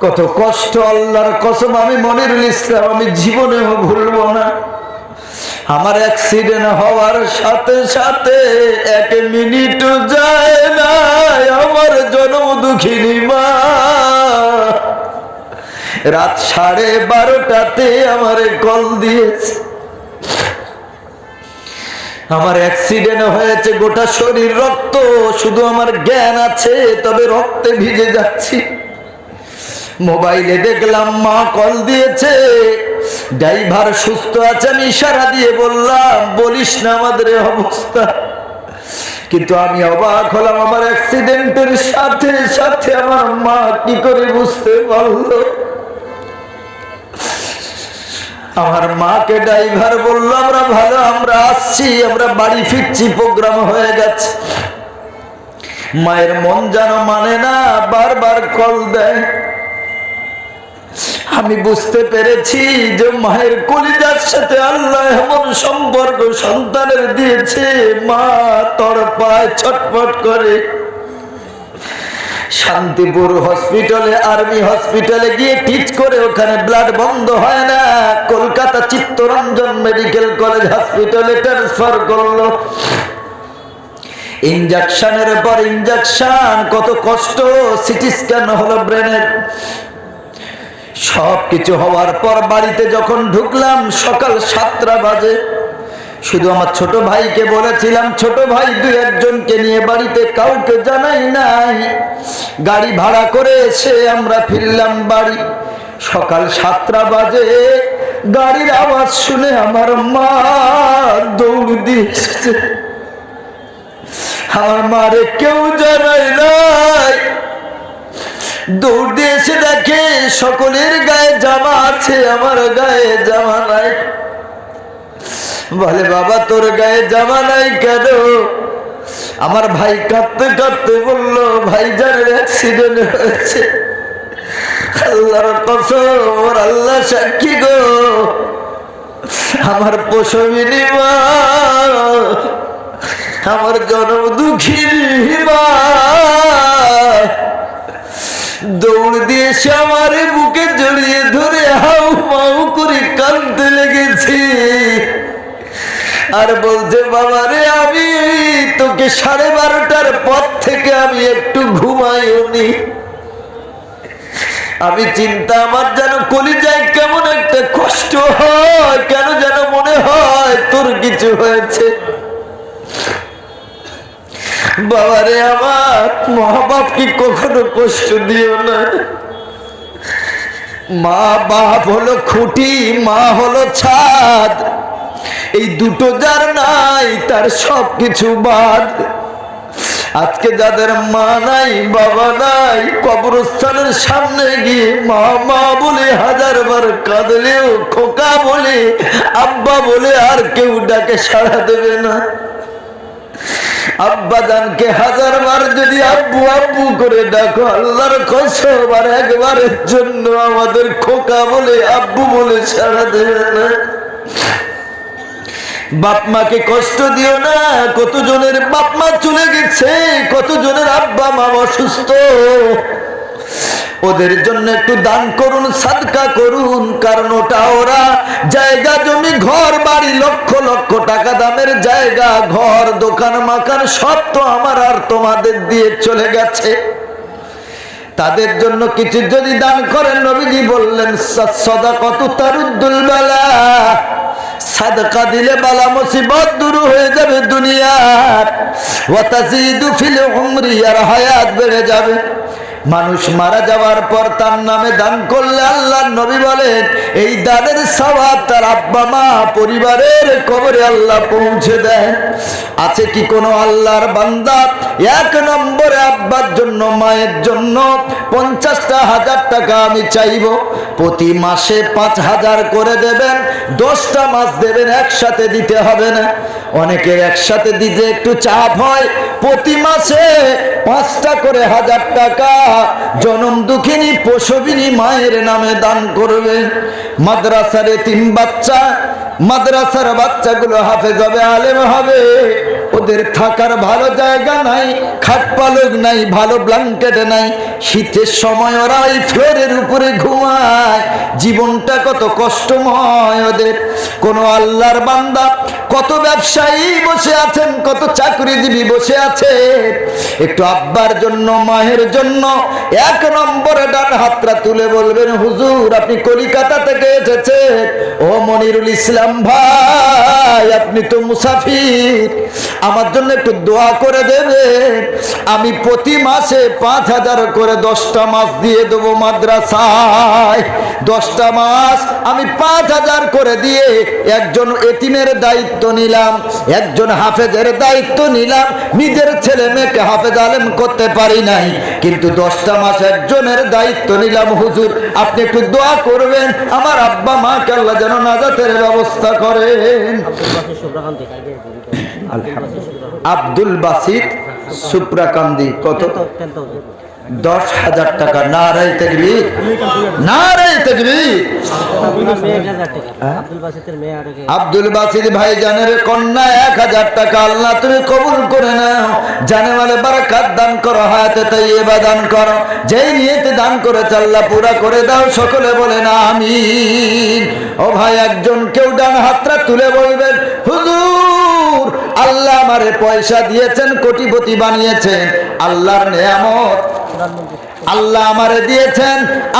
কত কষ্ট, আল্লাহর কসম, আমি মনিরুল ইসলাম, আমি জীবনেও ভুলবো না। আমার অ্যাক্সিডেন্ট হওয়ার সাথে সাথে 1 মিনিটও যায় না, আমার জনম দুঃখিনী মা রাত 12:30টাতে আমারে কল দিয়েছে। আমার অ্যাক্সিডেন্ট হয়েছে, গোটা শরীর রক্ত, শুধু আমার জ্ঞান আছে, তবে রক্তে ভিজে যাচ্ছি। মোবাইলে দেখলাম মা কল দিয়েছে, ড্রাইভার সুস্থ আছে, আমি ইশারা দিয়ে বললাম, বলিস না আমাদের অবস্থা। কিন্তু আমি অবাক হলাম, আমার অ্যাক্সিডেন্টের সাথে সাথে আমার মা কি করে বুঝতে পারলো। আমার মাকে ড্রাইভার বললো আমরা ভালো, আমরা আসছি, আমরা বাড়ি ফিরছি, প্রোগ্রাম হয়ে গেছে। মায়ের মন যেন মানে না, বারবার কল দেয়। আমি বুঝতে পেরেছি যে মায়ের কলিজার সাথে আল্লাহ এমন সম্পর্ক সন্তানের দিয়েছে, মা তড়পায়, ছটফট করে। শান্তিপুর হসপিটালে, আর্মি হসপিটালে গিয়ে টিচ করে, ওখানে ব্লাড বন্ধ হয় না, কলকাতা চিত্তরঞ্জন মেডিকেল কলেজ হসপিটালে ট্রান্সফার করলো। ইনজেকশনের পর ইনজেকশন, কত কষ্ট, সিটি স্ক্যান হলো ব্রেনের। সবকিছু হওয়ার পর বাড়িতে যখন ঢুকলাম সকাল 7টা বাজে। শুধু আমার ছোট ভাইকে বলেছিলাম, ছোট ভাই 2-1জনকে নিয়ে বাড়িতে, কাউকে জানাই নাই। গাড়ি ভাড়া করে এসে আমরা ফিরলাম বাড়ি। সকাল 7টা বাজে গাড়ির আওয়াজ শুনে আমার মা দৌড় দিয়ে এসেছে। আমার মারে কেউ জানাই নাই। দৌড় দিয়ে এসে দেখে সকলের গায়ে জামা আছে, আমার গায়ে জামা নাই। বলে বাবা তোর গায়ে জামা নাই কেন? আমার ভাই কাঁদতে কাঁদতে বলল ভাইজানের অ্যাক্সিডেন্ট হয়েছে। আল্লাহর কসম, ওর আল্লাহ সাক্ষী গো, আমার প্রসবিনী মা, আমার জনম দুঃখিনী মা দৌড় দিয়ে এসে আমার বুকে জড়িয়ে ধরে হাউ মাউ করে কাঁদতে লেগেছি। আর বলছে বাবা রে, আমি তোকে 12:30টার পর থেকে আমি একটু ঘুমাইনি। আমি চিন্তা, আমার যেন কলিজায় কেমন একটা কষ্ট হয়, কেন যেন মনে হয় তোর কিছু হয়েছে। বাবারে আমার, মা-বাপ কি কখনো কষ্ট দিও না। মা বাপ হলো খুঁটি, মা হলো ছাদ। এই দুটো যার নাই তার সবকিছু বাদ। আজকে যাদের মা নাই, বাবা নাই, কবরস্থানের সামনে গিয়ে মা মা বলে 1000বার কাঁদলেও, খোকা বলে, আব্বা বলে আর কেউ ডাকে সাড়া দেবে না। আব্বা জানকে 1000বার যদি আব্বু আব্বু করে ডাকো, আল্লাহর কসম আর একবারের জন্য আমাদের খোকা বলে, আব্বু বলে সাড়া দেবে না। বাপ মাকে কষ্ট দিও না। কতজনের বাপ মা চলে গেছে, কতজনের আব্বা মা অসুস্থ। ওদের জন্য একটু দান করুন, সাদকা করুন, কারণ ওটা ওরা জায়গা জমি ঘর বাড়ি, লক্ষ লক্ষ টাকা দামের জায়গা, ঘর দোকান মাকান সব তো আমার আর তোমাদের দিয়ে চলে গেছে। তাদের জন্য কিছু যদি দান করেন, নবীজি বললেন সাদাকাতু তারুদ্দুল বালা, সাদকা দিলে বালা মুসিবত দূর হয়ে যাবে দুনিয়ার। ওয়া তাজিদু ফিল উমরি, আর হায়াত বেড়ে যাবে। মানুষ মারা যাওয়ার পর তার নামে দান করলে আল্লাহর নবী বলেন এই দানের সওয়াব তার আব্বা মা পরিবারের কবরে আল্লাহ পৌঁছে দেয়। আছে কি কোনো আল্লাহর বান্দা 1 নম্বরে আব্বার জন্য মায়ের জন্য 50টা 1000 টাকা আমি চাইব, প্রতি মাসে 5000 করে দেবেন, 10টা মাস দেবেন, একসাথে দিতে হবে না। অনেকের একসাথে দিতে একটু চাপ হয়, প্রতি মাসে 5টা করে 1000 টাকা জনম দুঃখিনী প্রসবিনী মায়ের নামে দান করবে। মাদ্রাসার এতিম বাচ্চা, মাদ্রাসার বাচ্চাগুলো হাফেজ হবে, আলেম হবে, ওদের থাকার ভালো জায়গা নাই, খাট পালক নাই, ভালো ব্ল্যাঙ্কেট নাই, শীতের সময় ওরা ওই ফ্লোরের উপরে ঘুমায়। জীবনটা কত কষ্টময় ওদের। কোন আল্লাহর বান্দা, কত ব্যবসায়ী বসে আছেন, কত চাকরিজীবী বসে আছে, একটু আব্বার জন্য মায়ের জন্য 1 নম্বরে ডান হাতটা তুলে বলবেন হুজুর আপনি কলিকাতা থেকে এসেছেন, ও মনিরুল ইসলাম ভাই আপনি তো মুসাফির, আমার জন্য একটু দোয়া করে দেবে। আমি প্রতি মাসে 5,000 করে 10টা মাস দিয়ে দেবো মাদ্রাসায়। 10টা মাস আমি 5,000 করে দিয়ে একজন এতিমের দায়িত্ব নিলাম, একজন হাফেজের দায়িত্ব নিলাম। নিজের ছেলে মেয়েকে হাফেজ আলেম করতে পারি নাই, কিন্তু 10টা মাস একজনের দায়িত্ব নিলাম। হুজুর আপনি একটু দোয়া করবেন আমার আব্বা মাকে আল্লাহ যেন নাজাতের ব্যবস্থা করেন। আব্দুল বাসিত সুপ্রাকান্দি কত? 10,000 টাকা। নারায়ে তাকবীর, নারায়ে তাকবীর। আব্দুল বাসিত ভাইজানের কন্যা 1,000 টাকা। আল্লাহ তুমি কবুল করে নাও, জানেমালে বারাকাত দান করো, হায়াতে তাইয়্যিবা দান করো। যেই নিয়তে দান করেছে আল্লাহ পুরা করে দাও। সকলে বলেন আমিন। ও ভাই একজন কেউ ডান হাতটা তুলে বলবেন হুজুর আল্লাহ আমারে পয়সা দিয়েছেন, কোটিপতি বানিয়েছেন, আল্লাহর নেয়ামত আল্লাহ আমারে দিয়েছেন।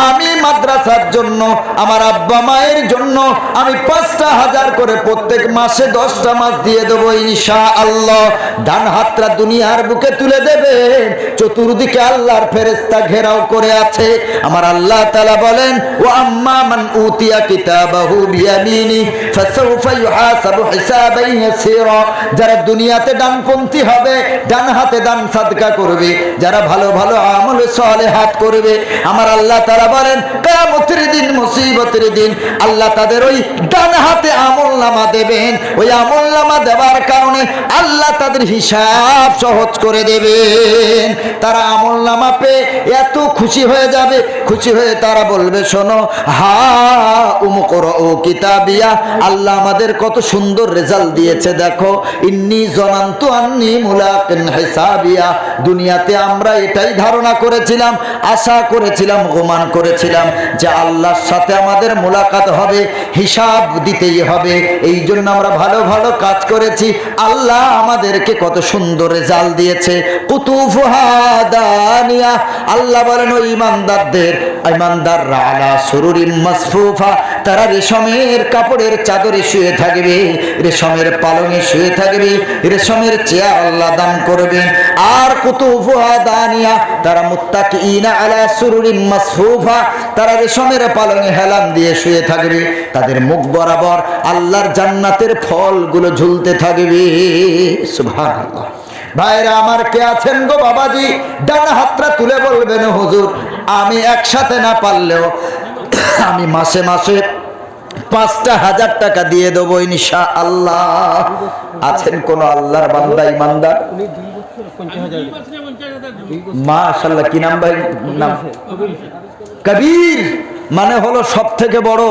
আমি মাদ্রাসার জন্য, আমার আব্বা মায়ের জন্য আমি 5,000 করে প্রত্যেক মাসে 10টা মাস দিয়ে দেবো ইনশাআল্লাহ। ডান হাতটা দুনিয়ার বুকে তুলে দেবে। চতুর্দিকে আল্লাহর ফেরেশতা ঘেরাও করে আছে। আমার আল্লাহ তাআলা বলেন ওয়া আম্মা মান উতিয়া কিতাবাহু বিয়ামিনি ফাসাউফা ইউহাসাবু হিসাবান ইয়াসীরা। যারা দুনিয়াতে ডানপন্থী হবে, ডান হাতে দান সাদকা করবে, যারা ভালো ভালো আমল সালেহাত করবে, আমার আল্লাহ তাআলা বলেন কিয়ামতের দিন, মুসিবতের দিন আল্লাহ তাদের ওই ডান হাতে আমলনামা দেবেন। ওই আমলনামা দেওয়ার কারণে আল্লাহ তাদের হিসাব সহজ করে দেবেন। তারা আমলনামা পেয়ে এত খুশি হয়ে যাবে, খুশি হয়ে তারা বলবে শোনো হা উমকরউ কিতাবিয়া, আল্লাহ আমাদের কত সুন্দর রেজাল্ট দিয়েছে দেখো। ইন্নী জানান্তু আন্নী মুলাকিন হিসাবিয়া। দুনিয়াতে আমরা এটাই ধারণা করেছিলাম, আশা করেছিলাম, গুমান করেছিলাম যে আল্লাহর সাথে আমাদের মোলাকাত হবে, হিসাব দিতেই হবে। এই জন্য আমরা ভালো ভালো কাজ করেছি, আল্লাহ আমাদেরকে কত সুন্দর রেজাল্ট দিয়েছে। কুতুফুহা দানিয়া, আল্লাহ বলেন ওই ইমানদাররা আলা সুরুরিন মাসফুফা, তারা রেশমের কাপড়ের চাদরে শুয়ে থাকবে, রেশমের পালঙে শুয়ে থাকবে, রেশমের চেয়ার আল্লাহ দান করবেন। আর কুতুফুহা দানিয়া, তারা মুত্তাকিইনা আলা সুরুরিন মাসফুফা, তারা রেশমের পালঙে হেলান দিয়ে শুয়ে থাকবে, তাদের মুখ বরাবর আল্লাহর জান্নাতের ফলগুলো ঝুলতে থাকবে। সুবহানাল্লাহ। ভাইরা আমার কে আছেন গো বাবাজি? ডান হাতটা তুলে বলবেন হুজুর আমি একসাথে না পারলেও আমি মাসে মাসে 5,000 টাকা দিয়ে দেবো ইনশাআল্লাহ। আছেন কোন আল্লাহর বান্দা ইমানদার? মাশাআল্লাহ। কি নাম ভাই? নাম কবির, মানে হলো সব থেকে বড়